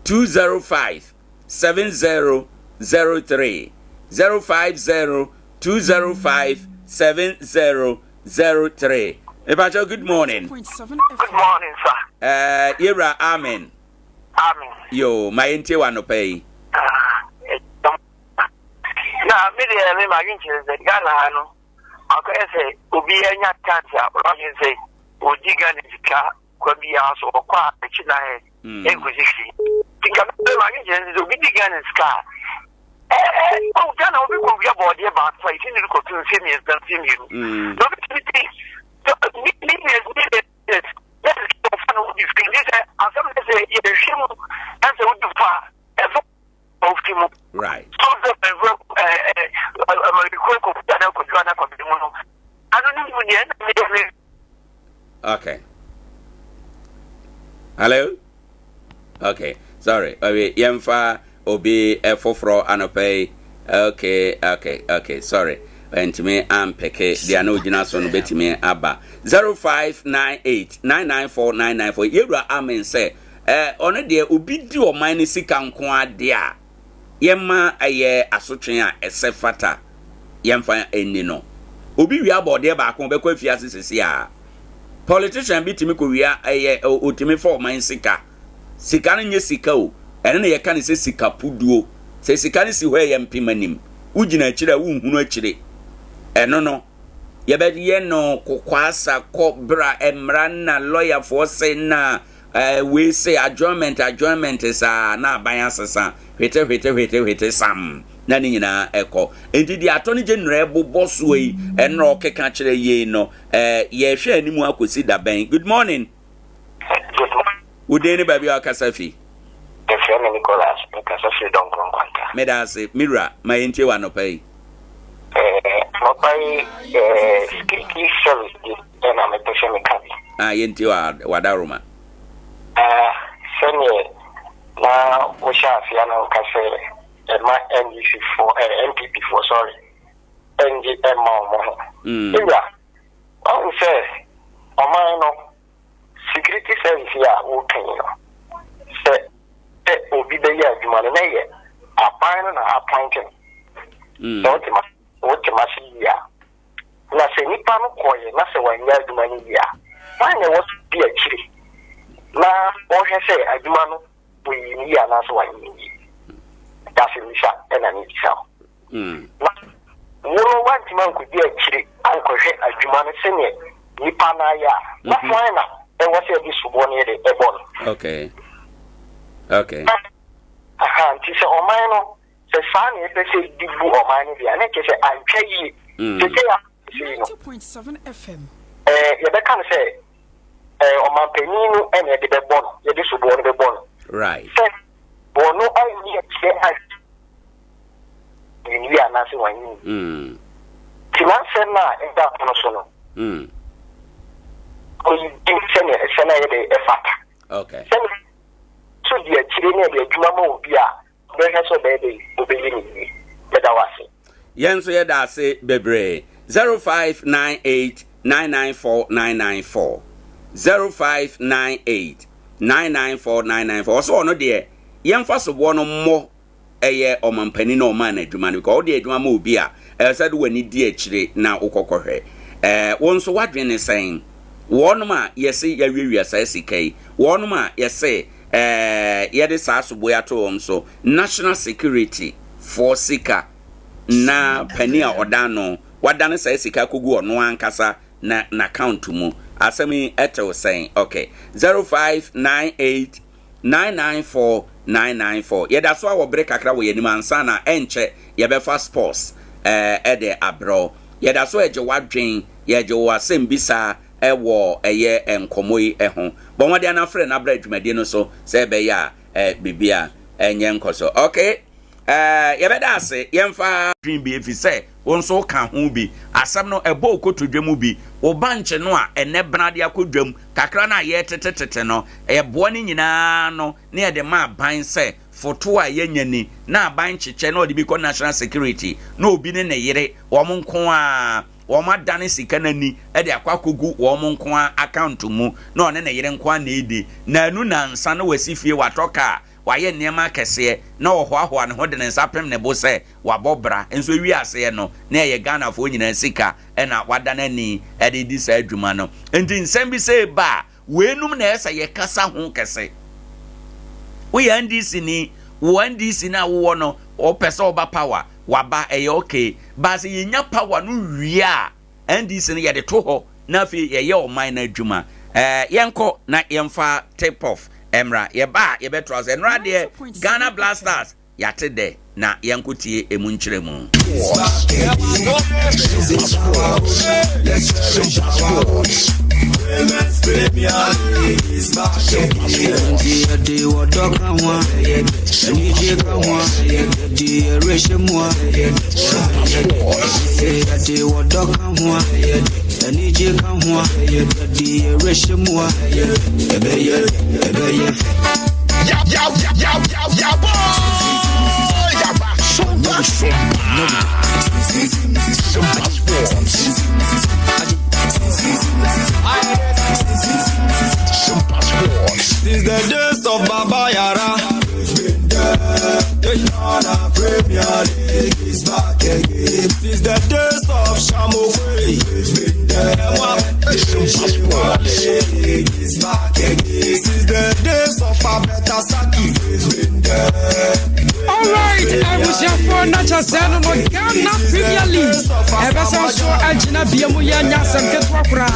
205 7003 050 205 7003. Ebajo, good morning. Good morning, sir. Ira, amen. Amen. Yo, my ente wano pay. Na me ma yin the Ghana no. Okay, say obi enya chance a you say oji Ghana sika kwa bia so kwa china enkuzishi. Tinga me ma yin obi Ghana sika. Oh, Ghana obi ko bia body ba so it ni ko tun se mi dan se mi. No be right. Okay. Hello? Okay. Sorry. Yemfa obi foforo anope. Okay. Sorry. And to me, I'm peke. They are no generation betting me abba 0598 994 994. Yura amen say. On a dear ubi do or mine sika nkwa dia. Yemma aye asotwen a esefata. Yemfa enino. Obi wi abode ba kon be kwa fiase sisi a. Politician bitimi ko wi aye otimi for mine sika. Sika no nye sika o. Ene na ye kan se sika puduo. Se sika ni si hwe yempi manim. Ugina akire wo nhunu akire. Eno no yebedi ye no kokwasa kobra emrana lawyer for say na we say adjournment is na aban asesa hwete sam na ni nyina eko enti di attorney general boss we enro keka kire ye no ye hwe animu akosi da ben. Good morning. Good morning. Udeni baby akasafi Efrem Nicholas akasafi don kwanta medase mira mayenti wa no pay Mopai security service na metosha mikabi. Yenti wa wadaruma. Sene na osha afiana ukase ma NPP4 sorry. NGM mo. Ira. I say no security service ya working no. Say obi be ya adwuma na ye apan na appointing. What you must hear. Na se nipa no koye na se wanya adwuma ni bia. Wanya was be a chiri. Na o he se adwuma no we ni ya na so wanya ni. That's it sha and I need to. Wo want man could be a chiri an ko he adwuma no se ne nipa na ya. Na wanya e was e bi suboni e bon. Okay. Aha, ti se o man no the fan is say dibu or mine be and say I'm pay you. 90.7 FM. You can say o man peninu and the be born. You dis born be born. Right. Say bono I need say I you are not one. Finance na e da no so no. Ko you say na e effort. Okay. So the chire na the adwuma mo bia so baby obeyini bedawase yenso yeda se bebre 0598 994 994 0598 994 994 so no de yemfa so bo no mo eye omampani na oma na adwuma no because de adwuma mo obi a said wani di akire na ukokohwe wonso wadwene sen wonoma yesi ya wiwia sa sikai wonoma yesi yede sa asoboya to so national security for sika na pani a odano wadane sa sika kogu ono ankasa na account mu asemi etel saying okay 0598 994 994 yeda so awo break akra wo yanim ansa na enche yebefa sports ede abro yeda so eje wadwen yeje wo asem bisa ɛwɔ ɛyɛ nkɔmɔ yi ɛho bɔnwɔde anafrɛ na abra dwumadi no so sɛ ɛbɛyɛ a bibia ɛnyɛ nkɔso okay yɛbɛda ase yɛmfa dream bi efi sɛ wɔn nso ka ho bi asɛm no ɛbɔ okotodwa mu bi obanche no a ɛnɛ brade akodwam kakra na yɛ tetetete no ɛboa ne nyinaa no ne yɛde ma ban sɛ foto a yɛnyani na ban kyekyɛ na ɔde bi kɔ national security na obi ne ne yere wɔn nko a wɔn adane sika nani ɛde akwakogu wɔn nko a account mu na ɔne ne yere nko a na edi na anu na nsa no wasi fie watɔka waye nneɛma kɛseɛ na ɔhoahoa ne ho de ne nsa pem ne bo sɛ wabɔbra nso wi aseɛ no na ɛyɛ Ghana fo nyina sika ɛna wada n'ani ɛde di saa adwuma no nti nsɛm bi sɛ ba weenum na ɛsɛ yɛ kasa ho kɛse wo yɛ NDC ni wo NDC na wo no ɔpɛ sɛ ɔba power waba ɛyɛ okay ba sɛ yɛnya power no wia NDC no yɛde to hɔ na afei yɛyɛ ɔman na adwuma yɛnkɔ na yɛmfa tip off Emra yeba yebetro as enrade Ghana Blasters yate de na yankutie emu nkyere mu Since the days of Baba Yara, the Premier League is back again. Since the days of Shamokwe, the League is back again. Since the days of Abeta Saki, alright, I was your phone, not just Ghana Premier League. Ever since Angina Biamuya Nyasam Ketwakra.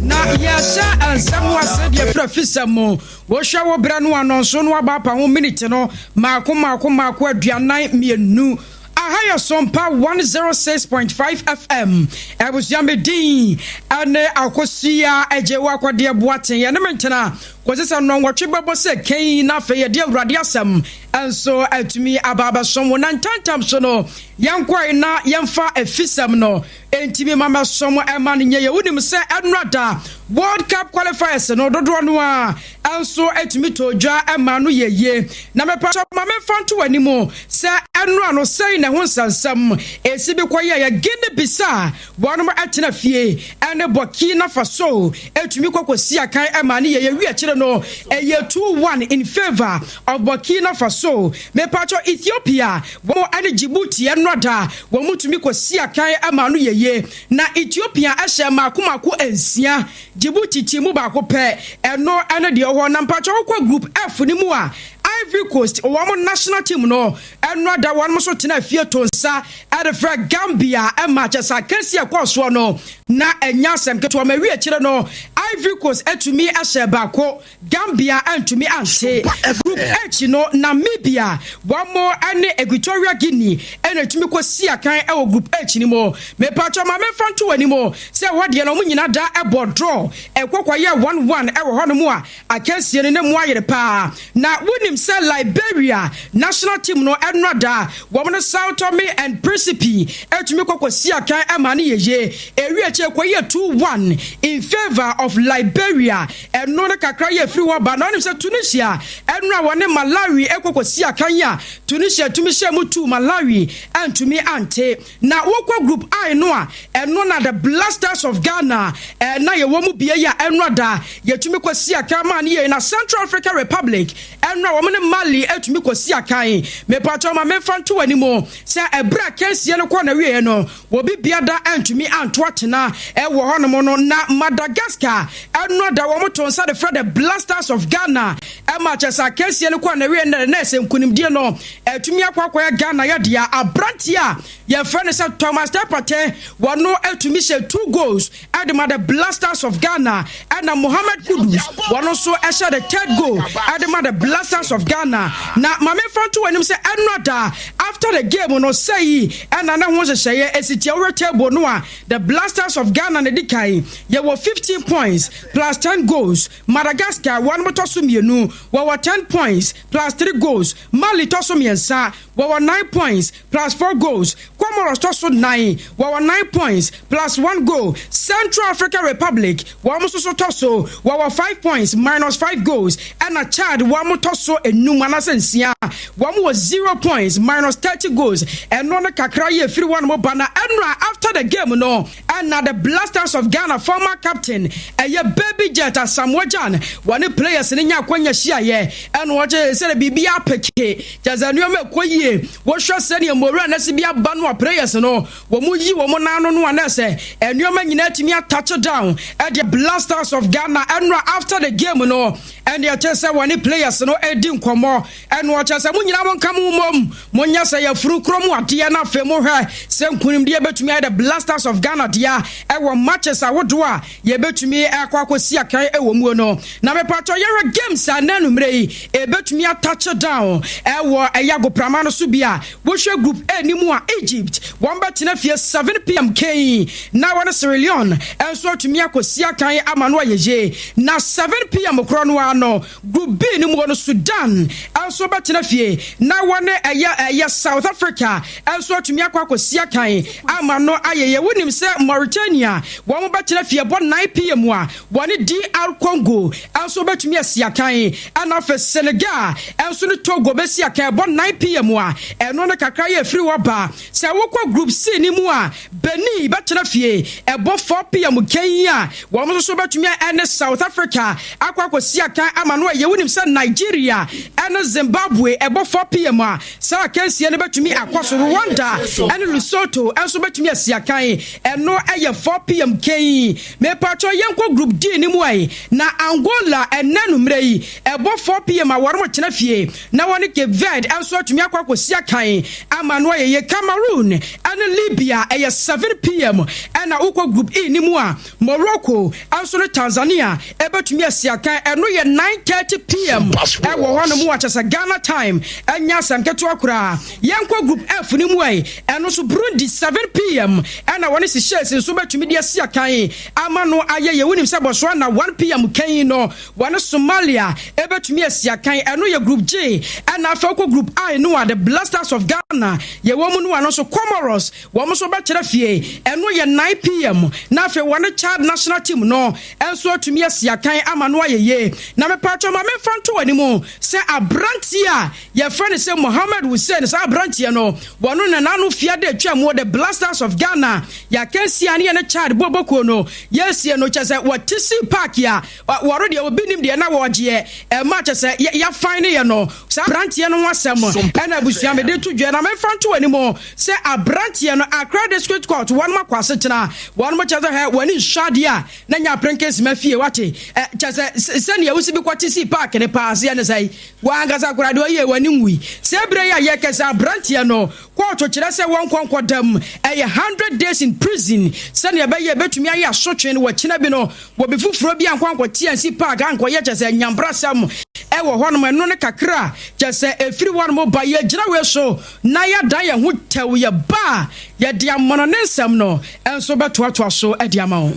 Now, Yasha and Samoa said, your professor. Washawa Branu and so no about 1 minute no Marco Dianai me nu Ahaya Sompa 106.5 FM. I was Yamedi and Akosia Ejewakwa dear Boatin Yanementana was this a non watchable say Kay na fair dear Radiasam and so to me Ababa someone and Tantamsono Yankwa na Yamfa a fisam no Enti mama somo emani nye wunim se Adnrada World Cup qualifiers no dodonwa also etimi tojwa emanu yeye na mepa mama fanto animo se enra no sei na ho sansam esibi kwaye ya Guinea Bissau wonom atena fie ene Burkina Faso etimi kokosi akan emanu yeye wi akire no eye 2-1 in favor of Burkina Faso mepa Ethiopia wo ene Djibouti enrada wo mutumi kosi akan emanu yeye na Ethiopia ahye makomako ensia Djibouti timu ba ko pe eno ene de ho na mpacho kwa group F ni mu a Ivory Coast owo national team no eno da won so tena fie tonsa adefra Gambia e Manchester Kesi akwaso no na enya asem keto ma wi akire no Ivory Coast etumi ahye ba ko Gambia antumi ante group H no Namibia wamo ene Equatorial Guinea ene tumi ko si akan e wo group H ni mo me pacho ma me fanto animo se wode no munyina da e board draw e kwakwaye 1-1 e wo ho no mu a akansie ne mu ayere pa na wonim se Liberia national team no enrada women Sao Tome and Principe etumi kokosi akan amane yeye ewi eche kwaye 2-1 in favor of Liberia eno ne kakra ye free wa ba na onim se Tunisia enra wone Malawi ekokosi akan ya Tunisia tumi she mu 2 Malawi antumi ante na wokwa group I no a eno na the Blasters of Ghana na ye wo mu bia ya enrada yetumi kosi akan mane ye na Central African Republic enra wo ne Mali etumi kosi akan me pacho ma me fanto animo se ebra kensie no ko na wie no wo bibia da antumi anto atena e wo hono no na Madagascar eno da wo motonsa de Fred the Blasters of Ghana e Manchester kensie no ko na wie na se nkunimdie no etumi akwakwaya Ghana ya dia abrantia ye fene se Thomas Tepate wono etumi she 2 goals at the Blasters of Ghana and Mohamed Kudus wono so e she the 3rd goal at the Blasters of Ghana na mame fanto wanim se enrada after after the game no say and na ho hyehyɛ esitia over table no a the Blasters of Ghana na dikai ye were 15 points plus 10 goals. Madagascar one motoso mienu were 10 points plus 3 goals. Mali toso miensa were 9 points plus 4 goals. Comoros toso 9 were 9 points plus 1 goal. Central African Republic one motoso toso were 5 points minus 5 goals. And a Chad one motoso enumana sensia one was 0 points minus 30 goals. And no kakra ye free one more banner. And after the game no and now the Blasters of Ghana former captain a baby jet as Samojan one players in nya kwanya shia ye and what say bibia peke jazanyo me koye wo hwe se ne mora na se bia ba no players no wo mu yi wo mo nano no na se enyo nyina timi touch down at the Blasters of Ghana and after the game no and they tell say one players no edi nkomo and what say mu nyina won kam mom monya say ya furu krom ade na fe mo hwe se nkunim de betumi the Blasters of Ghana dia e wo matches awodo a ye betumi akwakosi akan e wo mu no na me pato ye games ananu mre e betumi touch down e wo eyago prama no so bia wo hwe group A ni mu a Egypt won betena fie 7 pm K na won Sierra Leone enso tumi akosi akan amano yeje na 7 pm kro no ano group B ni mu no Sudan enso betena fie na won eya South Africa enso tumi akwakosi akan amano ayeye wonim se Mauritania won betena fie bo 9 pm a won DR Congo enso betumi asiakan ana fe Senegal enso no Togo besiakan bo 9 pm a eno no kakra ye free waba se wokọ group C ni mu a Benin betena fie ebo 4 pm Kenya won so betumi ene South Africa akwakosi akan amano ye wonim se Nigeria ene Zimbabwe ebo 4 pm a sa kansie ne betumi akwaso Rwanda ene Lesotho enso betumi asiakan eno eye 4 pm Kenya me pacho yenko group D ni mu ai na Angola enanu mre yi ebo 4 pm a woro mo tena fie na woni Cape Verde enso atumi akwakosi akan amano ye Cameroon ene Libya eye 7 pm ena ukọ group E ni mu a Morocco enso Tanzania ebetumi asiakan eno ye 9:30 pm e wo hono mu achasa Ghana time enya sanketo akura yenko group F ni mu ai eno so Burundi 7 pm ena woni si shares nso betumi dia asiakan amano ayeye wonim se Botswana 1 pm kan no woni Somalia ebetumi asiakan eno ye group J ena afa ko group I no the Blasters of Ghana ye wo mu no ano so Comoros wo mo so betera fie eno ye 9 pm na afa woni Chad national team no enso atumi asiakan amano ayeye na me pacho ma me fanto wani mu se abrantia ye friend se Mohammed Hussein se abrantia no wono na nanu fia de twa mu the Blasters of Ghana ya kansi ane ne Chad boboko no yesie no chese watisi park ya woro de obinim de na woje e ma chese ya fine ye no se abrantia no wasem ena busua me de tudwe na me fanto wani mu se abrantia no Accra District Court won makwase tena won mo chese he wani shadia na nya prenkes mafie wate chese se ne wusi bi kwatisi park ne paase ya ne sai wangasa kurade oye wani ngui se bre ya ye kese abrantia no court kire se won konkodam 100 days in prison se ne be ye betumi aye asotwe ne wakina bi no wo be fufuro bi ankwankwo TNC park ankoye chese nyambrasam e wo hono eno ne kakra chese efiri one mo ba ye gira we so na ya dan ye ho tew ye ba ye dia mono ne nsam no enso betoatoa so e dia ma ho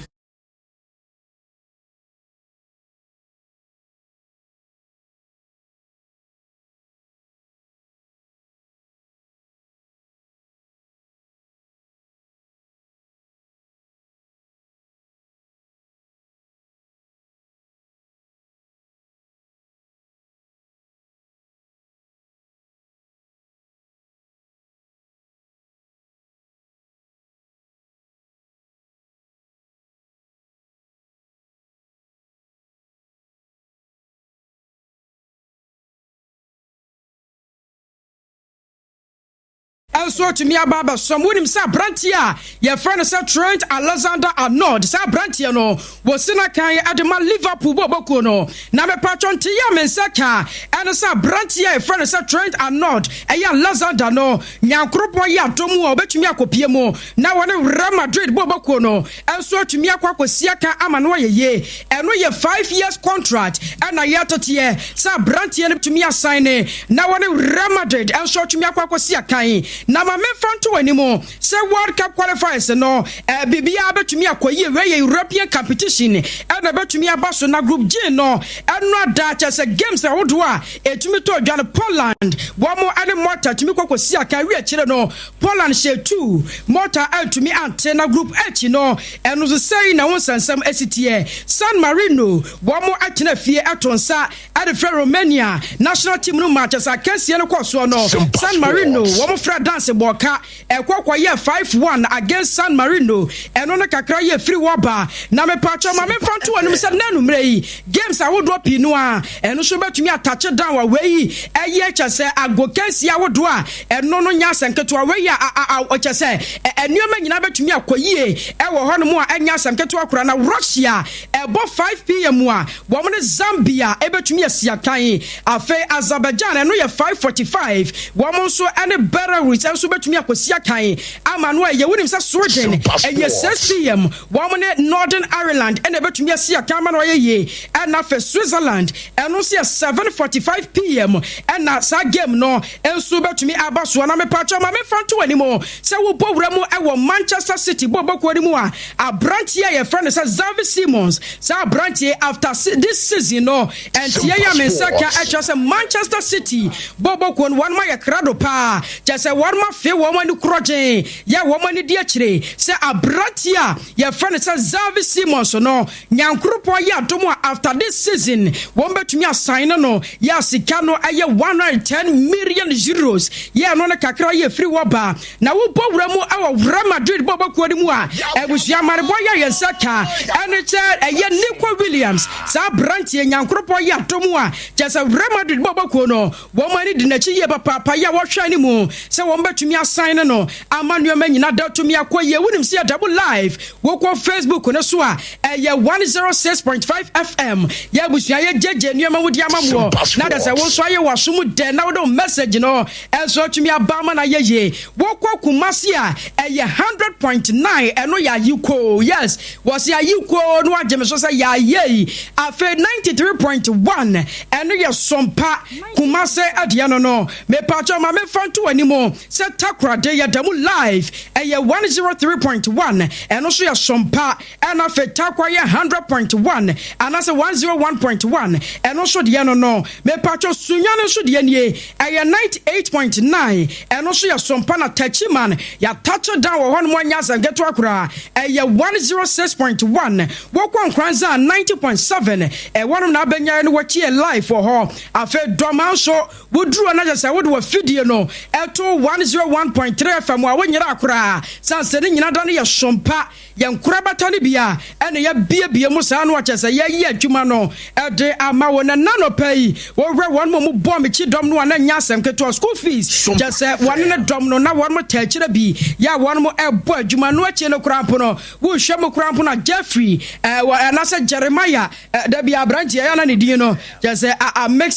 enso atumi aba som wonim sa brantia ye friend say Trent Alexander-Arnold sa brantia no wosina kan adema Liverpool boboku no na me patron tia mensaka ene sa brantia ye friend say Trent Arnold Alexander no nyankropo ya tomu obetumi akopie mu na wone Real Madrid boboku no enso atumi akwakosia kan ama no ye eno ye 5 years contract ena yatotie sa brantia ne tumi assign na wone Real Madrid enso atumi akwakosia kan na ma mefanto animo se World Cup qualifiers no bibia betumi akoyi we European competition ena betumi abaso na group G no eno ada se games awodo a etumi to dwane Poland womo ane mota tumi kwakosia kan wi akire no Poland she 2 mota antumi ante na group H no eno so sei na wonsansam asitie San Marino womo akina fie atonsa ade fe Romania national team no matches akansie no kwaso no San Marino womo fra dance boka ekwakwa ye 5-1 against San Marino eno no kakra ye free woba na me pacho ma me fanto anum se nanu mrei games awodo pinu a eno so betumi atache down wa wei eye chese agokansi awodo a eno no nya sanketo a wei a chese enuoma nyina betumi akoyie ewo hono mu a enya sanketo akura na Russia ebo 5 pm a wo mo Zambia ebetumi asia kan afa Azerbaijan eno ye 5:45 wo mo so ene Belarus enso betumi akosia kan ama no ye wonim sa Sweden eye 6 pm wo mo ne Northern Ireland ene betumi asia kan ama no ye ena fa Switzerland eno so 7:45 pm ena sa game no enso betumi abaso na me pacho ma me fanto animo se wo bowura mu ewo Manchester City boboko ni mu a abrantie ye friend say Xavi Simons sa abrantie after this season no and tie ya mensaka actually say Manchester City boboko one ma ye krado pa just say one ma fe wo mani kroje ya wo mani di akire say abrantie ye friend say Xavi Simons no nyankropo ya domo after this season won betumi assign no ya sika no aye 110 million euros ya no na kakra ye free woba na wo bowura mu awo Real Madrid boboko ni mu a ebusia marebo ya yensaka ene che eye Nico Williams sa brantie nyankropo ya domo a just Real Madrid boboko no wo mani di na chi ye papa ya wo hwa ni mu se wo betumi assign no amanuo manyina datumi akoye wonim se double live wo ko Facebook no so a eye 106.5 FM ya busia ye jeje nuoma wodi amamuo na da se wo so aye wasum de na wo message no enso tumi abama na ye wo ko Kumasi a eye 100.9 eno ya yiko yes was ya yiko no ageme so say ya ye afa 93.1 eno ya Sompa Kumasi Adea no me pacho ma me fanto animo se takra de ya damu live eye 103.1 eno so ya Sompa ena fe takwa ye 100.1 anase 101.1 eno so de no me pacho sunya no so de nie eye 98.9 eno so ya Sompa na Tachiman ya touch down wo hono mwanya zangeto akura eye 106.1 wo kwa Nkoranza 90.7 wono na benya no wachi live for ho afa doma so woduru na jase wodo wa fidie no eto 101.3 FM wa wonyira akura sanse ne nyina da no ya Sompa ya nkura batane bia ene ya bie mu sa no achese ya yi adwuma no ede ama wona nano pay wo hwe won mo bo me chi dom no na nya asem keto school fees jase won ne dom no na won mo tachira bi ya won mo ebo adwuma no achi no krampo no wo hwe mo krampo na Jeffrey na se Jeremiah da bia branch ya na ne din no jase a make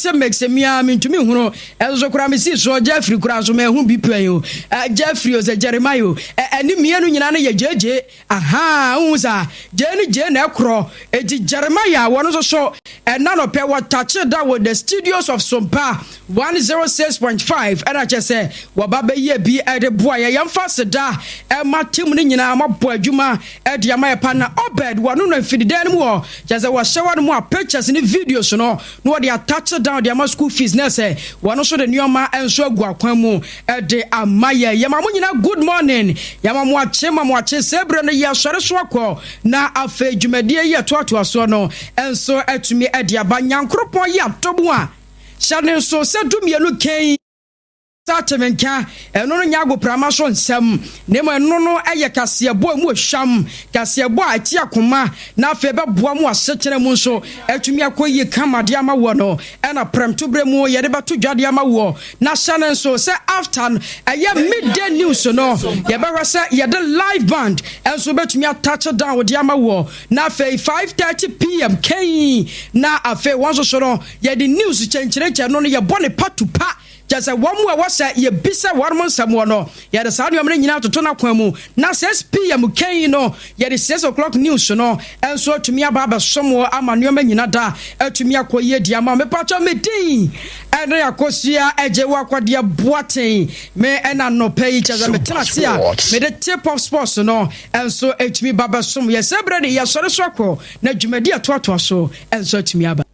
me ntumi hunu enzo kura me si so Jeffrey kura so me hu bi pan Jeffrey o se Jeremiah eni mienu nyina na ye jeje aha unza je na ekro eji Jeremiah wono so na no pe what touch that with the studios of Sompa 106.5 and say wababa ye bi ede boa ye yamfa seda ma tim ni nyina mabo adwuma ede ama pa na obed wono no fididan mu just wa shower mu a pictures ni videos no no dey attach down the ama school fees na say wono so the nyoma enso agu akwan mu ede amaye yama mu nyina good morning yama mu ache sebre no ye sore so akọ na afa dwumadie ye toato aso no enso atumi ede aba nyankropon ye atobu a shane so se dumienu ken Satemenka eno no nyago prama so nsam nemo eno no eye kasebo mu hwam kasebo ati akoma na afa be boa mu asekere mu nso atumi akoyi kamade ama wo no ena premto bre mu ye de beto dwade ama wo na shane nso se after eye midday news no ye be hwese ye de live band enso betumi attach down with ama wo na afa 5:30 pm kai na afa won so no ye de news chenkere no ye bone patupa just a one more was ye bisa warmon samono ya the sound yamre nyina toto na kwan mu na 6 pm kan no ya the 6 o'clock news no enso atumi aba somo amanyo nyina da atumi akoye dia ma me pacho medin ene yakosia eje wakwade boaten me ena no pay just me tenase a me the tip of sports no enso atumi baba somo ye sebre de ya sore sokro na dwumadi atoato so enso atumi aba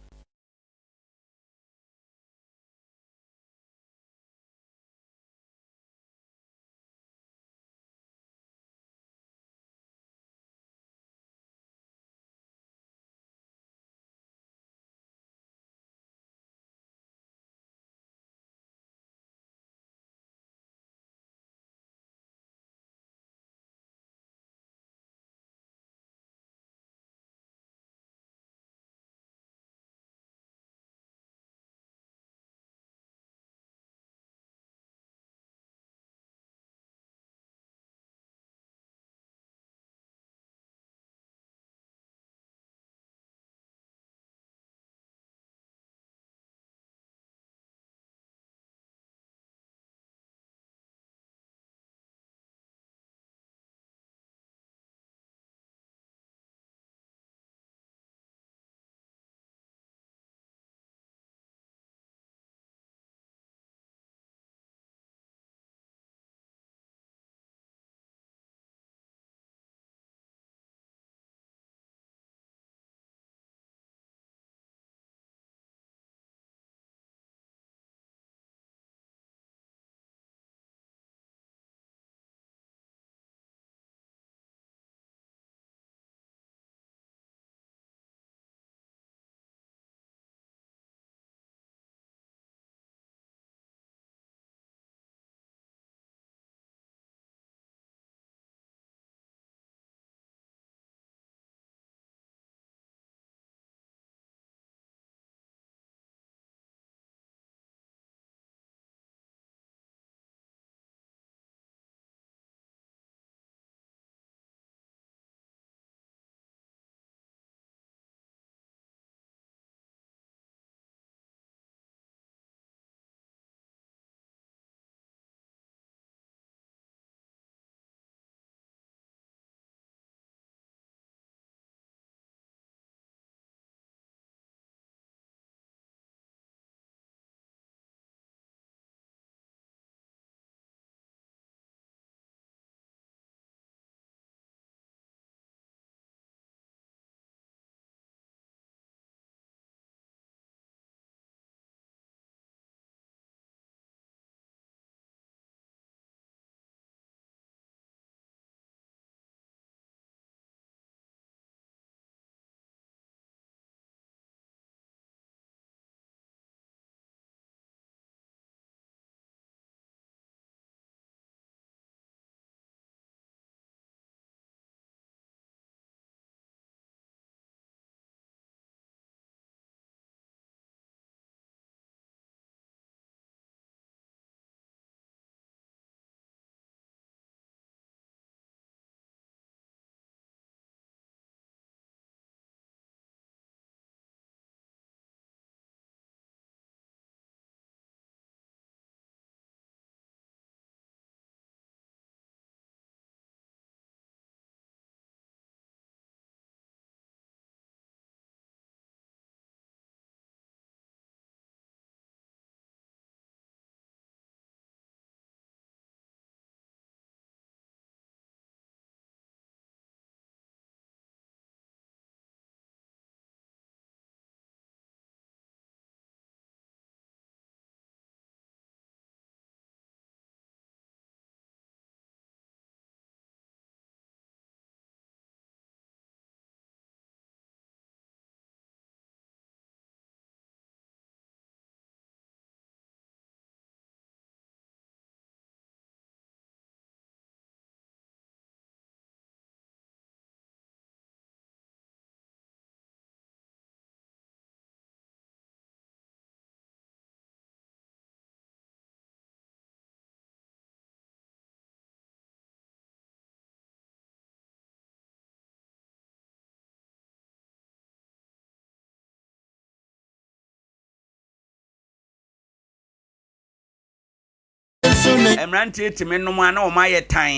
Emrantie timi no ma na o ma ye tan.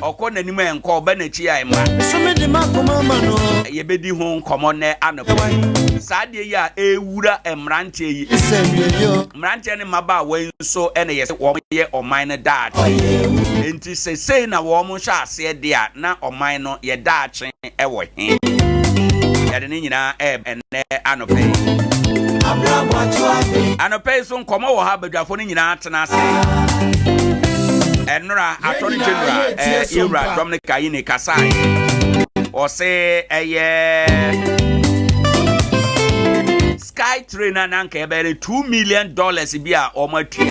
Okọ nanim enko ba na chi ai ma. Ye bedi ho nkomo ne anopo. Saade yi a ewura emrantie yi. Emrantie ne maba wen so ene ye wo ye oman ne daat. Enti sesei na wo mo hwa ase de a na oman no ye daatwe ewo he. Yade ne nyina ene anope. Anope so nkomo wo ha badwafo ne nyina atena ase. Enra Attorney General Ira Dominic Ayine Kasai. O say Sky Trainer nanka ebe $2 million bi a o ma tue.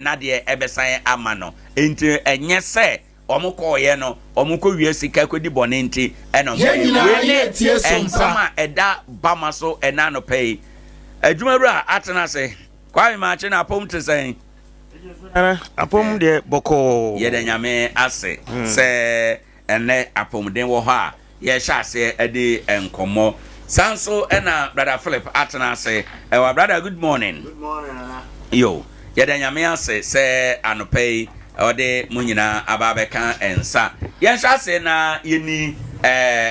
Na de ebesan amano enti enye se omukọ ye no omukọ wie sika kodi bone enti eno ensama eda bamaso enano pay adwumawura atena se kwai ma che na apom tesen apom de boko ye de nyame ase se ene apom den wo ha ye sha se ede enkomo sanso ena brother Philip atena se wa brother good morning yo yada nyame ase se anopei ode munyina ababeka ensa yensha se na yeni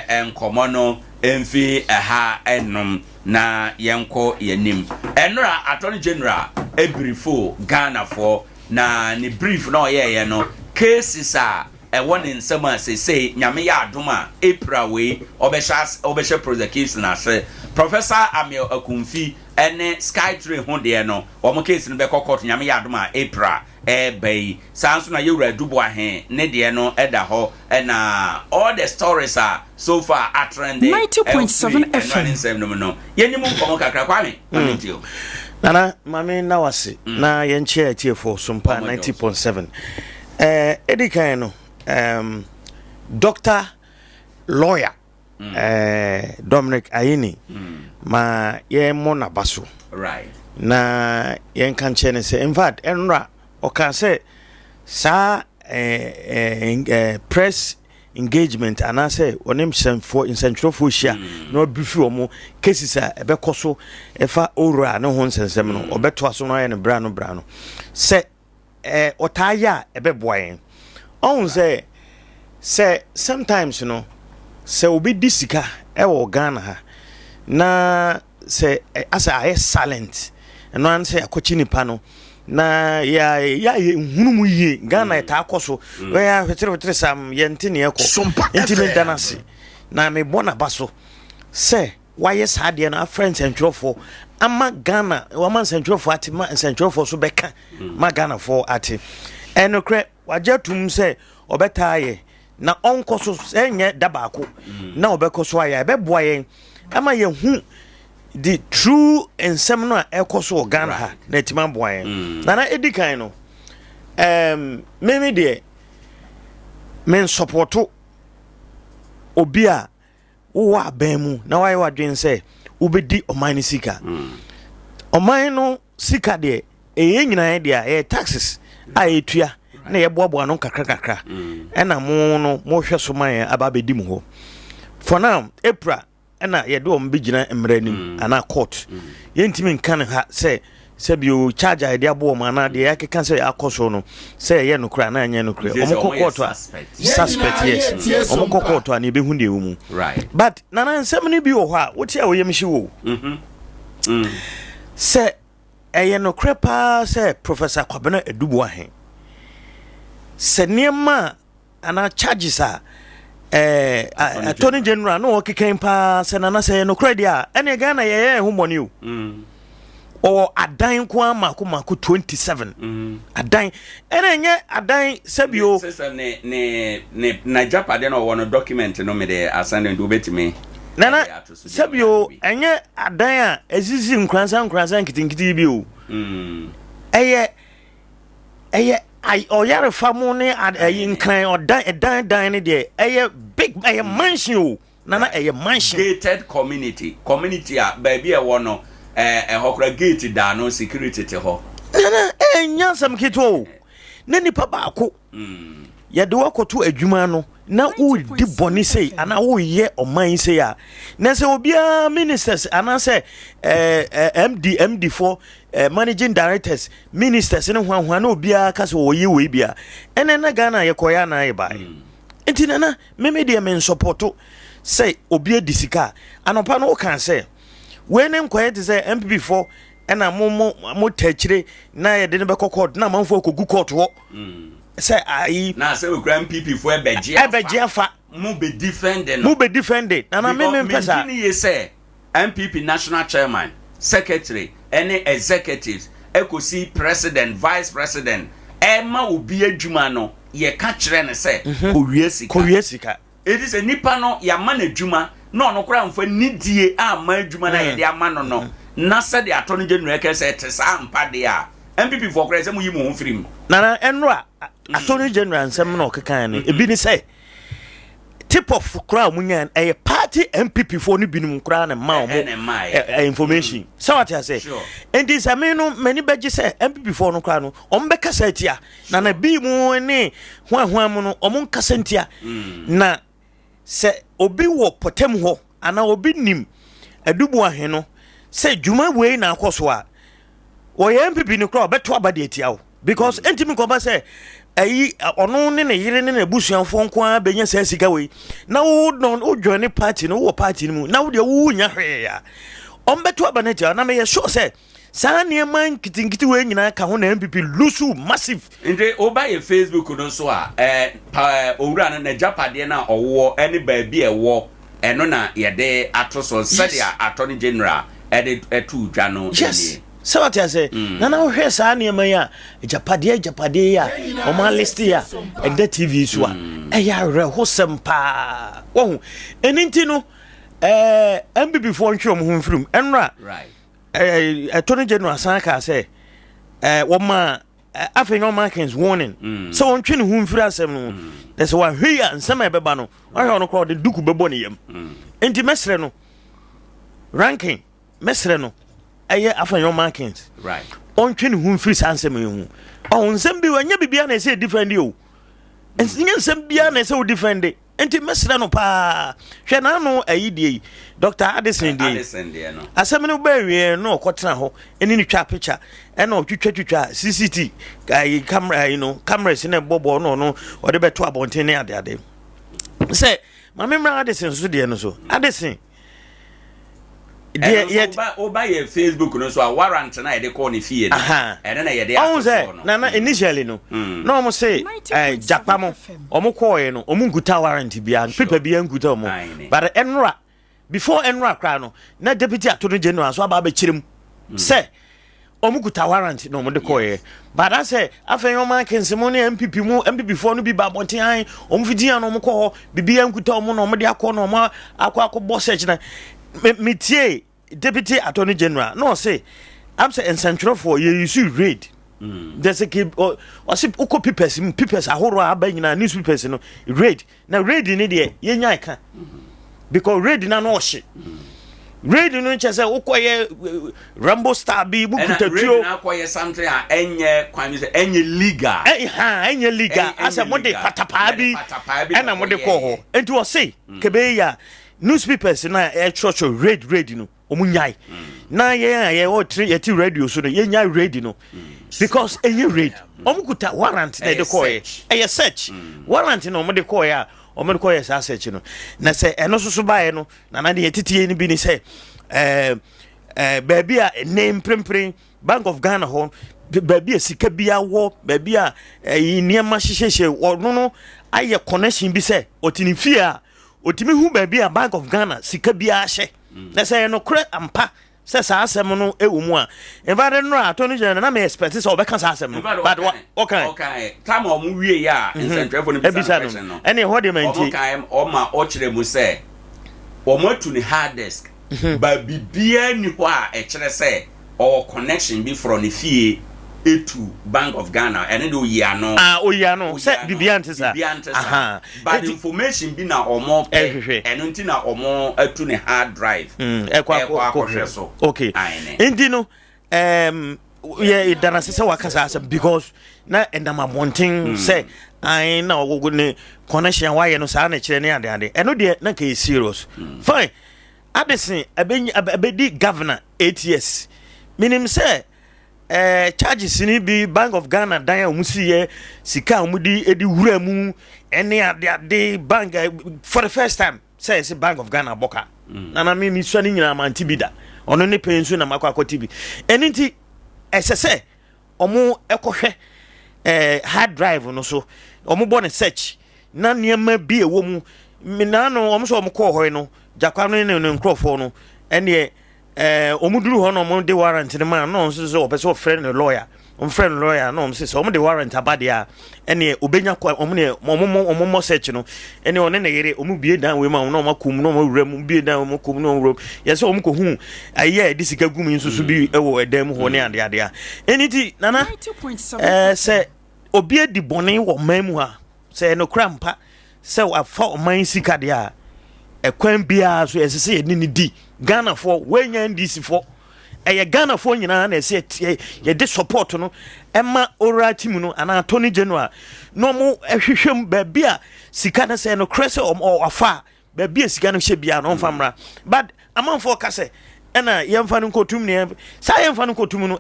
enkomo no emfi ha enum na yenko yenim enra Attorney General ebrifo Ghana for na ni brief no ye no cases a ewon nsem a say nyame ya adoma April we obesha prosecution na se Professor Amio Akumfi ene Sky Train ho de no omo case no be court nyame ya adoma April bay sanso na yewura Owoahene ne de no eda ho na all the stories are so far are trending 90.7 FM no yenimu komo kakra kwame tio nana mame na wase na yenche atiefo Sompa 90.7 edikan no doctor lawyer Dominic Ayine ma ye mona baso right na yen kan chene se in fact enra o kan se sa press engagement and I say onim for in central fushia no brief omo cases a ebekoso efa ora ne ho nsensem no obeto aso no ye ne bra no se otaya ebeboyen on say sometimes you know se obi disika e wo Ghana ha na se asa aye silent and one say akochi nipa no na ya hunu mu yie Ghana ta akoso we ya hwetere sam ye ntene ekọ intimi danase na me bona baso se why saade na friends and trofo ama Ghana woman centrofo ati ma centrofo so beka ma Ghana for ati enokre wajatum se obetaye na onkoso enye dabako na obekoso aya ebeboa yen ama ye hu the true ensem no ekoso Ghana ha na etima boa yen na edikan no meme de men supporto obi a wo abemu na why wadwen say ubedi oman sika oman no sika de nyina de taxes a etua na ye boaboa no kakra ena mo no mo hwe so man aba bedi mu ho for now April ena ye do ombe gina emranim ana court ye ntimi nkan ha say bio charge ide abo ma na de yake kan say akoso no say ye no kra na anya no kra omko court suspect yes omko court ani be hu de mu right but nana nsem ni bi wo ho a wote a wo yemhye wo say eye no kra pa say Professor Kwabena Owoahene se niema ana charges a Attorney General no okeken pa se nana say no credit a ene Ghana ye hu money o o adan ko amako 27 adan ene nye adan sabio ne na Japan no wono document no me de asande ndo betime nana sabio enye adan a ezizi nkransa nkitinkiti bi o eye I oyare famu ne nkran odan ne de big mansion nana mansion gated community a baby e wono hokra gate da no security te ho nana nyansam kito ne nipa baako ye de wakoto adwuma no na wo di boni sei ana wo ye oman sei a na se obia ministers ana se MD4 managing directors ministers ne hwan na obia ka se wo ye we bia ene na Ghana ye koya na ye bai enti nana meme de men supporto say obia disika anopa no kan say we ne nkoye te say MPP4 ena mo tachire na ye de ne be court na manfo kogu court ho say ai na say we grand PP for ebegia fa mu be defended na me pesa ni ye say MPP national chairman secretary any executives ekosi president vice president ema obi adwuma no ye ka kire ne say kowie sika it is a nipa no ya ma na adwuma no no kra mfa nidie a ma adwuma na ye de ama no na say the Attorney General ka say te sa ampa de a MPP for kra say mu yi mu ho firim na enro Attorney General nsem na okekan ne ebi ni say tip of kra munyan a party MPP for no binum kra na ma information so what I say and this I mean no many beji say MPP for no kra no ombeka satia na bi mu ne hwan mu no omon kasentia na se obi wo potem ho ana obi nim Owoahene no se djuma we na akoso a wo MPP ni kra obeto abade atia wo because entimi ko ba say ayi ono ne ne yire ne na busuanfo nko a benya sa sika we na wo don wo join party no wo party mu na wo de wo nya hwe ya ombeto abanati na me ye sure say sa ne man kitingiti we nyina ka ho na MPP lusu massive nde oba ye Facebook no so a owura na japade na owo ene ba bi ewo eno na ye de atoso sadia Attorney General etu dwa no yes so what I say na na hwe sa ne man ya japade ya o ma list ya and the TV so a ya rehosem pa wo eninti no MPP for ntwe mo ho mfirum enra right Attorney General Sanka say woma afenyo markings warning so on twin hu mfiri asem no there's one hia nsem ebeba no why on crowd the duku bebo ne yam enti mesre no ranking mesre no eye afenyo markings right on twin hu mfiri sansem hu on nsem bi wanya bibia na say different o nsem bia na say different enti mesre no pa hwe na no ayidie Dr. Addison no asem no ba wie no okotena ho eni ni twa picture ena otwitwa CCT camera cameras na bobo no ode beto abonten ne ade say ma memra Addison so de no so Addison Oba ye Facebook no so a warrant na ye call ni fie no. Na ye dey ato no. Na initially no. No mo say Japa mo omo call ye no omo nguta warrant bia paper bia nguta omo. But enra before enra kra no na deputy attorney general so aba chirem say omukuta warrant no mo de koye but I say afen yo man kensemo ne MPP for no bi ba bonten an omfidia no mo ko bibia nkuta mo no mo de akọ no mo akọ search na me tie deputy attorney general no say I'm say in central for you see raid there's a keep or say uko papers ahoro aba nyina newspapers no raid na raid ni de ye nya ka because raid na no shit Ready no chese ukoye Rambo Star bi bukuta trio na koye something enye kwami se enye legal enye legal asa mode patapa bi na mode ko ho enti wo say kebe ya newspapers na church raid no omunyai na ye o ti radio so no ye nya raid no because enye raid omukuta warrant na de koye search warrant no mode koye a omen ko yes asset no na se eno so bae no na de yetitie ni bi ni se baby a name prempren Bank of Ghana ho baby a sika bia wo baby a niema hyehyehye no aye connection bi se otini fie a otimi hu baby a Bank of Ghana sika bia hye na se no kre ampa se sa asem no ewumu a evare no atoni je na me expect se obeka sa asem no but okay time o mu wie ya incentive no bisa no ene ho de manti okay o ma o kire mu se o matu ni hard disk ba bibia ni ho a e kire se o connection bi from the fie etu Bank of Ghana ene de oyiano oyiano se bibia ntisa but information bi na omo eno nti na omo atu ne hard drive ekwa so okay indi no ye dana se wakasa asem because na endama monting say I na ogo ne connection wa ye no sa na kire ne ade eno de na ka serious fine adesin abedi governor 8 years minim say charges ni bi Bank of Ghana dan omusiye sika omudi edi wura mu ene ade bank for the first time say Bank of Ghana boka na me so ni nyina manti bi da ono ne pensu na makwa akoti bi enti esese omo ekohwe hard drive no so omo bo ne search na niema bi ewo mu na no omo so omo ko hoy no jakwa no ne nkrofo no ene omuduru ho no omo de warrant ne man no so opeso friend lawyer no say so omo de warrant abade a ene obenya kwa omo ne omo search no ene one ne yere omo bie dan we ma no makum no wura mu bie dan omo kum no wura yes omo ko hu aye de sika gum nsusu bi ewo edam ho ne ade a eniti nana say obi di bone wo mamu ha say no krampa say afa oman sika de a ekwan bia so esese ni di Ghana for wenya ndisi for Ghana for nyina na ese ye de support no emma ora team no ana Attorney General no mo ehwehwem ba bia sika na say no krese afa ba bia sika no hye bia no famra but amanfo ka say ena yemfa no kotum ne sa yemfa no kotum no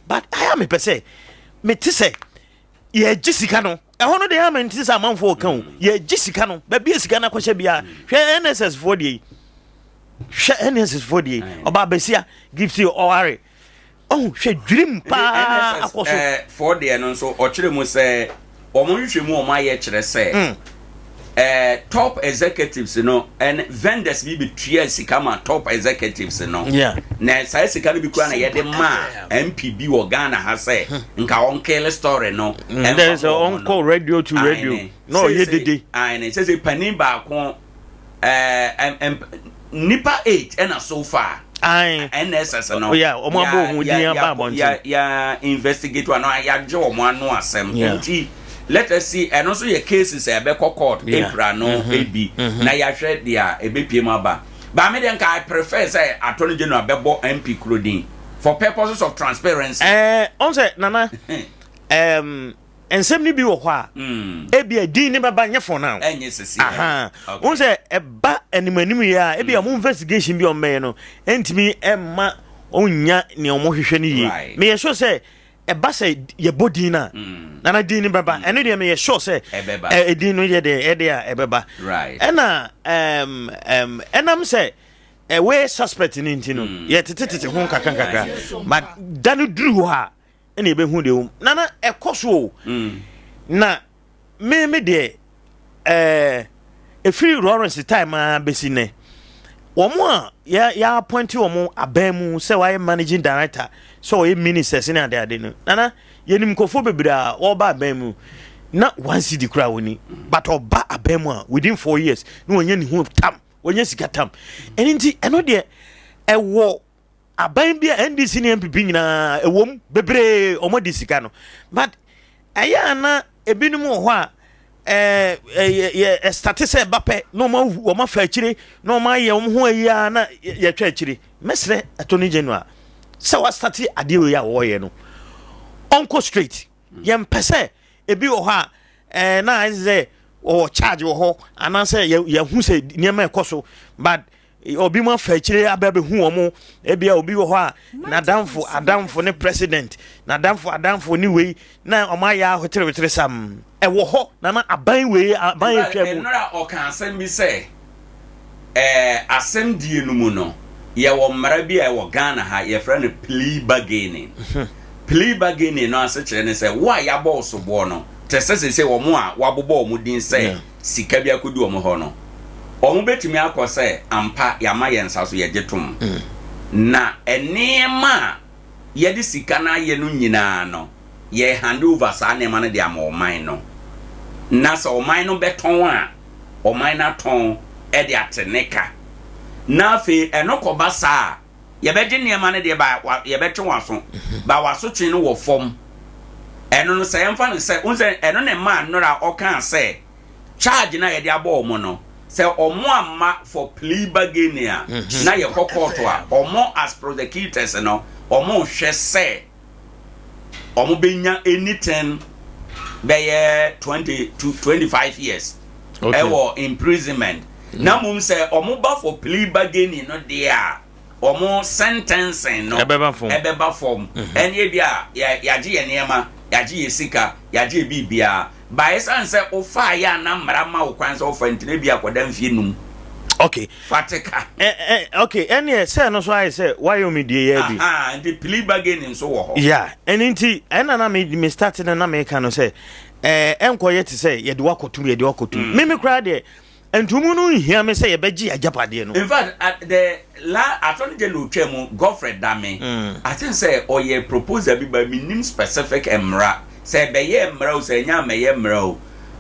but I am pese me ti say ye gisika no ehono de am nti say amanfo kan ye gisika no ba bia sika na ko hye bia hwe NSS for dey NSS for the oba besia gives you worry she dream pa akoso for the no so o kire mu say omo hwehwe mu o ma ye kire say top executives no and vendors be tria sika ma top executives no na sai sika no bi kwa na ye de ma MPB wo Ghana ha say nka on kill story no and there is on call radio to radio no ye dede and say panin ba ko nipa 8 and so far NSS no omo abo hu din aba bonti ya investigate one ya je omo anu asem nti let us see and also your cases e be court April no ebi na ya hwe dia e be piem aba ba me den ka I prefer say Attorney General bebo MP Clothing for purposes of transparency on say nana ensem ni bi wo kwa ebi adin ni baba nye for now enye sisi on say eba animanim ya ebi am investigation bi on me no entimi emma onya ne omo hwehwe ni yi me ye sure say eba say ye body na na din ni baba eno de me ye sure say edin no ye de a ebeba right ena enam say we suspect ni ntino ye tete ho kakra but danu dru ha ene be hu de wo nana ekoso na me de free Lawrence time besi ne womo a ya appoint womo abamu se why managing director so we ministers in ade no nana yenim kofo bebira wo ba abamu na one city kra woni but oba abamu a within 4 years no wonye ni hu tam wonye sika tam enti eno de ewo aban bia NDC ne MPP nyina ewom bebre omodi sika no but aya na ebinum ho a statise bape no ma fa akire no ma ye ho ayi na ye twa akire mesre atoni genua so what start ade we ya wo ye no onko straight ye mpese ebi wo ha na ze o charge wo ho anase ye hu se niam ekoso but obi ma fa akire ababe hu omo ebia obi wo ho a na adamfo ne president na adamfo ni we na o ma ya hotere sam wo ho na aban we aban atwa mu no o kan asem bi say asem die no mu no ye wo mara bi e wo Ghana ha ye fra no plea bargaining no ase kire ne say wa ya boss bo no te se wo mo a wabobo mo din say sika bi akodi wo mo ho no omo betimi akose ampa yama yensa so ye getum na enema ye di sika na ye no nyina no ye hand over sa na ma no de am oman no na so oman no beton a oman na ton e de ateneka na fe enokoba sa ye beje ne ma no de ba ye betwe waso ba waso twen no wo fom eno no se yemfa no se unse eno ne ma nora okan se charge na ye de abo omo no se omo amma for plea bargaining na ye kokoto a omo as prosecutors no omo hwe se omo benya anything by 20 to 25 years ewo imprisonment na mum se omo ba for plea bargaining no there omo sentencing no ebeba form ene bia ya je ye niema ya je ye sika ya je bibia by sense of fire na mrama ukwanza ofa ntine bia koda mfie num okay fatika okay ene say no so I say why you me die ya bi and the plea bargaining so wo ho yeah enti ena na me start na me kan no say enkoye te say ye de wakotum me kra de entumu no hia me say ye beji ajapade no in fact the attorney general twemu Godfrey Dame I think say oye proposal bi ba minim specific emra say be ye emra o say nya me ye emra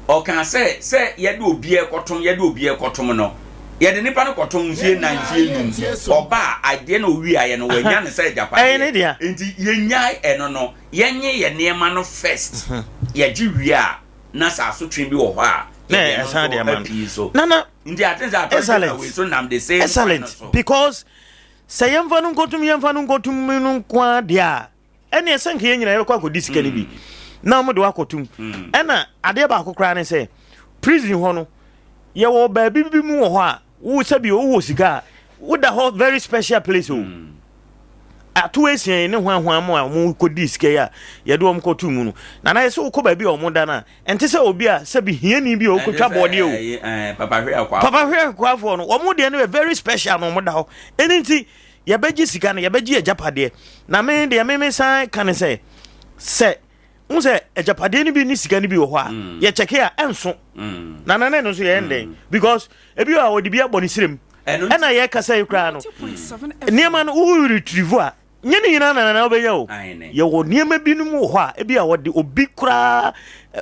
o kan say ye de obi ekotom no ye de nipa no kotom fie na fie num oba ade na owi aye no wanya ne say japade enti ye nyai eno no ye nye ye niema no first ye ji wi a na sa so twen bi wo ho a Nana, excellent. Because say yamfanu ngotum kwa dia. Ene esanke yenyina yekwa ko disikani bi. Na mo de wakotum. Ena ade ba akokra ne say prison ho no ye wo ba bi mu ho a wo sabi wo sika wo da ho very special place o. Atu esien ne hwan mo a mo ko diske ya ye do mo ko tu mu no na na se wo ko ba bi o mo da na ente se obi a se bi hiani bi o ko twa bode o papa hwe akwa fo no o mo de ne very special no mo da ho enti ye beji sika na ye beji ajapade na me de me san kan se unse ajapade ni bi ni sika ni bi wo ho a ye cheke a enso na no so ye enden because ebi a wo de bi aboni sirem ena ye kasa ikra no niema no wo retrieve a nyene yina na obenya o ye wo niema binum ho a ebi a wode obi kura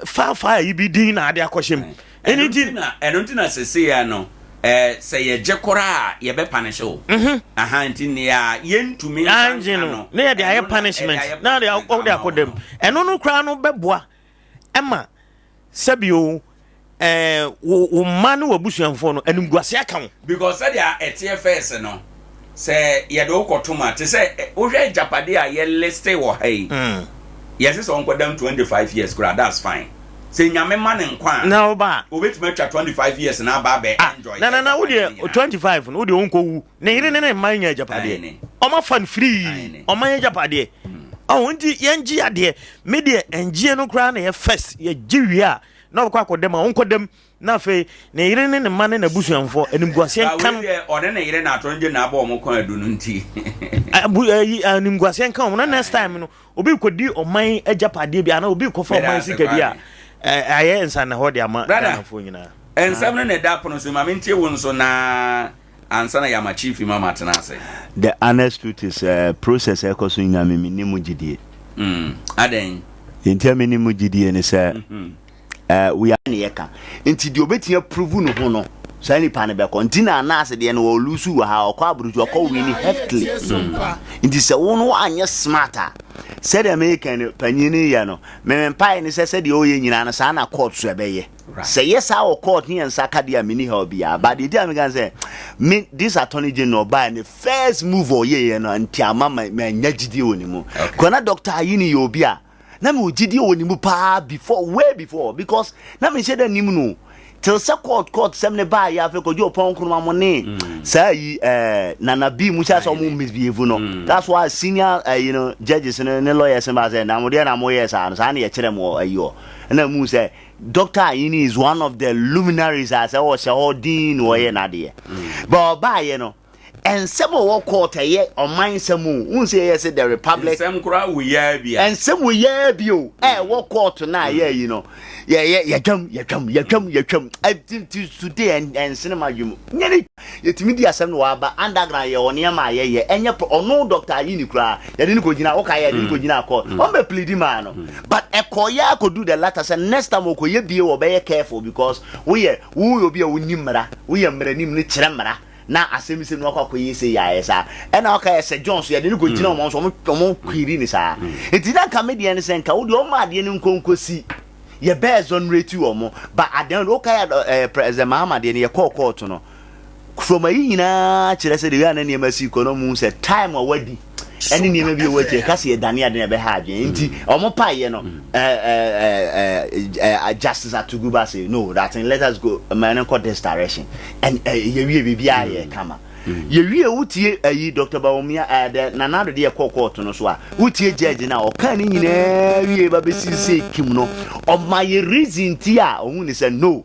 fa ibi din na ade akohyem enti na sese ya no say ye jekora ye be punish o aha enti ne ya ye ntumi no na ye de aye punishment na de akodem eno no kura no beboa ema sabio wo manu wabusuanfo no animguase aka wo because said ya etfs no say ye do kotoma te say wo hwe japade a ye list wo hai yes is on kodam 25 years kura that's fine say nyame man nkwa na oba obetuma twa 25 years na ba be enjoy na wo de 25 no wo de onko wu ne yire ne man nya japade o ma fan free o man japade o nti yenji ade me de engie no kura na ye first ye giwi a na kwa kodem a onkodem na fe ne yire ne man na busuanfo animguase kan ode ne yire na atonje na aba omo kon adu no nti animguase kan omo next time no obi kodi oman ajapade bia na obi kofa oman sika bia aye ensa na hode ama fo nyina ensam ne da pono so ma mentie won so na ansa na yama chief mama tenase. The honest truth is process e koso nyina me ni mu gidie aden intia me ni mu gidie ne say we are ne yeka nti di obetia prove no ho no say ni pa ne be kontina na ase de no lusu wa ha okwa abruju okwa wini heftly nti say won anya smarter said American panyini ya no me mpa ni say de oye nyina na sa na court so ebeye say yes our court here and sakadia mini hobia but the day me can say me this attorney general by the first move or ye no antiama me nyagidi onimu kona doctor ayini yobia na me ogidi onimu pa before way before because na me say that nimu no till se court sem ne ba ya fe ko jo pon kunu mamone say nana bi mu cha so mu misbehave no that's why senior judges and lawyers and say na mo dey na mo yes and sa na ye kire mo ayo na mu say Dr. Ayini is one of the luminaries as I was holding or na de but by and some of court on mine some say yes the republic some kura we ya bia and some we ya bio what court na yeah come today and cinema you yetimi di asem no aba underground ye one ma ye enye ono Dr. Ayini kura ye didn't go gina okay ye didn't go gina court on be pleading man but ekoya could do the latter say next time okoye bie wo be careful because we obi a wonimra we mra nim ni kyeremra na asemise no akwa koyi se ya esa ena aka ese Jones ye didn't go gina omo so omo kwiri ni sa etida comedian se nka wo de omo ade ni nkonkosi ye based on rate omo but adan okay president Muhammad ye court no from a yina chere se de ya na niam asi kono say time awadi eni niam bi wati kasi ye dani ade be ha adwen nti omo pa ye no justice atuguba say no that let us go man court this direction and ye wie bibia ye kama ye wie wutie ayi Dr. Bawumia na na de ye court no so a wutie judge na o kan ni nyina wie ba be sisi kim no o ma ye reason ti a o hu ni say no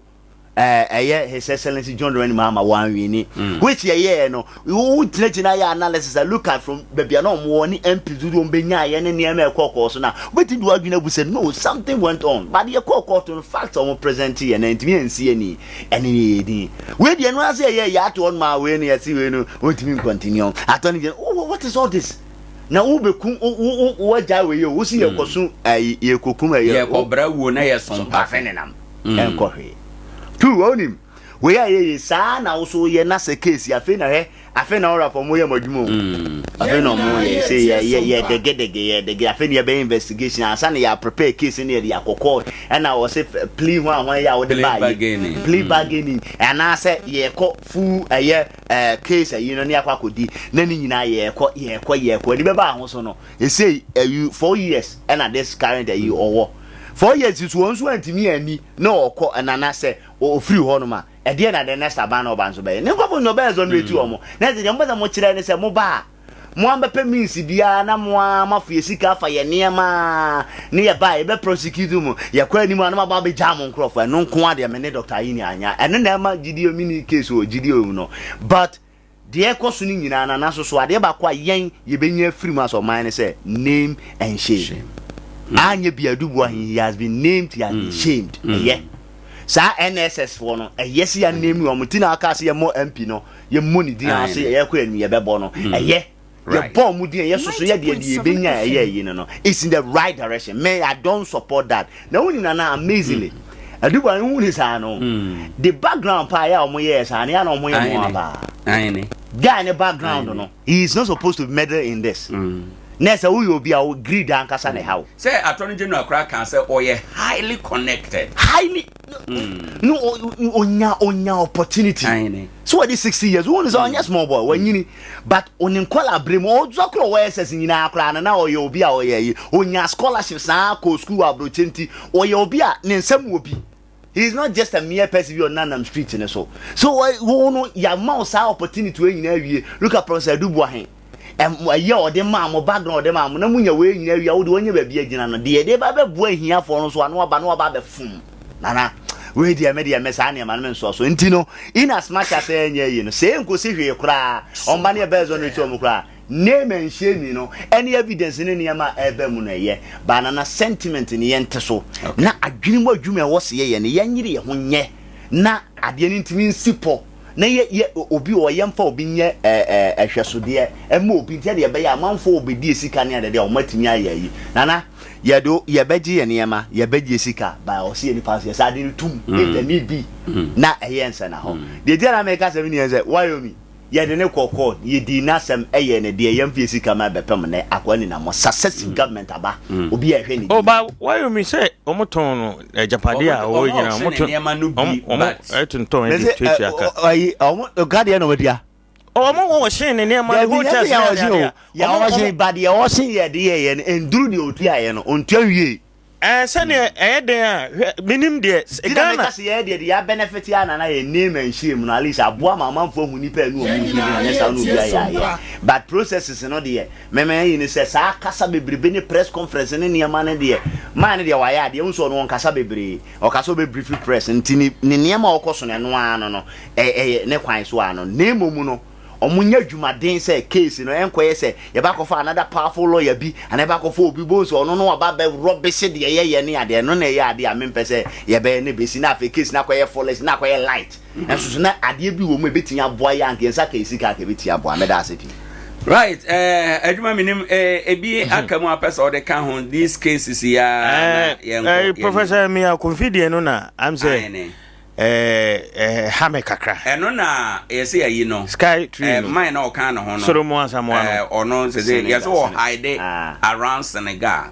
His Excellency John Dramani Mahama one winning, which no, you tell ya analysis. I look at from baby no more ni MP do benya and near me court so now. But did you we said no, something went on, but the court on facts on present here and me and see any where the no say ya to on my way near see we no want me continue. Attorney what is all this? Na ubekum waja we you see your kosun ye kokum ye kobra wo na ye Sompa fenenam enkohwe two on him. We are sa na also ye na se case ya fe na ora for moye madwumo afe no mo ye say ye de afe ne be investigation ansa na ya prepare case ne ya kokko and I was say plea one ya wo de buy plea bargaining and I say ye ko fu case no ne akwakodi na ni nyina ye ko ni be ba ho so no ye say you 4 years and at this current you owo 4 years is one so antimi ani na okọ anana say o free ho no ma e de na the next abana obanso be ne nkofo no be zone rate omo na de mbaza mo kire ne say mo ba mo ambepe means bia na mo amafie sika afa ye niema ne ye ba e be prosecute mu ye kwa ni mo na ba be jam nkrofo no nko ade me ne Dr. Ayini anya ene na ma gidio mini case o gidio no but the ekosu ni nyina na na so ade ba kwa yen ye benya free mass of mine say name and shame. Anya Biadubu, he has been named, he has been shamed. Yeah. Sa NSS for no. Yes, your name, you Mutina Kasi, more MP no. Your money, dear, say, a queen, your bebono. Yeah. Your bomb would yes, so yeah, it's in the right direction. May I don't support that. Now, only Nana amazingly. I do one who is I know. The background pie, oh, yes, and I know more about. Guy in the background, no. He is not supposed to meddle in this. Nessa we will be our greed and kasane how. Say Attorney General Crack can say oh yeah highly connected. Highly no onya opportunity. So what is 60 years? One is on your small boy when you but on in collaborate more zokro where says in Akra na or you'll be our ye onya scholarships na ko school opportunity or you'll be a nsem will be. He's not just a mere person on Nanam Street in so. So your mouse opportunity when you look at Professor Dubois. Yo de mam background de mam na munya we nyina wi wo de wonya ba bia gina no de ba ba bua hia for no so ano ba no ba be fum nana we dia media mesa na man so so ntino in as much as enye no say nko si hwe kra omba ne bezo no tu omkra name and shame no any evidence ni niam ebe mu no ye banana sentiment ni yente so na adwene mu adwuma wo se ye ne yanyire ye ho nye na ade ni ntimi nsipo na ye obi o yemfa obi nye ehwesode ema obi tie de be ya amanfo obedi esika ne ade de o matimi ayayi nana yedo yebeji ye niema yebeji esika ba o se ni pass ye sa de tum if need be na eyense na ho de dia na make 7 years why me ye de ne kokko ye di nasem eye ne de yemfa esika ma bepem ne akwani na mo successive government aba obi ehwe ni oh ba why me say omoton no japade a o nyina omoton etunton e twetwi aka ayi ogade na wadia omo wo shin ne ne ma go test ya o shin bad ya o shin ye de ye enduru de otu aye no ontua wie sane den a minim de Ghana kasi ye de ya benefit ya na ye name and shame no at least aboa mamamfo hu ni pa nu omu na ne sa no bia ya but processes no de meme yi ni se sa kasa bebrebe ni press conference ne niam ne de man de wa ya de unso no kasa bebre o kasa be brief press ntini ne niam a okoso ne no ano no ne kwan so ano ne momu no omunya dwumaden say case no enkoye say ye ba kofa another powerful lawyer bi and ba kofa obi bonso ono no ba be rubbish de ye ne ade no na ye ade a mempe say ye be ne besi na fe case na koye flawless na koye light enso na ade bi wo mu betinya boa ya anke nsa case ka betia boa me da aseti right aduma minim ebi akamu apesa o de kan ho these cases ya professor me a confident no na am say hame kakra eno na yesi ayi no sky tree mine na o kan no ho no soro mo asamo ono say yes o hide around Senegal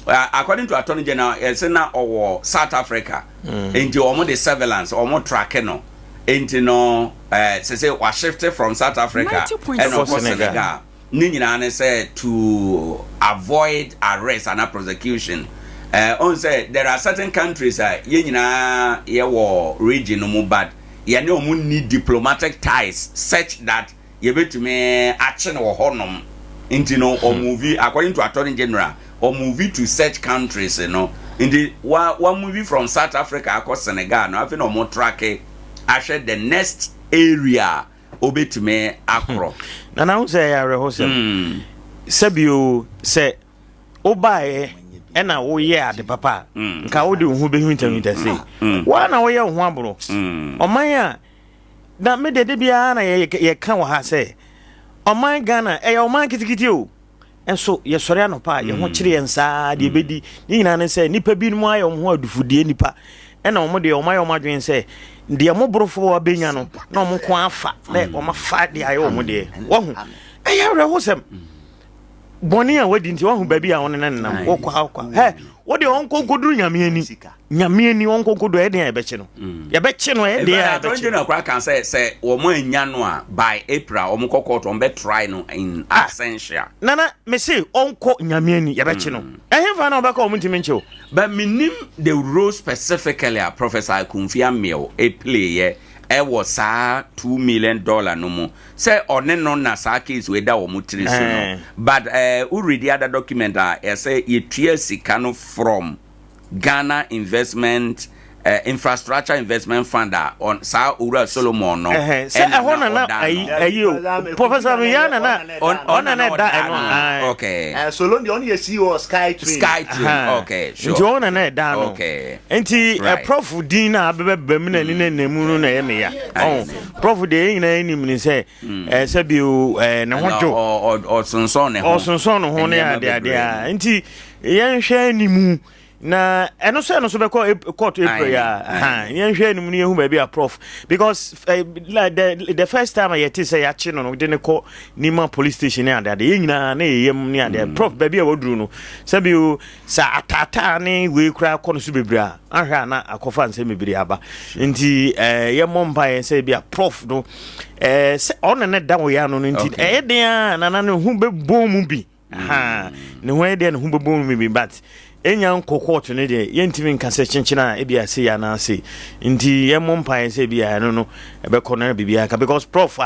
according to Attorney General yes na owo South Africa enti omo the surveillance omo track no enti no say wa shifted from South Africa and of Senegal ni nyina na say to avoid arrest and prosecution. On say there are certain countries ye nyina ye wo region mu bad ye ne omu need diplomatic ties such that ye betume action wo honom into no or movie according to Attorney General or movie to such countries in the one movie from South Africa across Senegal no afi no mo track ashe the next area obetume akro na na say ya rehosem sabio say obae ena wo ye ade papa nka wo de hu be hu ntamita sei wa na wo ye hu aboro oman a na me de bia na ye ka wo ha sei oman Ghana e oman kitikiti o enso ye sori anopa ye ho kire yensa de bedi ni nyina ne sei nipa bi mu aye ho adufudie nipa ena omo de oman adwen sei de mo borofo wa benya no na omo ko afa na omo fa de aye omo de wo hu e ya rehosem boni a wadi nti wahu baby a won nan wokwa he wodi onkonkoduru nyamieni onkonkodo e den ebeche no ye beche no e den ebeche no kwa kan say wo mo anya no a by April wo mo kokot on be try no in absentia nana me say onko nyamieni ye beche no ehemfa na obeka wo ntimi nche o but minim the role specifically a Professor Kumfia Meo a play was $2 million no mo say on no na sa case we da wo mutiri so no but who read the other document say ye tria sika from Ghana Investment Infrastructure Investment Fund on Sa Ura Solomon no say na ayi Professor Rihanna na on na da okay so long the only CEO Sky Train okay sure nti on na da no okay nti prof din na bebem na ni nemu no na ye me ya prof de yin na enim ni say say bi ne hojo o sonson no ho ne ade nti yen hwe animu na eno so be court April ya yen hwe animu ne hu ba bia prof because like the first time I say ya chi no de ne ko Nima police station ne ade yen nyina na yem ne ade prof ba bia woduru no say bi sa atata ne we kura ko no so bebra ahwa na akofa nse mebiri aba nti ye momba yen say bia prof no on ne da wo ya no nti den na ne hu be bom bi ne ho de ne hu be bom bi but enya nkokot ne de yentimi nkase chenchina e bia se ya na se nti ye mompa se bia no no ebe kono bibia ka because prof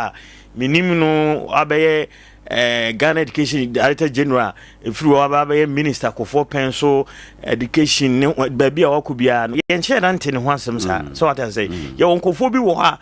minim no abeye Ghana Education Director General if you are minister for pencil education baby a wakubia no yen share nante ne ho asem so what I say ye wonkofo bi wo ha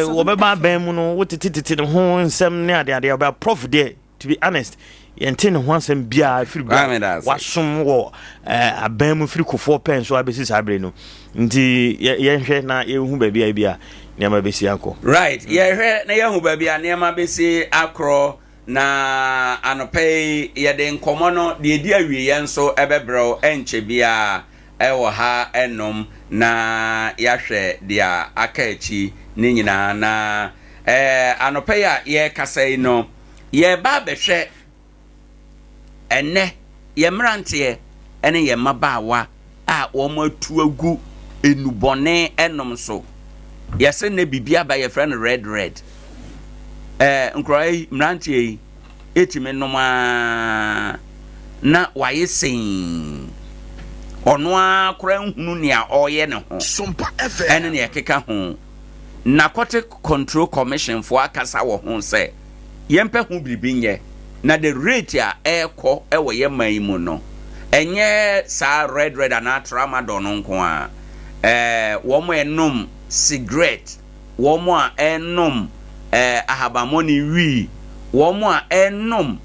wo beba ban mu no wotititi ne ho nsem ne ade about prof there to be honest yente ne ho asem bia if you wasom wo aban mu free kofo pencil abesi sabre no nti yen hwe na ye hu baby bia niama besi akọ right ye hwe na ye hu baby niama besi akro na anope yede nkomo no de edi awie ye nso ebebro enche bia ewo ha enom na yahwe dia akachi ni nyina na anope ya ye kasai no ye ba behwe enne ye mrante ene ye mabawa a wo matu agu enubone enom so yese ne bibia ba ye friend red nkrai mrantie etime noma na waye sen ono akora hunu ne a oye ne ho Sompa FM ene ne keka ho Narcotic Control Commission for akasa wo ho se yempe ho biribinye na the rate a eko ewo ye man mu no enye sa red ana tramadol no nko a wo mo enom cigarette wo mo a enom ahabamoni wi wo mo a enom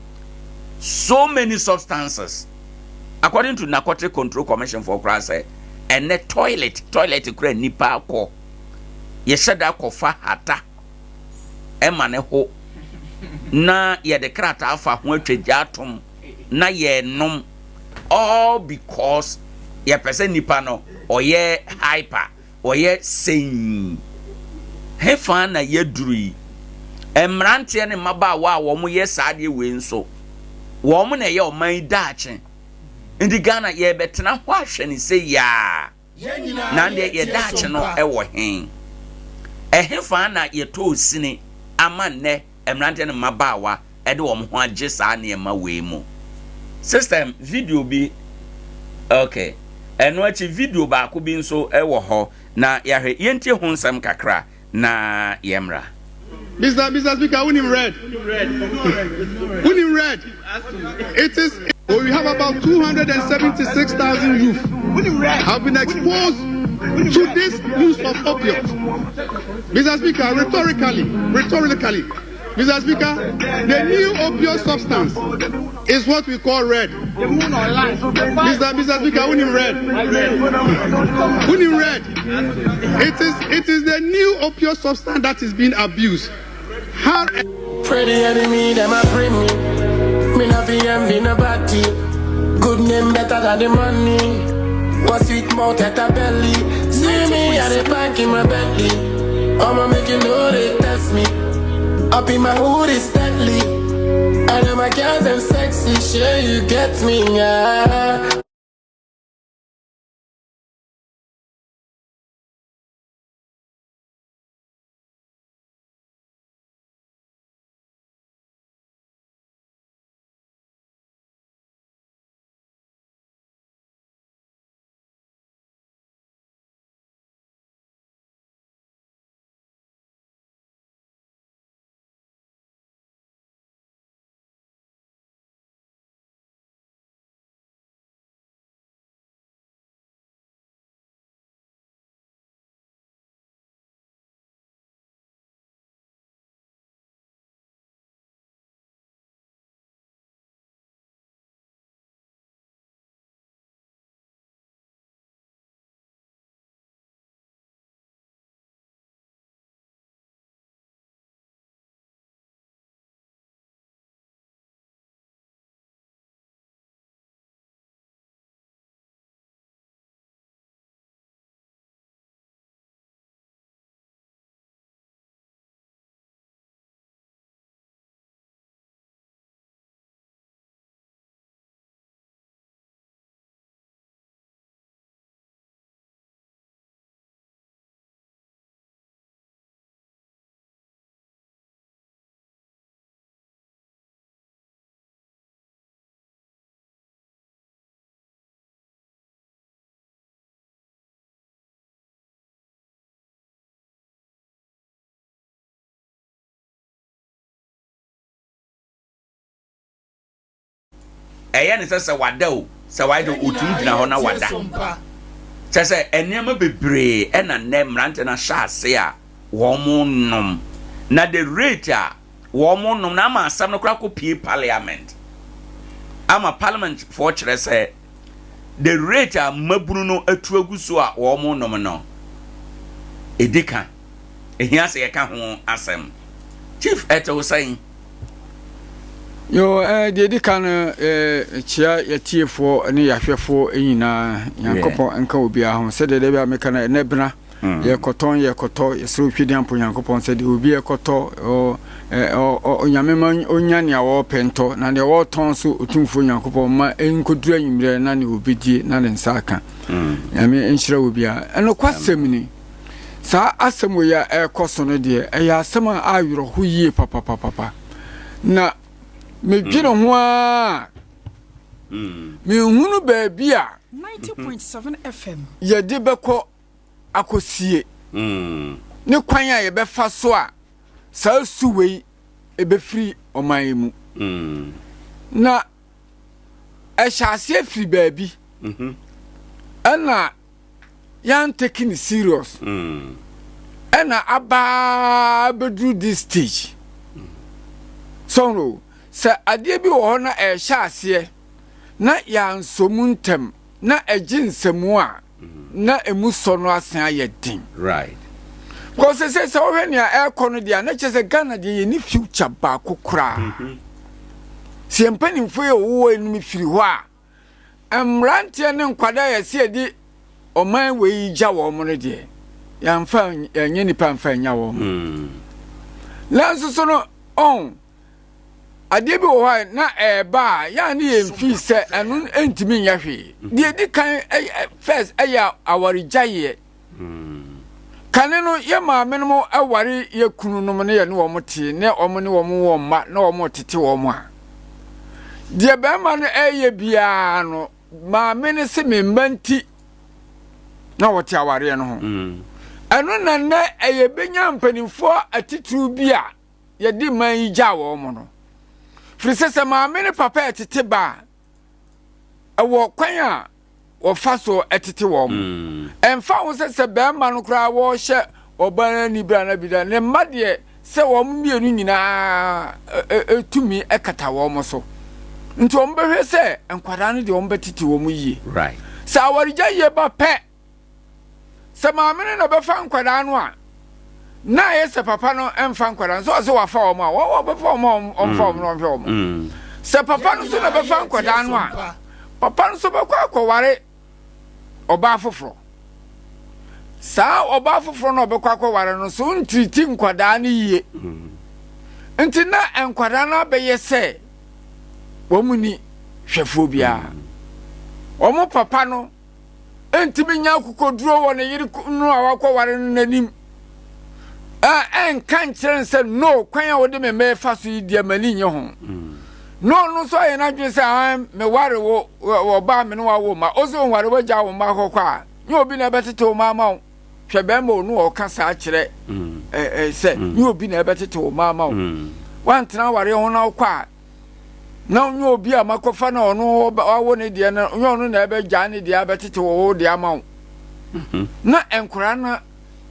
so many substances according to Narcotic Control Commission for class and the toilet kura nipa akọ ye sheda kofa hata emane ho na ye de krata afa ho atwagya atom na ye nom all because ye person nipa no oye hyper oye sein hefa na ye duri emrante ne maba wa wo mo ye saade we nso wo mo na ye o man daache ndi Ghana ye betena ho ahwe ne se ya na ndi ye daache no ewo hen hefa na ye to sini amanne emrante ne maba wa ede wo mo ho age saa ne ma we mu system video bi okay eno achi video ba ko bi nso ewo ho na yahwe yentie ho nsam kakra na yemra Mr. Speaker, we need red. We need red. It is. We have about 276,000 youth have been exposed to this use of opiates. Mr. Speaker, rhetorically, Mr. Speaker, the new opioid substance is what we call red. Mr. Speaker, we need red. We need red. It is the new opioid substance that is being abused. How? Pretty enemy, them a bring me. Me not be envy nobody. Good name better than the money. What sweet mouth at a belly. See me at the bank in my belly. I'ma make you know they test me. Up in my hood is deadly. I know my girls them sexy. Sure you get me, yeah. ɛyɛ ne sɛ wada o sɛ wada otum gyina hɔ na wada sɛ ɛnneɛma bebree ɛna nnɛ mmerante na hyɛ ase a wɔn nom na the rate a wɔn nom na ama asɛm no koraa kɔ pie parliament ama parliament foɔ kyerɛ sɛ the rate a mabunu no atu agu so a wɔn nom no edika ehia sɛ yɛka ho asɛm chief ɛtɛw sɛn yo de edika no chia yɛtiefo ne yɛhwɛfo nyinaa yankopɔ nka obi a ho sɛ de bia meka na nebna yɛkɔtɔn yɛsɛ otwedi ampo yankopɔn sɛ de obi yɛkɔtɔ onyamema onya ne awɔ pɛntɔ na ne wɔtɔn so otumfo yankopɔn ma enkodura nyimre na ne obidie na ne nsa aka nyame enhyira obi a ɛno kwasɛm ni saa asɛm wo ya ɛkɔso no de ɛyɛ asɛm a ayoro ho yie papa na medwene ho a mehunu baabi a 90.7 FM yɛde bɛkɔ akosie ne kwan a yɛbɛfa so a saa suwei ebɛfiri ɔman yi mu na ɛhyɛ aseɛ firi baabi ɛna yan taking it serious ɛna aba bedru this stage so sɛ adeɛ bi wɔ hɔ na ɛhyɛ aseɛ na yɛansomu ntɛm na ɛgye nsɛmu a na emu sɔ no asen ayɛ din right ko se wohwɛ nea ɛkɔ no dia na kyɛ sɛ Ghana deɛ yɛ ni future baako kora si mpanimfo yɛ wo enum firi hɔ a mrantie ne nkwada yɛ se di ɔman wei gya wɔ mo no deɛ yɛmfa nyɛ nipa mfa nya wɔ mo lanso so no adeɛ bi wɔ hɔ na ɛba ya ne yɛmfi sɛ ɛno ntimi nyɛ hwee deɛ di kan first ɛyɛ awaregyaeɛ kane no yɛ maame no mo aware yɛ kunu no mo ne yɛ ne wɔn te ne wɔn ne wɔn wɔ mma na wɔn tete wɔn a deɛ bɛrima no ɛyɛ biara no maame ne se me mba nti na wɔte awareɛ no ho ɛno na nnɛ ɛyɛ benya mpanimfoɔ atitiriw bi a yɛde man yi gya wɔn mo no firi sɛ maame ne papa ɛtete ba ɛwɔ kwan a wɔfa so ɛtete wɔn ɛmfa ho sɛ bɛrima no koraa wɔhyɛ ɔbaa ni bra na bi da ne mma deɛ sɛ wɔn mmienu nyinaa etumi ɛkata wɔn so nti wɔn bɛhwɛ sɛ nkwadaa no deɛ wɔn bɛtete wɔn yie right sɛ awaregya yie ba pɛ sɛ maame no na bɛfa nkwadaa no a na yɛ sɛ papa no ɛmfa nkwadaa nso ɔsɛ wafa wɔn a wɔwɔ bɛfa wɔn a ɔmfa wɔn na ɔmfa wɔn sɛ papa no nso na bɛfa nkwadaa no a papa no nso bɛkɔ akɔware ɔbaa foforɔ saa ɔbaa foforɔ na ɔbɛkɔ akɔware no so ntiriti nkwadaa no yie nti na nkwadaa no abɛyɛ sɛ wɔn mu ni hwɛfoɔ biara wɔn papa no ntumi nya akokoduro wɔ ne yere no a wakɔware no n'anim ɛnka nkyerɛ sɛ no kwan a wɔde me mɛfa so yi deɛ mani nyɛ ho no so ayɛ n'adwene sɛ me ware wɔ ba me no wawo ma ɔsɛ ware wagya wo ma kɔkɔ a nyɛ obi na ɛbɛtete wo ma ma wo hwɛ bɛrima wo no ɔka saa kyerɛ sɛ nyɛ obi na ɛbɛtete wo ma ma wo wantena ware ho na wokɔ a na nyɛ obi a makɔfa na ɔno wawo ne deɛ no nyɛ ɔno na ɛbɛgya ne deɛ abɛtete wo deɛ ama wo na nkora na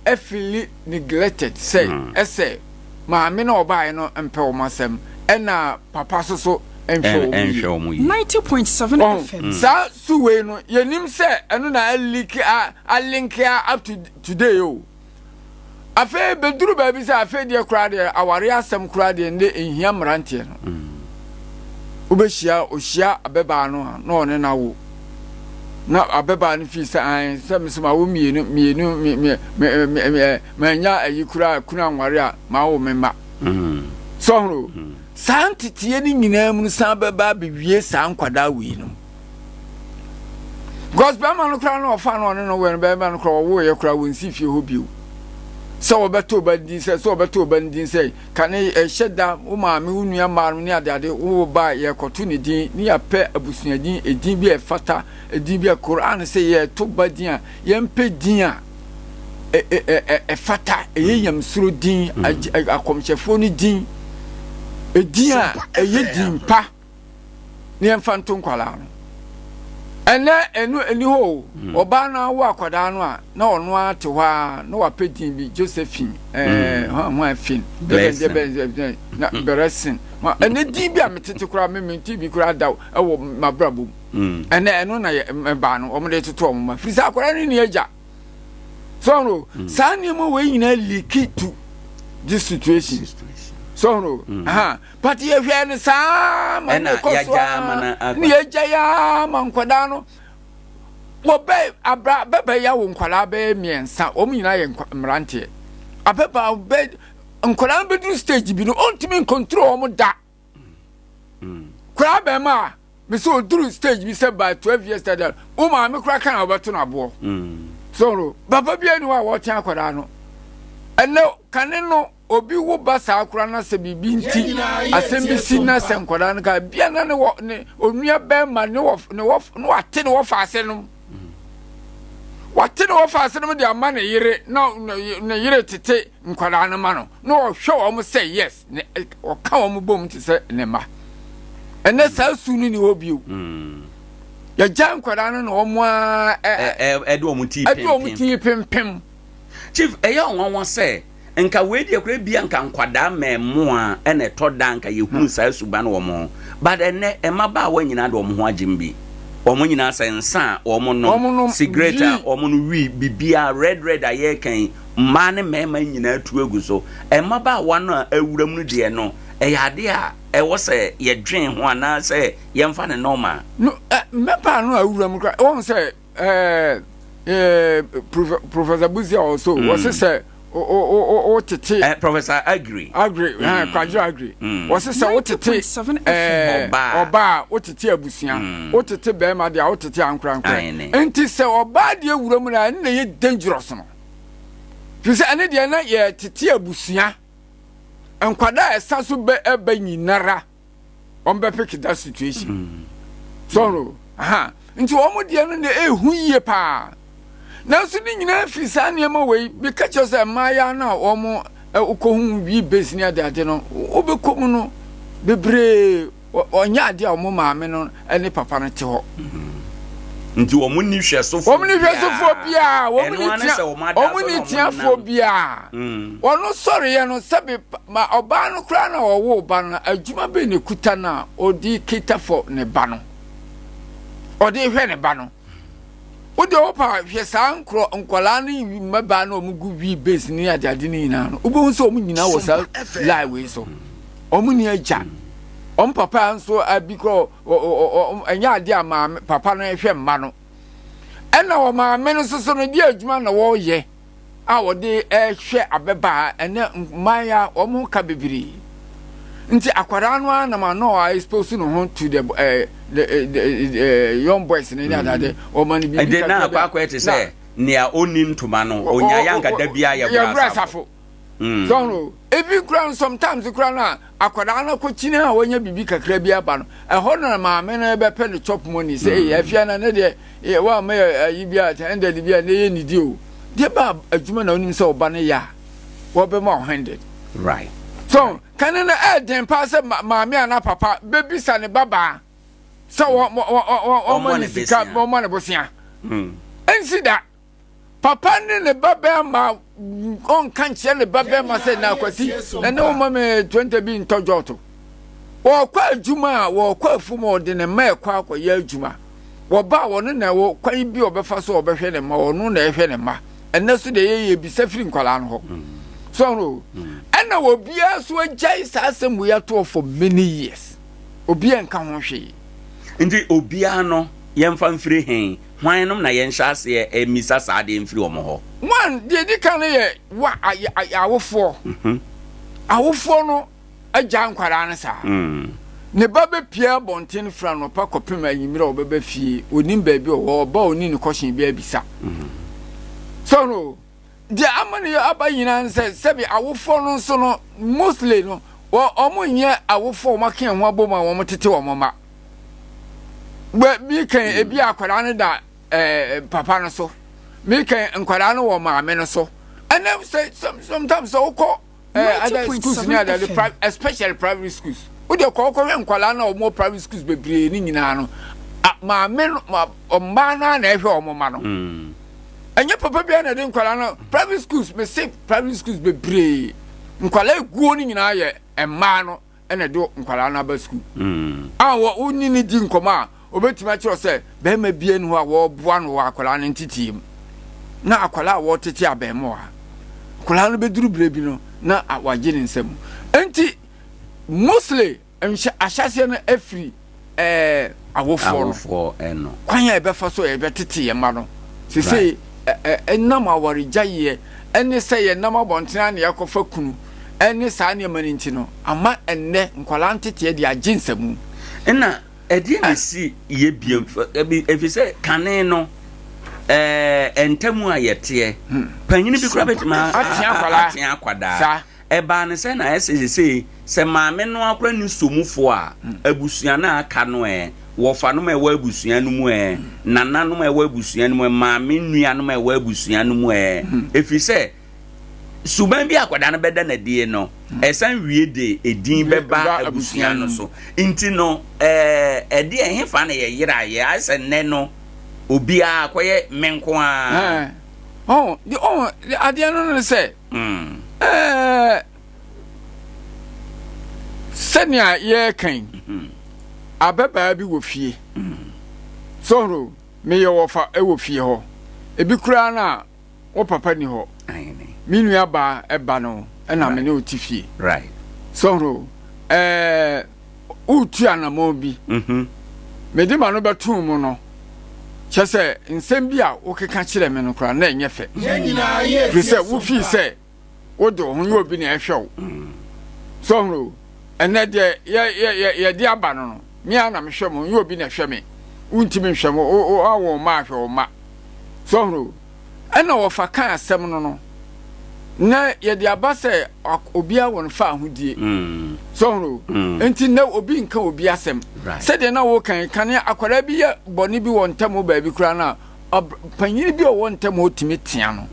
efili neglected say ɛsɛ maame na ɔbaa no mpɛ wɔn asɛm ɛna papa so nhwɛ wɔn yi 90.7 FM saa suwei no yɛnim sɛ ɛno na alinki up to today o afei beduru baabi sɛ afei deɛ koraa deɛ aware asɛm koraa deɛ nde nhia mmeranteɛ no ohyia abɛbaa no a na ɔne na wo na abeba no fi sɛ sɛ mesema wo mienu manya ayi kura kuna nware a ma wo memma so horo saa nteteɛ no nyinaa mu san bɛba bewie saa nkwadaa wei no gospel man no kura no ɔfa no ɔne no wɛ no bɛma no kura ɔwo yɛ kura wɔnsi fie hɔ bio sɛ wɔbɛtɔ ba din sɛ wɔbɛtɔ ba din sɛ kane ɛhyɛ da wo maame wo nua maa no ne ade wo ba yɛ kɔto ne din ne yɛpɛ abusuadin edin bi ɛfata edin bi Quran sɛ yɛ to ba din a yɛmpɛ din a ɛfata ɛyɛ yamsuro din akɔmhyɛfoɔ no din edin a ɛyɛ din pa ne mfanto nkwala no ene eni ho oba na wo akwada no a na ono ate ho a na wa pedin bi Josephine ho afin na beresin ma ene di bi a metete kura me ti bi kura daw e wo mabrabo ene eno na ba no o mo de toto o mo ma frisa akwada ni ne agya so no sa ni mo we nyina liki to this situation so no but ye hwe ne sa ma ne ko so ni eja ya ma nkwada no wo be abra bebe ya wo nkwala be miensa o mu nyina ye mrante abeba be nkwala be do stage bi no ultimate control o mu da kura be ma me so do stage bi say by 12 years that o ma me kura kan obeto na bo so no baba bi anu a wo tia akwada no ene kaneno obi wo basa akura na se bibi nti asembisi na se nkwada na ka bia na ne onua be ma ne wo ate ne wo faase no wate ne wo faase no de ama ne yire na ne yire tete nkwada na ma no no hwe wo mo say yes ne o ka wo mo bom ti se ne ma ene sa su ni obi o ya ja nkwada no wo mo edo mo ti pem chief eya onwa say nka we de kure bia nka nkwada memo a ene to da nka yehunu sa suba no wo but ene emaba wa nyina de wo ho agimbi wo nyina sensa wo no cigarette wo no wi bibia red aye kan ma ne mema nyina tu egu so emaba wa no awuram no de no eyade a ewo se ye dwen ho ana se ye mfa ne normal no mepa no awuram kra wo se Professor Buzia also was say o tete Professor agree kwajo agree was say o tete oba o tete abusia o tete be ma dia o tete ankrankra enti se oba de ewuram na na ye dangerous no fi se ane de na ye tete abusia enkwada esaso be eba nyinara on be pick that situation so no nti o mo de no na ehu yie pa na so ni nyina fisa ne ma wei bi ka cho se maya na o mo ukohu wi besini ade no obekom no bebre onya ade a o mo maame no ene papa no te ho nti o mo ni hwe so fo bia o mo ni tia fo bia ono sorry ye no sabe ma oba no kra na wo ba no adwuma be ne kuta na odi kita fo ne ba no odi hwe ne ba no ode opa hwe san kro nkwala ni maba na omugu wi base ni adade ni na no obo nso omu nyina wo sa live so omu ni agya papa nso abiko anya ade ama papa no hwe mma no ena wo ma me no so no di adwuma na wo ye a wo de hwe abeba ene maya omu ka bebiri nti akwara no na ma no I suppose no ho to the young boys in adade o man bi de na akwa ete say nia oni ntoma no onya yanka da bia ya brasafo so no every ground sometimes the ground akwara na ko chine a wonya bibi kakra bia ba no ho na ma me na be pe chop money say afia na ne de wa ma yi bia end de bia na ye nidi o de ba adwuma na onim say oba ne ya wo be ma 100 right so kanena den pass maami ana papa baby sa ne baba so o money sika o money bosia ensi da papa ne baba ma on kanche ne baba ma say na kwasi na ne o mama 20 bi ntojoto wo kwa adwuma wo kwa fumo de ne ma kwa akoya adwuma wo ba wo ne na wo kwan bi obefa so obehwe ne ma wo no na ehwe ne ma enesu de ye bi safiri nkwala no ho so no and now obia so agya sasem we ato for many years obia nka ho hwe ndi obia no yemfa mfiri hen hwan na yen hyase emisa saade mfiri omo ho one de kan ye wa awofo awofo no agya nkwara no sa ne baba pia bonten fra no pa kopem anyimira obeba fie onim ba bi o ba oni ne question bi abisa so no the amani abayina nse sebi awofo no so no mostly no omunye awofo makan ho aboma wo motete wo mama gbe mi kan ebi akwara no da papa no so mi kan nkwara no wo maame no so and them say sometimes so other schools near the especially private schools Odi okoko hwe nkwala na omo private schools bebre ni nyina no. Ma me omba na ehwe omoma no. Enye papa bia na de nkwala no private schools me say private schools bebre. Nkwala eguo ni nyina ye emma no ene do nkwala na ba school. Awo uni ni di nkoma obetima kiro se be ma bie no a wo boa no akwala no ntitiem. Na akwala wo tete abemo a. Akwala no beduru brebi no na waje ni nsam. Enti mostly ahyase no afri awofo eno kwanya ebefa so ebetete ye ma no se say enam awarija ye ene say ye nam abontena na yakofa kunu ene saa ne mani nti no ama enne nkwala ntete de agye nsamu ena edi na si ye biem efise kane no entamu ayete panyini bi kura betima atia kwada eba ne se na ese se maame no akora ni somufo a abusua na aka no wofa no ewa abusua no mu nana no ewa abusua no mu maame nua no ewa abusua no mu efise suban bi akwada no beda na die no esan wie de edin beba abusua no so inti no ede ehefa na ye yira ye ase ne no obi a akoye menko a the Adea no say senia ye kan ababa bi wo fie so me ye wo fa e wo fie ho ebi kura na wo papa ni ho mi nua ba e ba no e na me ne o ti fie right so utu anamo bi me di ma no betu mu no chese nsem bi a wo keka kire me no kura na enye fe se wo fi se wo do ho yo bi na ehwe so ene de ye de aba no mi ana me hwe mo yo bi na hwe me untimi hwe mo awo ma hwe o ma so ro ena wo fa kan asem no na ye de aba se obi a won fa ahodie so ro enti na obi nka obi asem se de na wo kan akwara bi ye boni bi won tam ba bi kura na panyin bi o won tam otimi tia no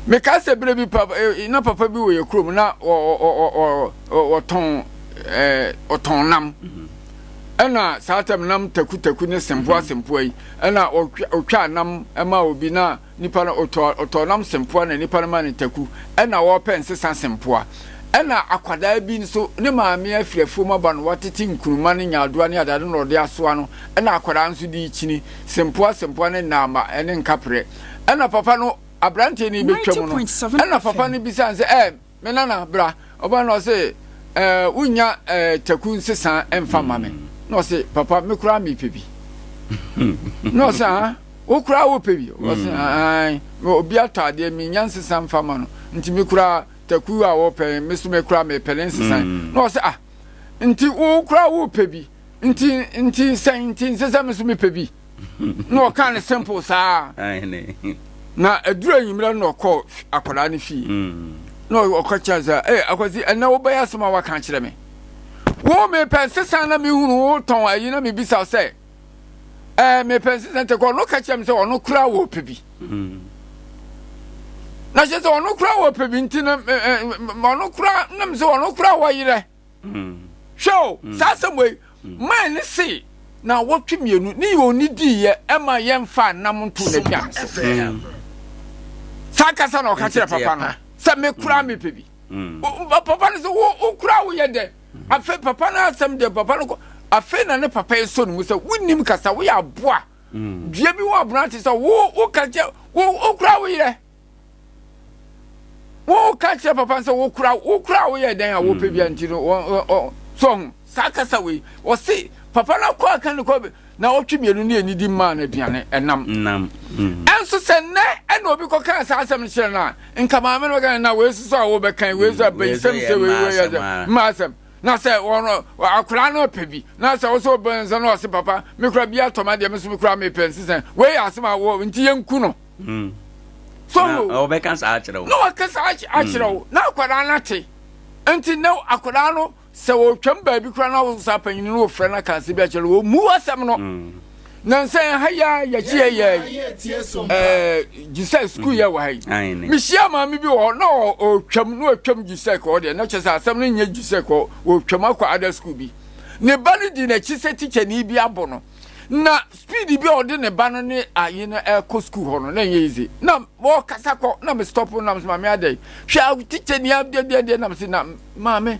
me ka se bre bi papa na papa bi wo ye krom na oton nam ena satam nam taku ne sempo yi ena otwa nam ema obi na nipa na oton nam sempo na nipa na ma ne taku ena wo pen sesa sempo ena akwada bi nso ne maame afirafo ma ba no watete nkuruma ne nyaadoa ne adade no de asoa no ena akwada nso di chini sempo ne nama ene nkapre ena papa no abrante ni betwam no ena papa ni bisa se me nana bra oba no se unya taku nsesa emfa mame no se papa me kura mi pebi no sa o kura wo pebi o se ai obi atade mi nya nsesa emfa ma no nti me kura taku a wo pe me so me kura me pele nsesa no se nti o kura wo pebi nti nsesa me so me pebi no kan simple sa ai ne na adura nyimra no ko akwara ne fi no okachaza akwasi na wo baya soma wa kan kire me wo me pensesa na me hunu ton ayi na me bisa se me pensesa te ko no ka kire me se ono kura wo pebi na je se ono kura wo pebi ntina ono kura na me se ono kura wo yire show sasamwe man ne se na wo twemienu ni oni di ye ema ye mfa nam nto na bia so saka sana o ka kire papa no se me kura me pebi papa no se wo kura wo ye de afa papa na asem de papa no afa na ne papa eso no se winnim kasa wo ya boa dua bi wo abranti se wo ka kire wo kura wo ye wo ka kire papa se wo kura wo ye den a wo pebi anti no so saka sa we wo se papa na kwa kan ko na otwemienu ne enidi ma na aduane enam enso se ne ena obi ko kan sa asem kire na nka maame no gan na we so a wo be kan we so be sem se we ma asem na se wono akura na pebi na se wo so ben se na se papa me kura bia toma de me so me kura me pensi se we asem a wo nti yenku no so o be kan sa akire wo no kan sa akire wo na akura na te enti no akura no se wo twam ba bi kura na wo sa panyin no frɛ na kan se bi akire wo mu asem no na say haya ya Jesus school ya wa hai mi sia ma mi bi wo na o twam no twam Jesus ko de na chese asem no nya Jesus ko o twam akwa other school bi ne ba no di na chise teacher ni bi abo no na speed bi o de ne ba no ne aye na ko school ho no na nya easy na wo kasa ko na me stop na me ma me adai hwa teacher ni abia na me se na ma me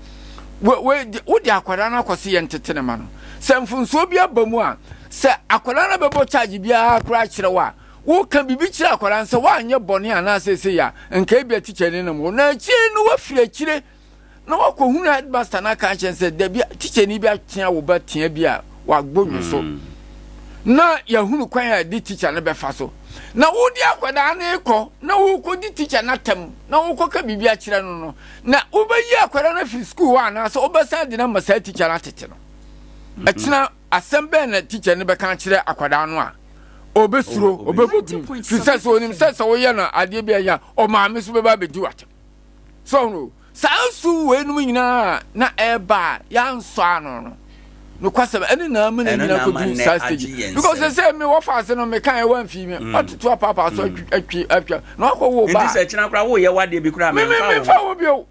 we di akwara na kwose ye ntetene ma no semfunso bi abamu a se akwara na bebo charge bia kra kire wa wo kan bibi kire akwara nse wa anye bone ana sese ya nka bia teacher ni no na chi no wa fire kire na wa ko hunu headmaster na kan chense da bia teacher ni bia tia wo ba tia bia wa gbonwo so na ya hunu kwan ya di teacher na be fa so na wo di akwara na ekọ na wo ko di teacher na tem na wo ko ka bibi a kire no na wo ba yi akwara na fi school wa na so wo ba sa di na masa teacher na tete no atina assemble na teacher ne be kan kire akwada no a obesuro obebudu fisese onim sese wo ye na ade bia ya o maame so be ba be di watem so no sansu we num nyina na eba ya nso ano no kwase ene na am na nyina ko du stage because they say me wo fast no me kan e wan fi me otutu papa so atwa na akọ wo ba ndi se kina kra wo ye wade bi kra me fa wo bio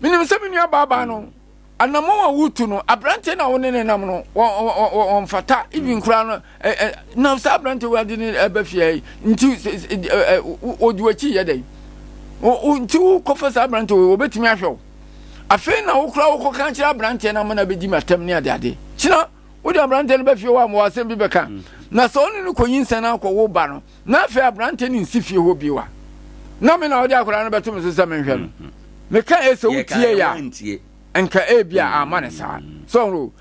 minim se me nua baba no anamo wa wutu no abrante na woni ne nam no on fata even kura no na sa abrante wa di ne ebafie nti oduachi ye dai o nti ko fa sa abrante o betimi ahwe afi na wo kura wo kan kira abrante na mana be di matam ne ade kina wo di abrante ne bafie wa mo asem bi beka na so oni ko yinsa na ko wo ba no na afi abrante ne nsifie ho bi wa na me na wo di akura no beto me so sa menhwe no me ka ese wutie ya enka ebia amane sa so no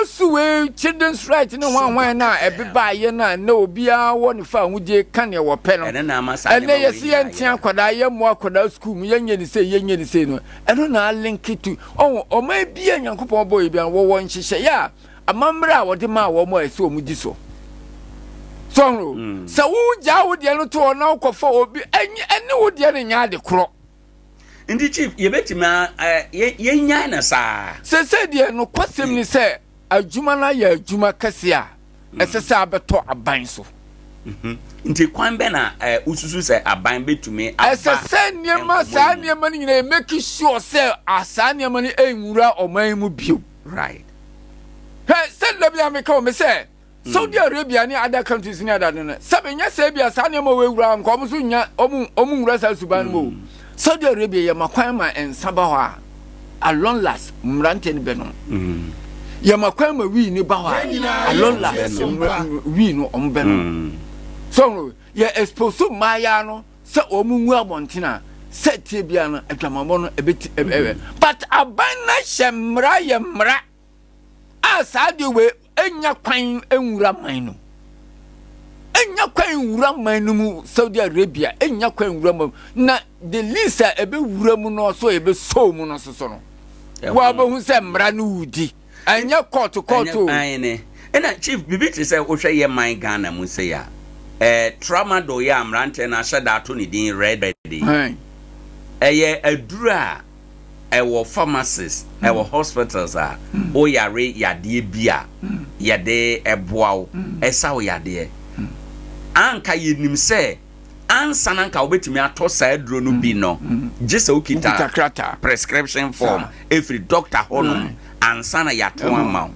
so we children's right no wan na ebeba ye na obia wo ne fa hudie kan ye wo pe no ene yesi ye ntia kwada ye mo akwada school mu yenye ni se no eno na link to o ma bia nyankopon boy bia wo nhihye ya amamra wo de ma wo mo ese o mu di so no so wo ja wo de no to na ukofo obi ene wo de ne nya de kro ndi chief yebetima ye nya na sa se de no kwasem ni se adwuma na ya adwuma kase a esese abeto aban so nti kwan be na ususu se aban betumi aba esese niema sa niema ni nyina make sure se asa niema ni enwura oman mu bio right se lebia me ka o me se Saudi Arabia ni other countries ni ada no se benya se bia sa niema we wura nko mo so nya omu nwura sa suban mo Saudi Arabia ya makwan ma ensaba ho a long last mrante ni benom ya makwan ma wi ni ba ho a long last wi no ombenom so ya expose maya no se omunwu abontina se tie bia no adwamamo no ebeti but abana shemra ya mra asade we enya kwan enwura man no enya kwan wura man no mu Saudi Arabia enya kwan wura man na the lisa ebe wura mu no so ebe so mu no so no wa ba hu se mra no wudi enya court ene ena chief bibiti se wo hwe ye man Ghana mu se ya trauma do ya mrante na shada to ni din red bed eye adura ewo pharmacies ewo hospitals a o yare yade bia yade eboawo esa o yade anka yenim se ansa nanka obetimi ato sa aduro no bi no gese ukita prescription form every doctor hono ansa na yato ama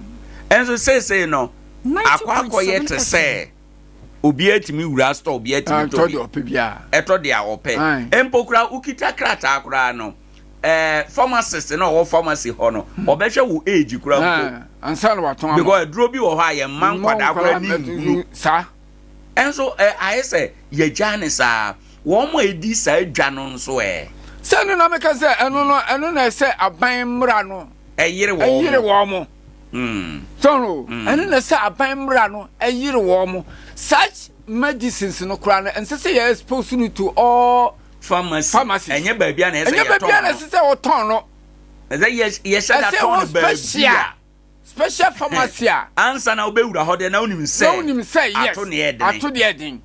enso say no akwa yete say obi atimi wura store obi atimi to de opebia eto de a ope empokura ukita krata akura no pharmacist no wo pharmacy hono obehwe wo age kura ko ansa na wato ama because aduro bi wo ha ye man kwada akura ni sa enso I say ye janisa wo mo edi sa adwa no nso se no na meka se eno na se aban mra no eyire wo mo so no eno na se aban mra no eyire wo mo such medicines no kra no ense se you supposed to all pharmacy enye ba bia na se wo ton no ye shada ton ba special pharmacy answer na obewura hode na unim say yes ato de edin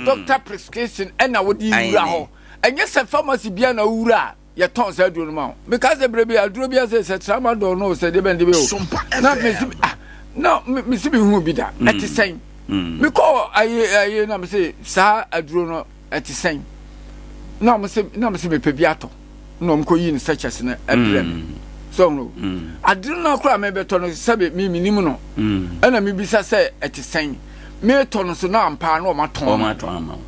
doctor prescription na wodi wura ho enye se pharmacy bia na wura ye ton sa aduro ma because the brebe aduro bia se trauma do no se de ben de be o na me no me see me hu bi da at sen me call aye na me say sa aduro no at sen na me say me pe biato no me ko yi ni searches na abrem so no aduro na kura me beto no sabe me minim no na me bisa say at sen me to no so na ampa na o maton ama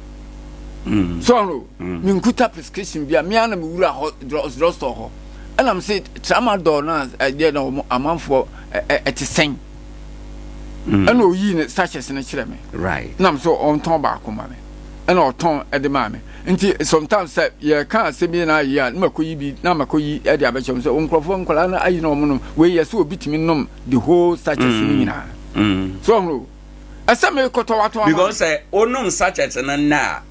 so no me nkuta prescription bia me ana me wura drugstore ho and I'm saying tramadol na dey no amanfo etisen and o yi ne sachets na kire me right na I'm so on ton ba ko ma me and o ton e de ma me nti sometimes say ye kan se bi na ya na makoyi bi na makoyi e de abechem so onkrofo nkola na ayi no mo no we ye so obitimi nom the whole sachets ni nyina so no asa me koto wato because say onum sachets na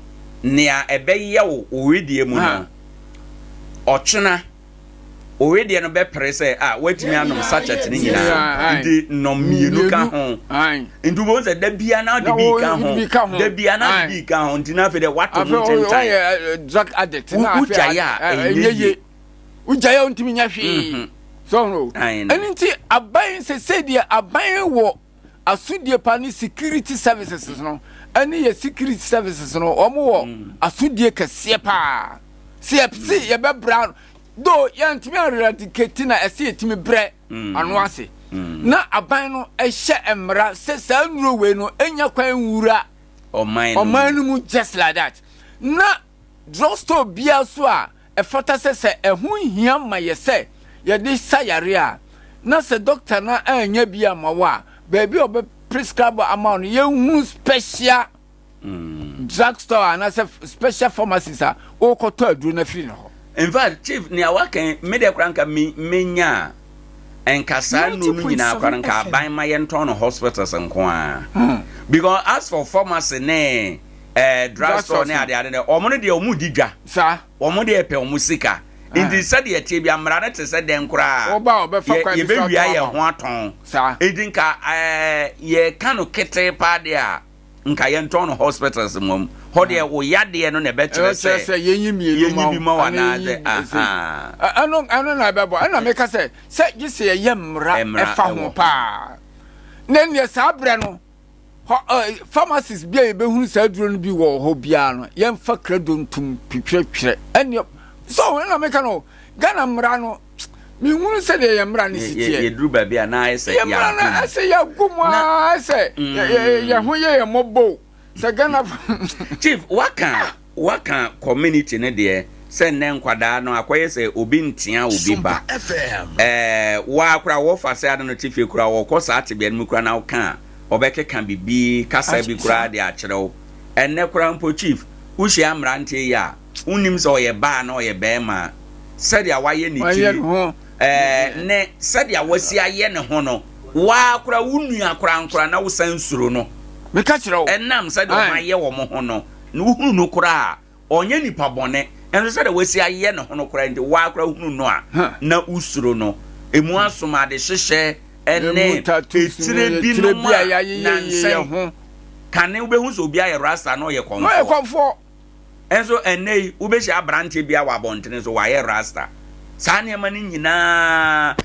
nea ebeye wo owedie mu no ochena owedie no be prese watimi anom sachet ni nyina ndi nomienu ka ho ndu bo se da bia na de bi ka ho da bia na de bi ka ho ndi na fe de wato no tentai drug addict na afi ujaya ujaya ontimi nya hwe so no enti aban se dia aban wo asudie pa ni security services no ani ye security services no omo wo asudie kase pa CFC ye be brown do yantimi eradicate na ese yetimi bre anu ase na aban no ehye emra se sa nuro we no enya kwan wura oman no mu just like that na drugstore bia so a efata se ehun hia ma ye se ye de sayare a na se doctor na anya bia mawa baby obe prescribe amount ye hu special drugstore and special pharmacies a o koto aduro na free no. In fact, chief ni awaken media kranka menya enkasa no nyina kranka ban ma yenton no hospitals nko a because as for pharmacy ne drugstore ne ade omo no de omu didwa sa omo de epe omu sika indi sade ye tie bia mra ne te se den kra oba obefa kwa ye be wia ye ho aton sa edinka ye kanu kete pa de a nka yenton no hospitals mom hode wo yade no ne betre se yenyimi ma wana ze ano na bebo ana meka se gise ye mra efa ho pa nen ye sabre no pharmacies bia ye behunu sa duro no bi wo ho bia no ye mfa kradontum pipwetwere ene so ana meka no gana mra no mi hunu se de ye mra ni sitie ye duru ba bia na ese ya mra na ese ya gumwa ese ye ho ye mobo Sagana chief waka community ne de se ne nkwada no akoye se obi ntia obi ba wa akura wo fa se adno chief ekura wo kosa atebia no kura na woka obekeka bibi kasa bi kura de akyerew enne kura mpo chief ushi amra ntie ya unim se oye ba na oye be ma se dia waye ni ti ne se dia wasi aye ne ho no wa akura wunu akura nkura na wo sansuro no me ka kire o enam said o maye wo mo ho no na hunu no kura onye nipa bone enso said wesi aye ne ho no kura ndi wa kura hunu no a na usuro no emu asoma de hyehyɛ ene etire bi no ma na nse ho kane ubehu so obi aye rasta no ye konfo enso enei ubehi abrante bia wa bontene so wa ye rasta saa ne ma ni nyina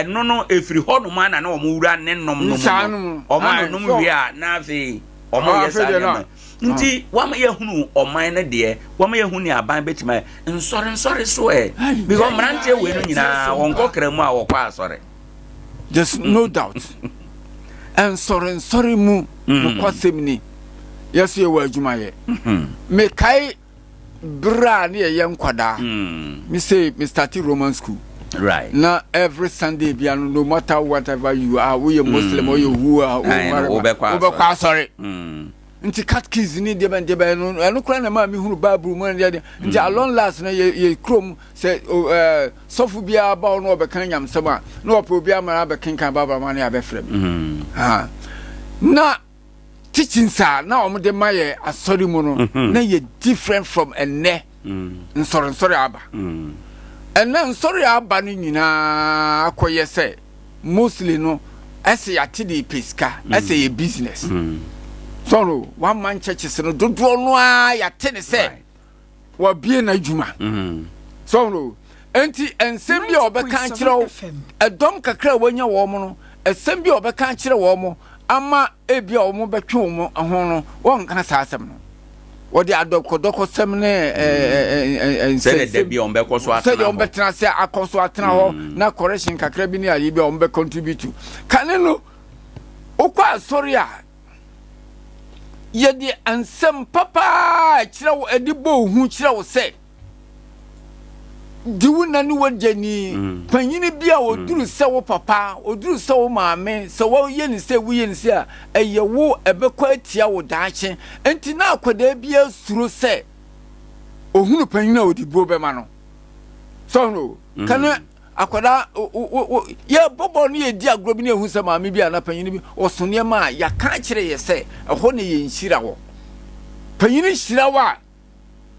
no no efiri ho no ma na na omwura ne nom no oman no nom wi a na afi omo yesa na nti wama ye hunu oman ne de wama ye hunu aban betima nsore so because mrante we no nyina wonko kramu a wokwa asore just no doubt and sorry mu no kwasem ni yeso ye wa adwuma ye me kai bra ne ye nkwada me say me start Roman school. Right. Now every Sunday, no matter whatever you are, we are Muslim or you who are sorry. Nti catechism ni de no eno kra na ma mi hunu Bible mu na de nti along last na ye krom say sofu bia ba no obekan nyam sama na opo bia ma abekan kan Bible ma na abefrem na teaching sa na o de ma ye asori mu no na ye different from enne sorry aba and then sorry aba ni nyina akoye say mostly no ese ya tidi pesca ese ye business so no one man churches no do no ya tene say wa bie na djuma so no enti ensem bia obeka kire edom kakra wanya wo mo no esem bi obeka kire wo mo ama ebia wo mo betwe wo mo ho no won ka sa asem no wo de adokodoko sem ne se de bi on be koso atena se de on betena se akoso atena ho na correction kakra bi ne ayi bi on be contribute kane no okwa sorry a ye de ansem papa kire wo edibo hu kire wo se diwu na ni wajani panyini bia oduru se wo papa oduru se wo maame se wo ye ni se wo ye ni se a eye wo ebekwa atia wo daache enti na akwada bia suro se ohunu panyini odibo be ma no so no kana akwada ye bobo ni ye di agro bi na ehun se maame bia na panyini bi osone ma ya ka kire ye se eho ne ye nhira wo panyini hira wa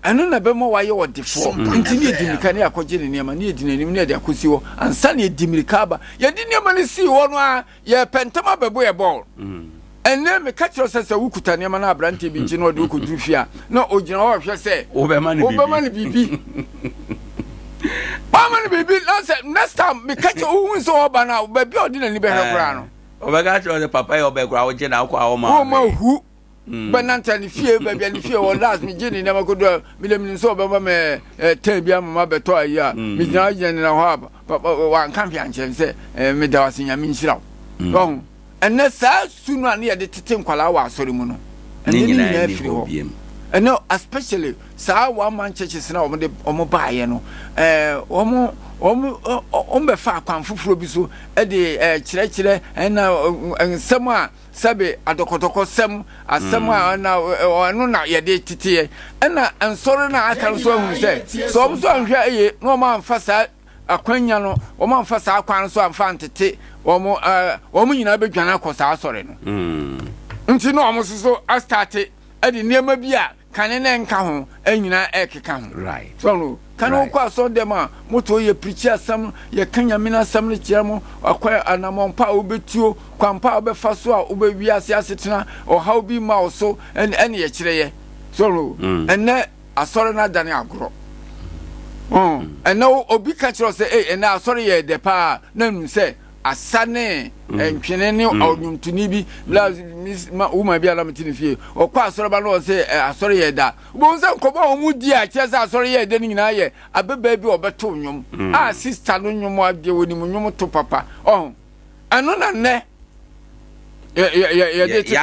anu na be mo wa ye odifo nti ne edimirika ne akogye ne niam ne edinanim ne de akosi wo ansa ne edimirika ba ye di niam ne si wo no a ye pentama bebo ye ball enne me ka kiro sese wukuta niam na abrante bi ngi no de wukudu fia na ogina wo hwe se wo be ma ne bibi ba ma ne bibi na se next time me ka kiro wu so oba na ba bi odina ni be hwe kura no o be ga kiro de papa ye obe kura wo je na akwa wo ma hu benanta ni fie ba bia ni fie o last mi gini na makodo mi le mi so ba me ten bia mama beto ayi mi gina gini na ho papa wa kan fi anche se mi da wasinya mi nhira don enne sa sunu ani ye de tete nkwala wa asori mu no enne ni na firi ho enne especially sa wa man churches na omo ba ye no omo be fa kwan fufuro bi so e de kire na nsem a sabe adokotoko sem asem a na ono na ye de tete na ensoro na aka so hu se so omo so anhwe eye no ma amfa sa akwanya no omo amfa sa akwan so amfa ntete omo nyina be dwana akosa asore no nti no omo so astarte e de niema bi a kane na nka ho anyina ekeka ho right so no kanu kwa so dem a moto ye preacher sam ye kanya mina sam ne kiamo akwa anamompa obetuo kwampa obefa so a obewi ase asetena o how bi ma so en ye kire ye so no enne asore na dane agro enne obi ka kire say enne asore ye de pa na nu say asane entwene ne onwuntuni bi uma bi ala mtini fie okwa asore ba no se asore ye da bo nse nkoba omudi a chese asore ye de ni nyina ye abeba bi obeto nwom a sister no nwom ade woni mu nwom to papa anu na ne ye de tete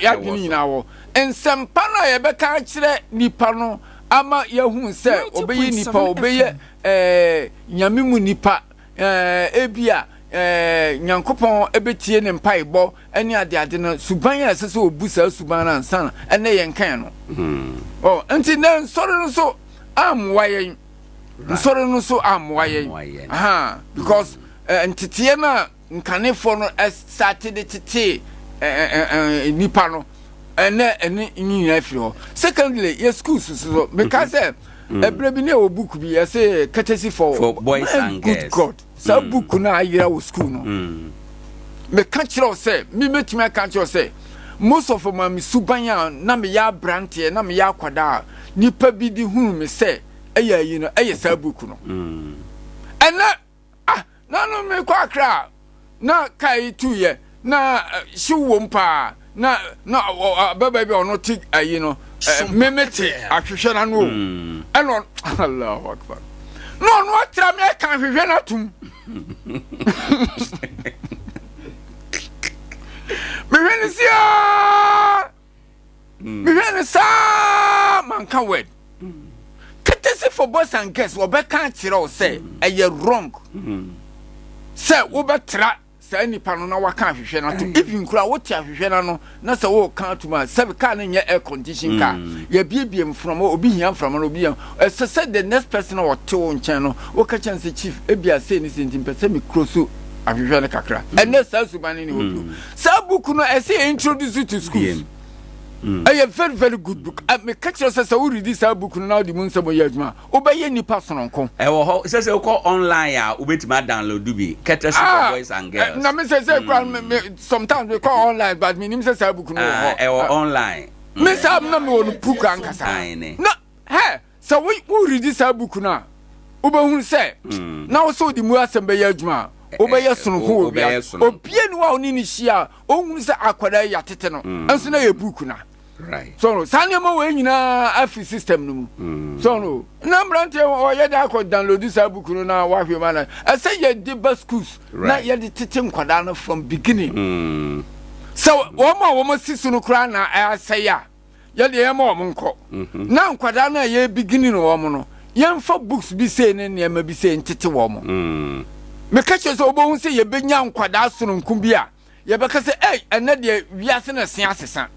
ya dwene nyina wo ensempa na ye beka kire nipa no ama ye hu se obeye nipa obeye nyamimu nipa ebia nyankopon ebetie ne mpaibɔ ene ade no suban ya sese obusa suban na nsan ene ye nkan no enti na nsɔre no so amwayen nsɔre no so amwayen because ntete na nkanefo no started tete nipa no ene nyina afiri ho secondly ye schools so because ebere bi na obuku bi ye say courtesy for boys and girls God sa book na ayira wo school no me ka kire o say me metime ka kire o say most of my subanya na me ya brante na me ya kwada nipa bi di hu me say eya yi no eye sa book no ena na no me kwa kra na kai tu ye na shiwo mpa na baba bi ono tik ayi no memete ahwehwe na no eno Allahu akbar no atra me kan hwehwe na tum me hwene sia me hwene sa man kan word courtesy for boys and girls wo be kan kire o say eye wrong say wo be tra say nipa no na waka hwehwe na tum even kura wo tia hwehwe na no na say wo kan tuma say ka na nya air condition car ya biebiem from obi hiam from no obi say the next person wo te wo nchen no wo ka chance chief ebia say ni sentim pese me krosu ahwehwe na kakra and next subani ni hobu say book no I say introduce you to schools a very very good book me catch us say we read this book now the moon sabo yaduma obeye nipa sononko e wo ho say we call online a obetima download bi courtesy for boys and girls na me say sometimes we call online but me nim say book no ho e wo online me say na me won book ankasa na he so we read this book na obehun say now so the mu asem be yaduma obeye sonko obia obie no a oni ni hia ohun se akwada ya tete no enso na ye book na right so sane ma we nyina afi system no mu so no na brante o ye da ko download sa book no na wa hwe ma na ese ye de best schools na ye de tete nkwada no from beginning so wo ma sisu no kra na ase ya ye de ye ma wo nko na nkwada na ye beginning wo mo no yemfa books bi say ne ne ma bi say ntete wo mo me ka che so obo hu say ye benya nkwada sononku bi a ye be ka say ene de wiase na se asesa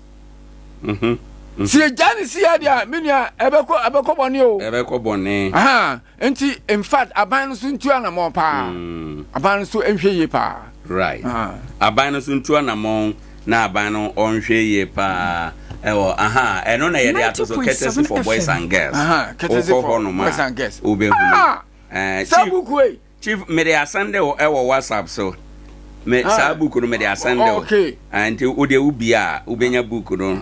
si jani si ya dia menia ebeko boni o ebeko boni enti in fact aban no so ntu anamo pa aban no so enhwe ye pa right aban no so ntu anamo na aban no onhwe ye pa ewo eno na ye dey ato courtesy for boys and girls courtesy for boys and girls obehu chief me dey asande ewo WhatsApp so me sa book no me dey asande and o dey ubia ubenya book no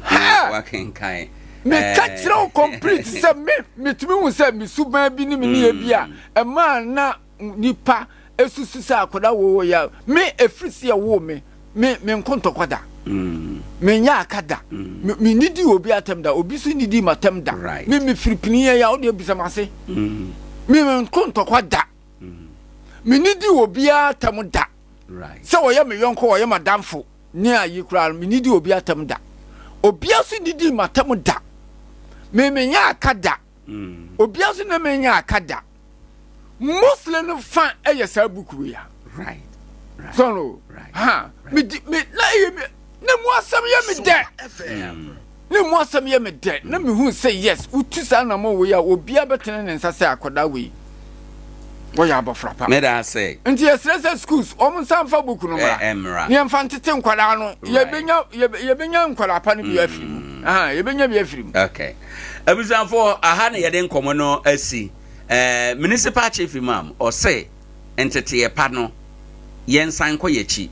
wa kenkan me catch no complete say me tumi hu say me suban bi ni me ne bia e ma na nipa esusu say akoda wo ya me efrisi ya wo me nkontokwada me nya akada me nidi obi atemda obi su nidi matemda me firipini ya o de bisa mase me nkontokwada me nidi obi atemda right so wo ya me yonko wo ya madamfo ni ayi kura me nidi obi atemda obi asu nidi matemda me nya akada obi asu na me nya akada muslim fan eyesa buku ya right so no me na mu asam ya me de na mu asam ya me de na me hu say yes utu sa na mo we ya obi abetene ne nsa say akoda we ya abofra pa me da say nti yes schools om san fa book no ma ne mfa ntete nkwada no ye benya nkwada pa no bi afiri ye benya bi afiri okay abusan for aha na ye de nkomo no asi municipal chief imam o say entete ye pa no yen san ko ye chi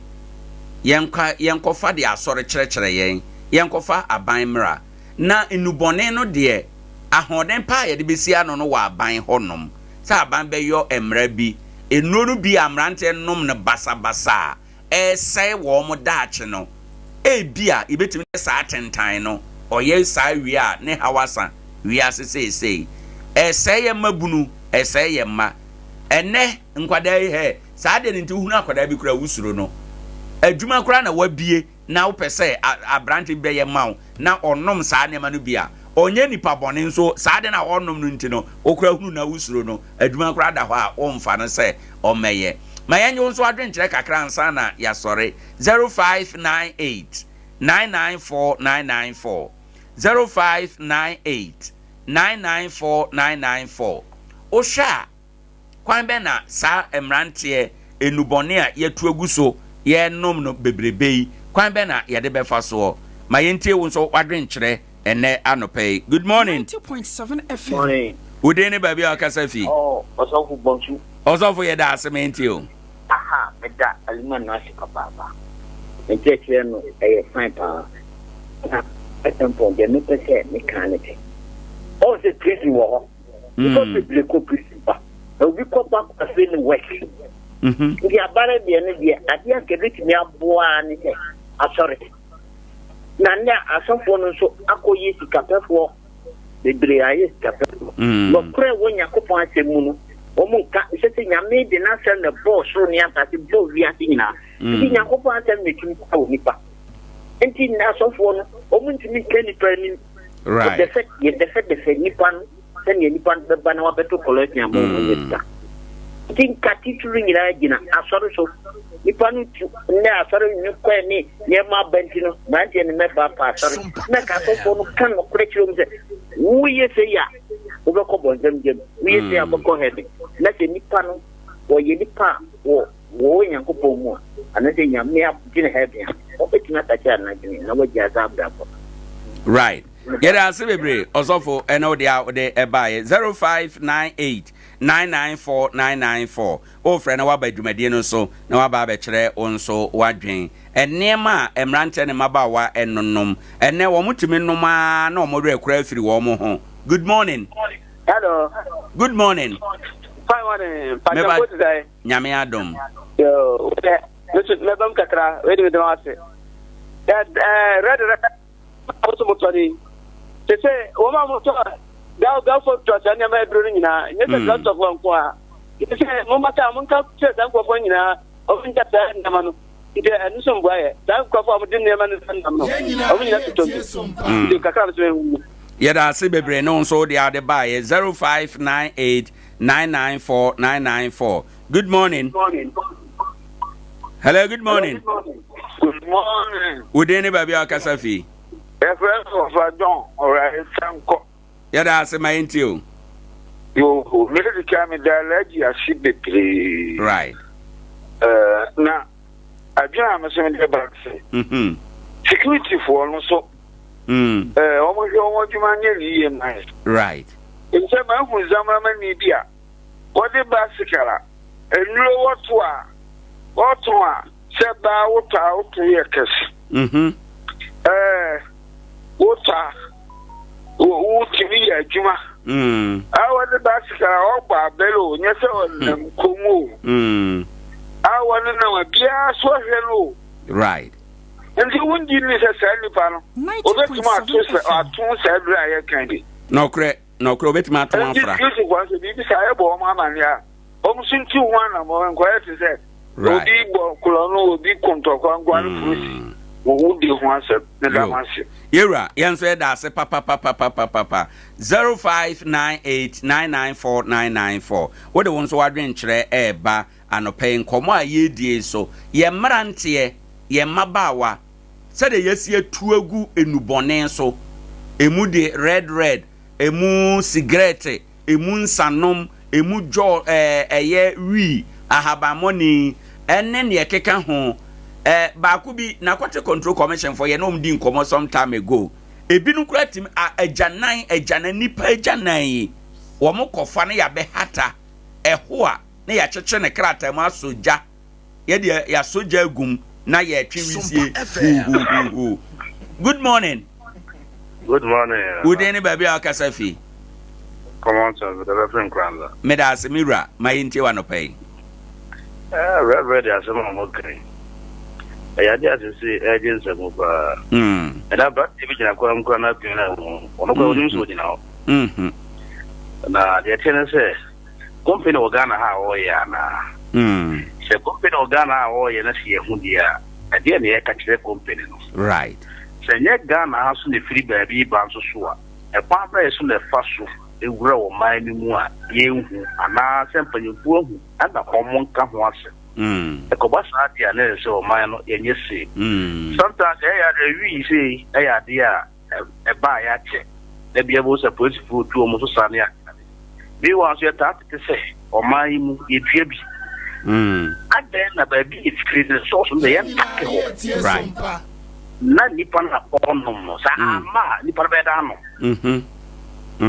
yenkofa de asore kyerɛkyerɛ yenkofa aban mra na enubɔne no de ahoden pa ye de besi ano no wa aban honom sa aban bɛyɔ emra bi enuro no bi amrante nom ne basabasa ɛsɛe wo mo daache no ebia ibetimi sa atentan no ɔyɛ sa wia ne hawasa wia sesei ɛsɛe ye mabunu ɛsɛe ye ma ene nkwada he sa de nti hunu akwada bi kura wusuro no adwuma kura na wabie na wo pese abrante be ye maw na onom saa ne ma no bia onye nipa bone nso saa de na onom no nti no okura hunu na wusuro no adwuma kura da ho a omfa no se omeye ma yenye nso adwenkyere kakra nsa na ya sore 0598 994994 0598 994994 osha kwan be na saa emrante enubone a yetu aguso ye nom no bebrebe kwan be na ye de befa so ma yentie wo nso wadwenkyere ene anope good morning 90.7 FM morning udene baby akasa fi osofu bonsu osofu ye da asement o aha meda aliman no asika baba enche no fine pa Acheampong de me pese mechanic all the prison wo because the prison ba we go back to feeling work ndi abare de ne de Adea Akye mi aboa ne se asori na ne asofo no so akoyi sikapefo bebre aye sikapefo no kre wonya kopon asemu no omu ka se nyame de na sel ne boss ro ne atati bo wi ati nyina ndi nyakopon asem metum ko nipa enti na asofo no omu ntimi keni pani right the fact nipa no se ne nipa be bana wa beto collect nya mo nyita tinka titulu nyina gina asori so nipa no ne asori ni kwa ne ma bentino banti ne meba pa asori na ka so no kan no kure kiro mse wuye se ya obeko bonzem jem wuye se abeko hebe na se nipa no wo ye nipa wo nyankopon mu ana se nyame abugine hebe ya obetina tacha na gini na waji azabda ko right get us bebre osofo eno de ebaye 0598 994994 o frɛ na waba dwumadie no so na waba abɛkyerɛ onso wadwen enema emrante ne mabawa ennonom enne wo mutumi nnoma na omodwe kura afiri wo mo ho good morning hello good morning Fine one. Pastor today. Nyame adom. Yo, listen, Madam Kakra, wait a minute. That red also motori. They say, Oma motor, go for trust and never bring na. Yes, a lot of one qua. They say, Momata, Monka, and go for you open that Namano. And some way, that go for the name and the Kakra. Yada Sibebre no so the other by 0598 994 994. Good morning. Hello, good morning. Good morning. Would anybody be a Kasafi? A friend of John or a Sanko. Yada say my into you. Really come in the leggy as she be right. Now, I jam a semi back. Security for also. Almost what you man, right. In some of Zamaman media. What the bicycle? And you what said by out to your kiss. Water. Who me a Juma? I want the bicycle all by Bello, yes, on Kumu. I want to know a Pia Swahilo. Right. And you wouldn't give me a sandy panel. Oh, that's my two said candy. No, bet my and this music was a big sayable, Mamma, yeah. Almost in 2-1, I'm more quiet to say. Right. Colonel will be contour, one would be once the Damascus. Ira, answer that, say papa 0598 994 994. What the ones who are doing eba and paying comma ye dear so. Ye marantie, ye mabawa. Said yes, ye tuagu enubone so. Emu de red. Emu cigarette, emu sanom, emu jo eye wi ahabamoni enen ye keka ho baaku bi na kwate control commission for ye no mdi nkomo some time ago ebinu kura tim ejana nipa ejanan wo mo kofa ne ya be hata eho a ne ya cheche ne krata ma soja ye de ya soja agum na ye twiwisie Good morning. Good morning. Would anybody be a Kasafi? Come on, sir, with the Reverend Nkoranza. Medas Mira, my inti pay. Reverend, as I'm okay. I had to see agents of and I brought the vision of Nkoranza to one of the now. Now, the attendant says, Company Organa, how are you? She company Organa, or you not here, Hundia. I didn't catch the company. Right. Senye Ghana has the free baby banso sua. A papa is on the fasu, a grow mine mua, you, and I send you poor, and a common come once. A cobasa, the another so mine, and you see. Sometimes they are the we say, they are dear, a buy at check. They be able to put food to almost Sania. They want your tap to say, or my it baby. And then a baby is created sauce on the end. Right. Na nipa na ono sa ama nipa beda no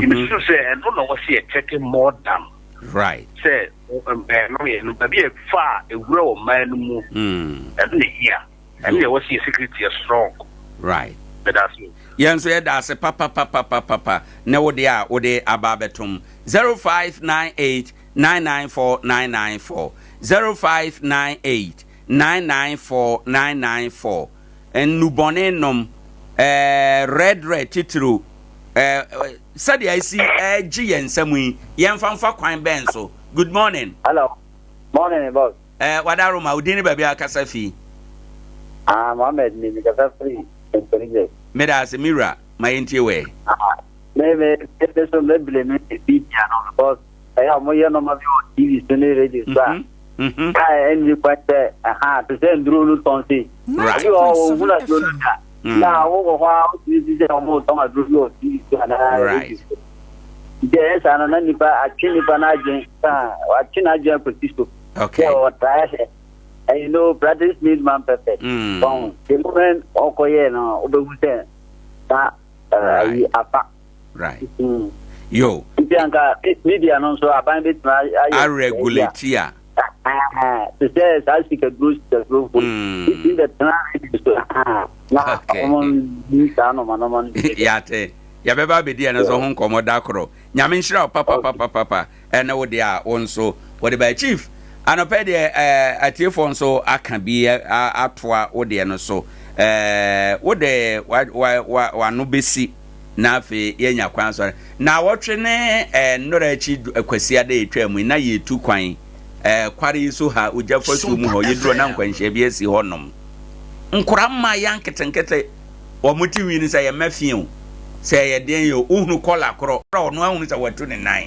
you say and no was here checking more than right say no ye no be fa e grow man mu and the here and there was here security is strong right but that's me yan so that's papa na wo de ababetum 0598 994 994 0598 994 994 and nubone nom red titru said I see G and Samui yan fanfa kwan ben so good morning. Hello morning boss what are my udini baby akasafi Mohammed ni kasafi encourage Medas Mira my intiwe maybe there's some level me be no boss I am more no ma TV radio sa and you quite to send through Tonsi. Right. You all now, this is almost on a group. Right. Yes, and then if I Chinaja Pratisto. Okay. And you know, brothers need man perfect. The moment, Okoyeno, Obehusen, right. Yo. Bianca, media non so about it. I regulate here. The says I speak a group the group. It's in the time. Yate. Ya beba be dia na so hon komo dakoro. Nyame nhira papa ene wo de a wonso wo de ba chief anope de atiefo nso aka bi atoa wo de no so wo de wa no besi na afi yenya kwan so na wotwe ne nnora chi akwasi ade etwa mu na ye tu kwan kware so ha ojafo so mu ho yedro na nkwanhye bi esi honom nkoramma yanketenkete o muti wi ni say ye mafie say ye den yo uhunu kola kro no ahunu say watu ne nan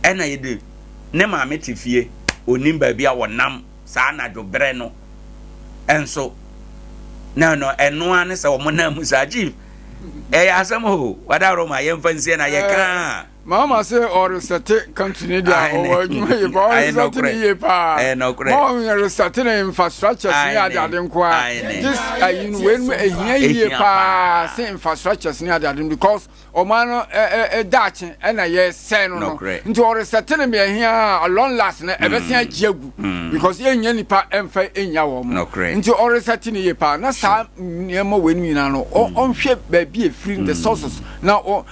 ena yede ne ma metifie onim ba bia wonam saa na dwobre no enso no eno ane say o monam musaji asem ho wada roma ye mfansie na ye ka mama say or set continue dia o you boy something ye pa mo reset na infrastructure ni adade nko this when ehia ye pa say infrastructure ni adade because o man dachi na ye say no nti or reset na me ehia along last na ebesia agiagu because ye nya nipa emfa enya wo mo nti or reset ni ye pa na sa niam we ni na no on hwe ba bi e free the sources now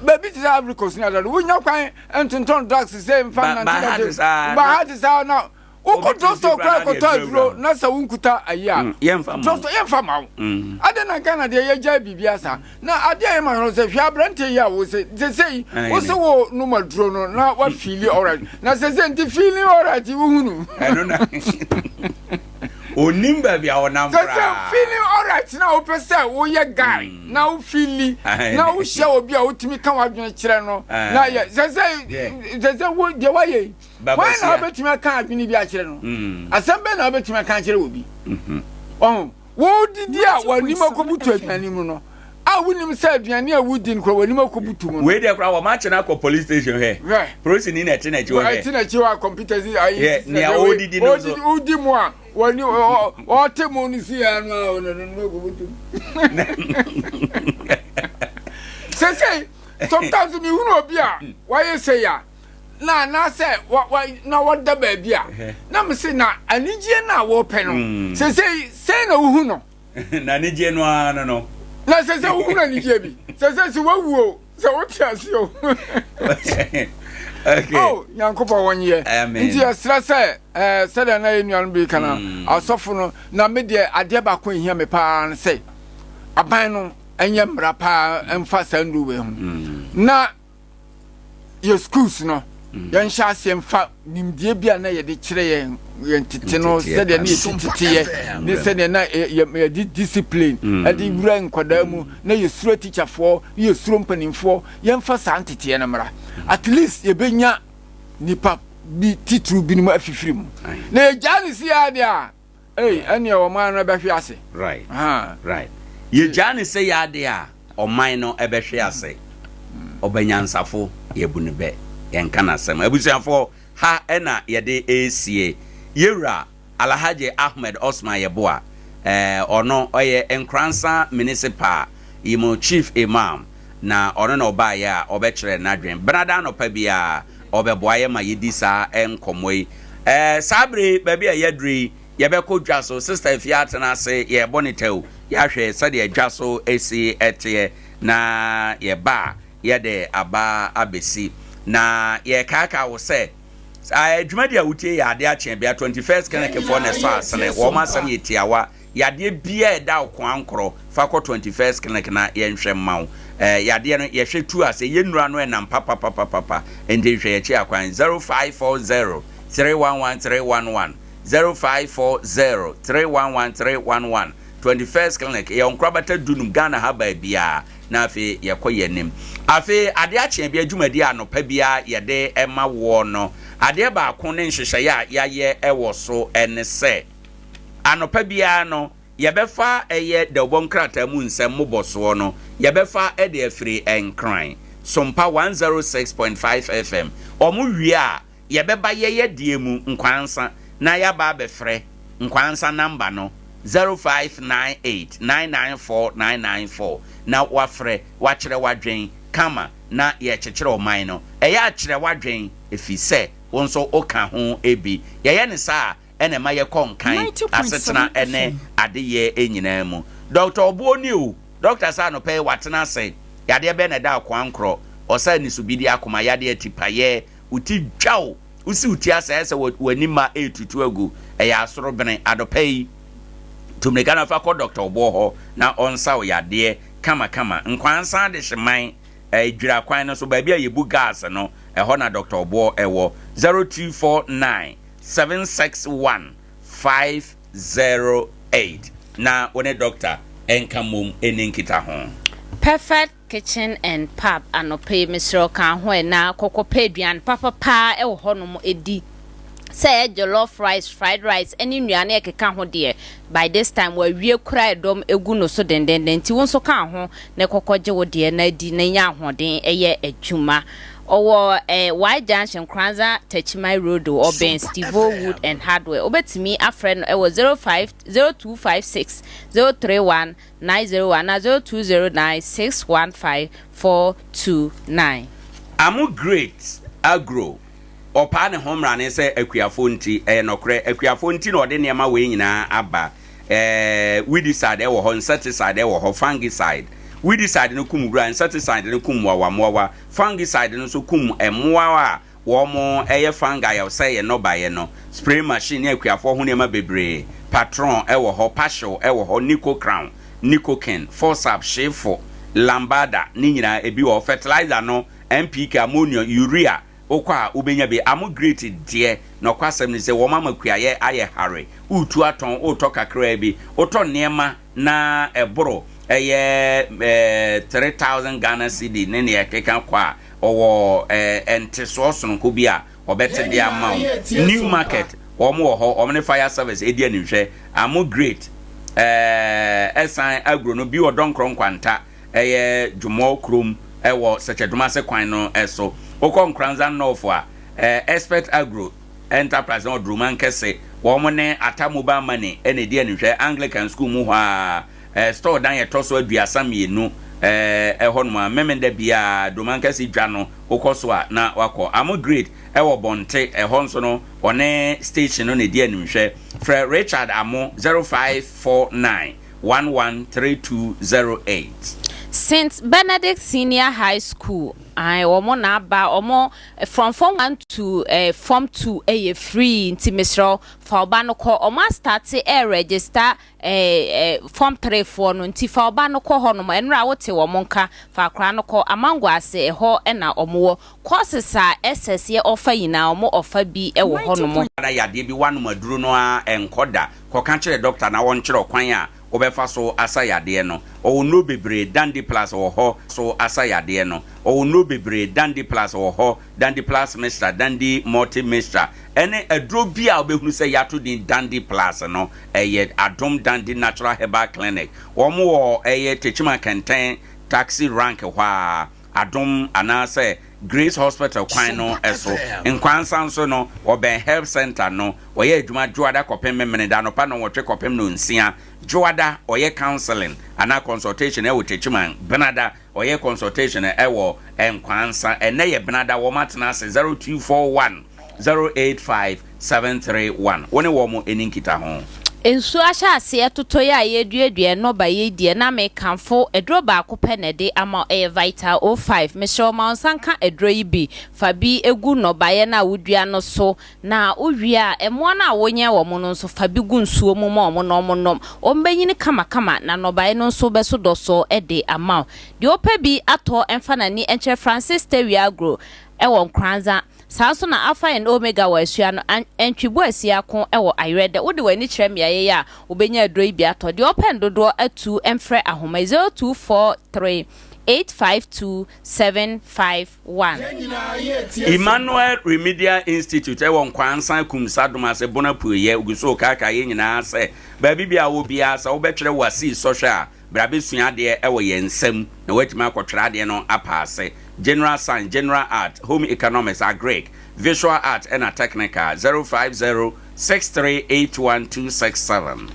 ba bi ti Ivory Coast that we know kind and to drugs the same fan but is now o just to cry ko to na sa unkuta aya just yemfa ma ade na Ghana de ye ja bibiasa na ade e ma no se hwa brante ya wo se say wo se wo no ma dro no na wa feel alright na se nti feeling alright wo hunu eno na onimba bia onambra so feeling alright na o pese wo ye guy na o feeli na o hye obi a otimi kan wadwene kire no na ye ze wo de waye why na obetimi kan adwene bi a kire no asembe na obetimi kan kire obi wo didi a wani makobutu adwani mu no a wunim say adwani a wudin ko wani makobutu mu we de kra wo match na ko police station he police ni na tenachi wo he tenachi wa computers ayi ni a wo didi no so udi mu a wani o temo ni si anu no makobutu say sometimes me hu no obi a why say ya na say na wada ba bia na me say na anigye na wo pe no say na hu no na anigye no no na say hu na anigye bi say si wawu o say wo tiase o okay oh yankopa wonye nti asra say say na enuan bi kana asofo no na me de ade ba ko ehia me pa say aban no enye mra pa emfa sandu we hu na your schools no yan sha semfa nimdie bia na ye de kire ye tete no se de na tete ye ne se de na ye discipline ade wura nkoda mu na ye suro teacher for ye suro mpanimfo ye mfa san tete ye na mra at least ye benya nipa bi titru bi mu afifiri mu na ye jani si ade a ene o man no behwe ase right right ye jani se ya ade a o man no ebehwe ase obanyansafo ye bunebe yenkana sem abusuafo ha ena yede esie yewra Alhaji Ahmed Osman Yeboa ono oye Nkoranza municipal imo chief imam na ono na oba ya obekire nadwen brada no pa bia obeboaye ma yedisa enkomoi sabre baby a yedri yebeko dwaso sister fiat na se ye bonitew ya hwe sade adwaso esi etie na yeba yede aba abesi na ye kaka wo se adwumadi a wutie ya Adea Akye Abia 21st Clinic for ne so asene wo ma sam yetiawa yade bia eda kwankro fa ko 21st Clinic na ye nhwe mawo yade no ye hwe tu ase ye nura no enam papa ende hwe ye chi akwan 0540 311311 0540 311311 21st Clinic ye onkrabata dunum Ghana ha ba bia na afi yekoye nim afi Adea Akye Abia dwumadi anopa bia yede ema wo no ade ba ko ne nhyehyɛ ya ye ewo so ene se anopa bia no yebefa eye de obonkrata mu nsem moboso no yebefa ede afiri enkran Sompa 106.5 FM omu wie a yebeba ye die mu Nkwansa na ya ba befre Nkwansa number no 0598994994 na wafre wachire wadwen kama na ye chechire oman no eya achire wadwen efise wonso oka ho ebi ye ne saa ene ma ye konkan asetena ene adeye enyina mu Dr. Obuoni o Dr. Sa no pay watena se yade be na da kwankro osa ni subidi akoma yade atipaye uti dwaw usi uti asa wanima etutu agu eya asoro bene adopai tumeka na fa ko Dr. Obo na onsa wo yade kama Nkoranza de hyeman dwira kwan no so ba bia yebu gas no ho na Dr. Obo ewo 0249 761 508 na one doctor enkamum eninkita ho Perfect Kitchen and Pub anope Mr. Kan ho na kokopa aduan papa e wo honom edi say jollof rice, fried rice, any nuane ekeka ho de by this time we wie kura edom egu no so denden nti won so kan ho na kokoje wo de na di na nya ahoden eye adwuma owo Y Junction Nkoranza Techimai Road or Ben Stevo Wood and Hardware obetimi afren e wo 0256 031 901 na 0209 615 429 Amu Great Agro opa ne homra ne se akuafo nti nokre akuafo nti no de niam we nyina aba we decide e wo ho insecticide e wo ho fungicide we decide no kum gura insecticide no kum wawa fungicide no so kum emoa wo mo eye fungi ya say ye no ba ye no spray machine akuafo ho niam bebre patron e wo ho partial e wo ho Nico Crown Nico Ken Forsap Shefo Lambada ni nyina ebi wo fertilizer no NPK ammonium urea okwa ubenya be amu great de no kwasem ni se wo mama kuaye aye hare utu aton uto kakra bi uto niema na eboro eye 3000 Ghana cedi ne ne ekeka kwa owo entiso so nko bi a obete de amount new market omo ho omne fire service edi anihwe amu great esan agro no bi odon kwanta eye jumo krom ewo secheduma se kwan no eso Oko Nkoranza North expert agro enterprise no druman kese wo mo ne atamoba money ene die nhwe Anglican school mu ha store dan ye toso aduasa mienu ehonuma memenda bia druman kese dwa no okoso na wako amo grade ewo bonte ehonso no one station no ne die nhwe fra Richard Amo 0549 113208 St. Benedict Senior High School I omo na ba omo from form 1 to form 2 free nti mesro fa oba no ko omo start register form 3 for no nti fa oba no ko ho no enra wote wo monka fa kra no ko amango ase ho na omo courses a SS ye offer yina omo offer bi wo ho no mo ada yade bi wanu maduro no a enkoda ko kan kire doctor na won kire kwan a obefa so asayade no o no bebre dandi plus o ho so asayade no o no bebre dandi plus o ho dandi plus mixture dandi multi mixture ene adro bia obehunu se yato din dandi plus no eye adom dandi natural herbal clinic wo mo eye techima kenten taxi rank hwa adom anase Grace Hospital kwan no eso Nkoranza so no oben health center no oye adwuma Joada kopem memene da no pa no wotwe kopem no nsia Joada oye counseling ana consultation e wotechima Benada oye consultation e wo Nkoranza ene ye Benada wo matena 0241 085731 woni wo mo eninkita ho Ensu asha ase toto ya yeduedue no ba yedie na me kanfo edro ba akopɛ ne de ama vital 05 mesho ma onsanka edro yi bi fa bi egu no ba ye na wodua no so na owia emo na wonye wo mo no so fa bi gu nsuo mo ma mo no mo nom ombenyini kama na no ba ye no so be so do so de ama de opɛ bi ato emfa na ni enche Francis Terry Agro ewo Nkoranza Sanso na Alpha and Omega wa asua no entwibo asia kon ewo ayrede wode wani kyerɛ me aye ya obenya adroi bia to de open dodo atu emfrɛ ahoma 0243 852-751 Emmanuel Remedial Institute ewo Nkoranza kumsadoma se bona puye uguso kaka ye nyina se baabi bia wo bia sa wo betwere wasi social brabe sua de ewo yensam na watima akotwera de no apase general science general art home economics agric visual art and technical 05063812267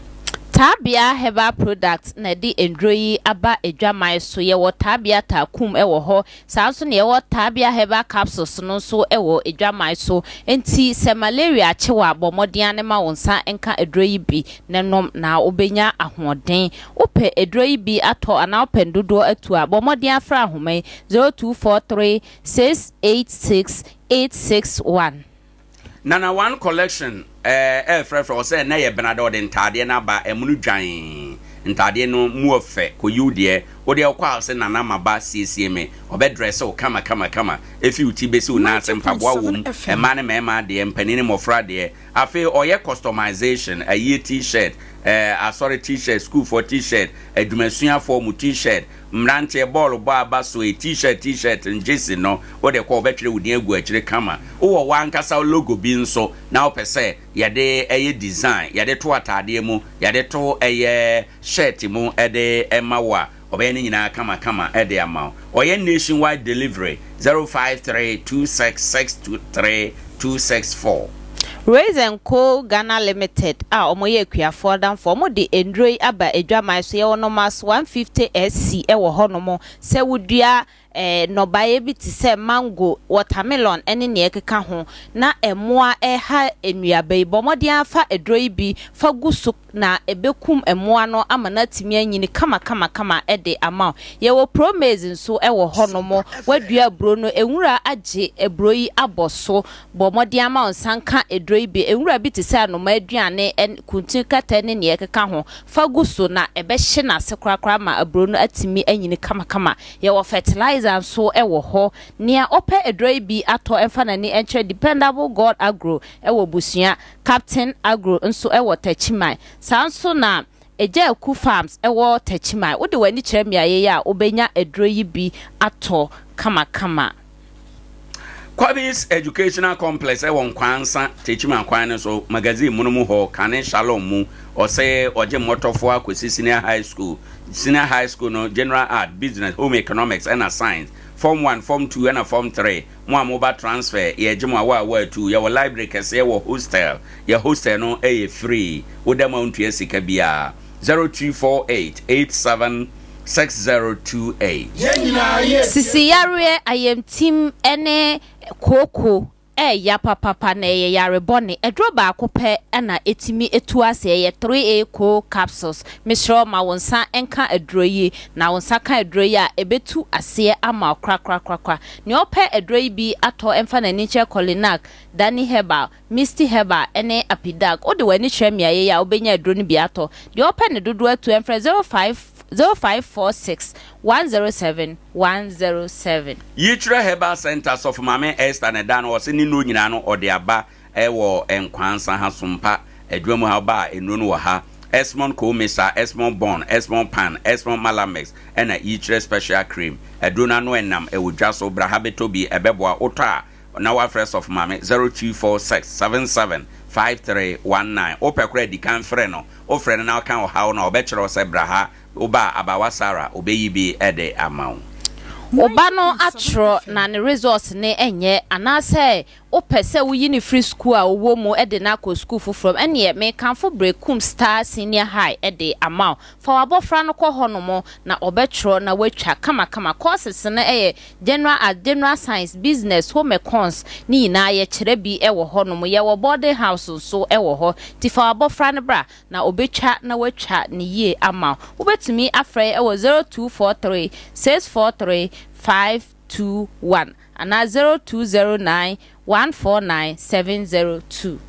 Tabia Herbal Products na di endroyi aba edwamai so ye wo Tabia takum ewo ho sanso ne wo Tabia Herbal Capsules no so ewo edwamai so enti se malaria chewa bomodian ne ma wonsa enka edroyi bi nenom na obenya ahoden ope edroyi bi ato ana opendodo atu a bomodian fra ahomai 0243 686 861 Nana one collection frefre say na ye benado de ntade na ba emunu dwan ntade no mu ofe ko yude wo de kwa se nana maba CCM obedress o kama efi uti besi u na asem paboa wo e ma ne mema de empanini mofra de afi oye customization a ye t-shirt sorry t-shirt school for t-shirt adwumasua for mu t-shirt mrante ball aba so a t-shirt njesi no wo de kwa obetwere wudi agu akire kama wo wankasa logo bi nso na opese yade eye design yade to atade mu yade to eye shirt mu ede emawa obeyani nyina kama ede ama oye nationwide delivery 0532662364 Raise and Co Ghana Limited omoye kuafo dan for mo de endroi aba edwamai so ye wono mas 150 SC ewo honomo se wudua no baye bi ti se mango watermelon ene ne ekeka ho na emoa ha enuaba yi bomode afa edroi bi fa gusu na ebekum emoa no amana timi anyini kama ede ama ye wo promise nso ewo honomo wadua bro no enwura age ebroi aboso bomode ama onsanka edroi bi enwura bi ti se anoma aduane kuntin kata ne ne ekeka ho fa gusu na ebe hye na sekrakra ma abro no atimi anyini kama ye wo fertilizer so ewo ho nia ope edroi bi ato emfa na ni enche dependable God Agro ewo busua Captain Agro nso ewo Techimai sanso na Adea Akye Farms ewo Techimai wo de wani kyeremia ye ya obenya edroi bi ato kama Kwabis Educational Complex ewo Nkoranza Techimai kwan so magazine munumu ho Kane Shalom mu ose oje motofo akwesi senior high school no general art business home economics and science form 1 form 2 and form 3 mo mobile transfer ye jema wa 2 ye library kese wo hostel ye hostel no free wo dem on tu sika bia 0248876028 Sisi yare ayem team ene koko ya papa na ye yare bone edroba akope na etimi etuase ye 3A co capsules misro ma wonsa enka edroyi na wonsa ka edroyi a ebetu ase ama krakrakrakra ne ope edroyi bi ato emfa na niche Colinac Dani Herbal Misty Herbal ene Apidag ode wani hwemia ye ya obenya edro ni bi ato de ope ne dodo atu emfa 0546 107 Yitra Herbal Centers of Mame Esther and Dan was in no nyina no ode aba ewo Nkoranza ha Sompa edwemu ha ba enunu wa ha Esmond Komesa Esmond Bon Esmond Pan Esmond Malamex and a Yitra special cream eduna no enam ewudwaso brahabetobi ebeboa ota na wa fresh of Mame 0246775319 opekra di kan frɛ no o frɛ no na kan o ha na obɛkyerɛ se braha oba abawasara obeyibi ede amount oba no atro na ne resource ne enye anase opese wuyi ni free school a owo mu ede na ko school from ene me kanfo breakum star senior high ede amount for abofra no ko honomo na obetro na watwa kama courses na general science business home econs ni na ye kire bi ewo honomo ye wo boarding house so ewo ho ti for abofra no bra na obetwa na watwa ni ye amount obetumi afre ewo 0243 643 521 and 0209 149 702.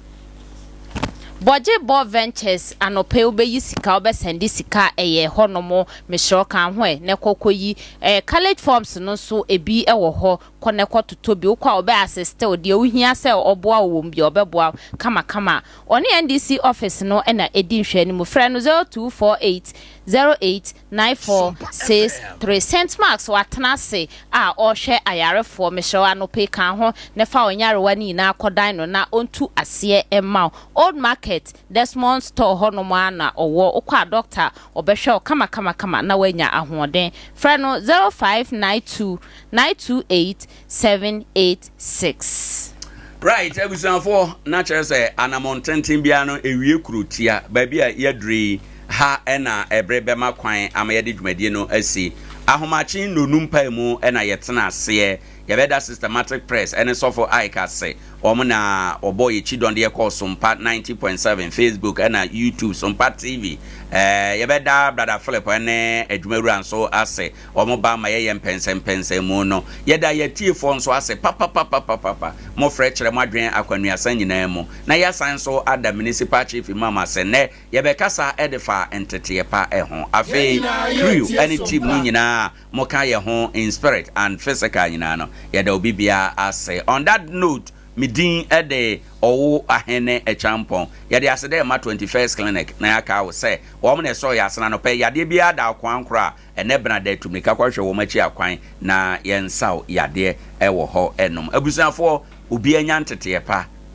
Boje Bo Ventures anope obeyi sika obesendi sika eye honomo mehro kan ho ne kokoyi college forms no so ebi ewo ho koneko totobi ukwa obe assist odi ohia se oboa wom bi obeboa kama oni NDC office no na edi nhwe ni mu frɛ no 0248 089463 St Marks watenase a ohwe ayarefo mehro anope kan ho ne fa onyarewa ni na akodan no na ontu ase emma old market Desmond store honoma na owo okwa doctor obehwe kama na wanya ahoden frɛ no 0592 928 786. Right, ebusanfo na chere say anamontenten bia no ewie kurutia ba bia yadri ha ena ebrebema kwan ama yɛde dwumadie no asi ahomachi no numpa mu ena yɛtena ase yɛbɛda systematic press ene sofo aika se na oboye chidonde ye call Sompa 90.7 Facebook ena YouTube Sompa TV yɛbɛda brother Philip ene adwumaru anso ase ba ma yɛ mpensempense mu no yɛda yɛtiefo nso ase papa mo frɛkyerɛ mo adwen akwanuasan nyinaa mu na yɛsan so ada municipal chief imam ase ne yɛbɛkasa edefa entete pa ɛho afei crew any team no nyinaa mo ka yɛ ho in spirit and physical nyinaa no yɛda obibia ase. On that note, midin ede Owoahene Acheampong yɛde asede ma 21st clinic na yaka wo sɛ wɔn na so yɛ asena no pɛ yade bia da akwan kora ene bena da tumika kwahwɛ wɔn achi akwan na yɛnsaw yade ɛwɔ hɔ ɛnom abusuafo obi anya ntete pa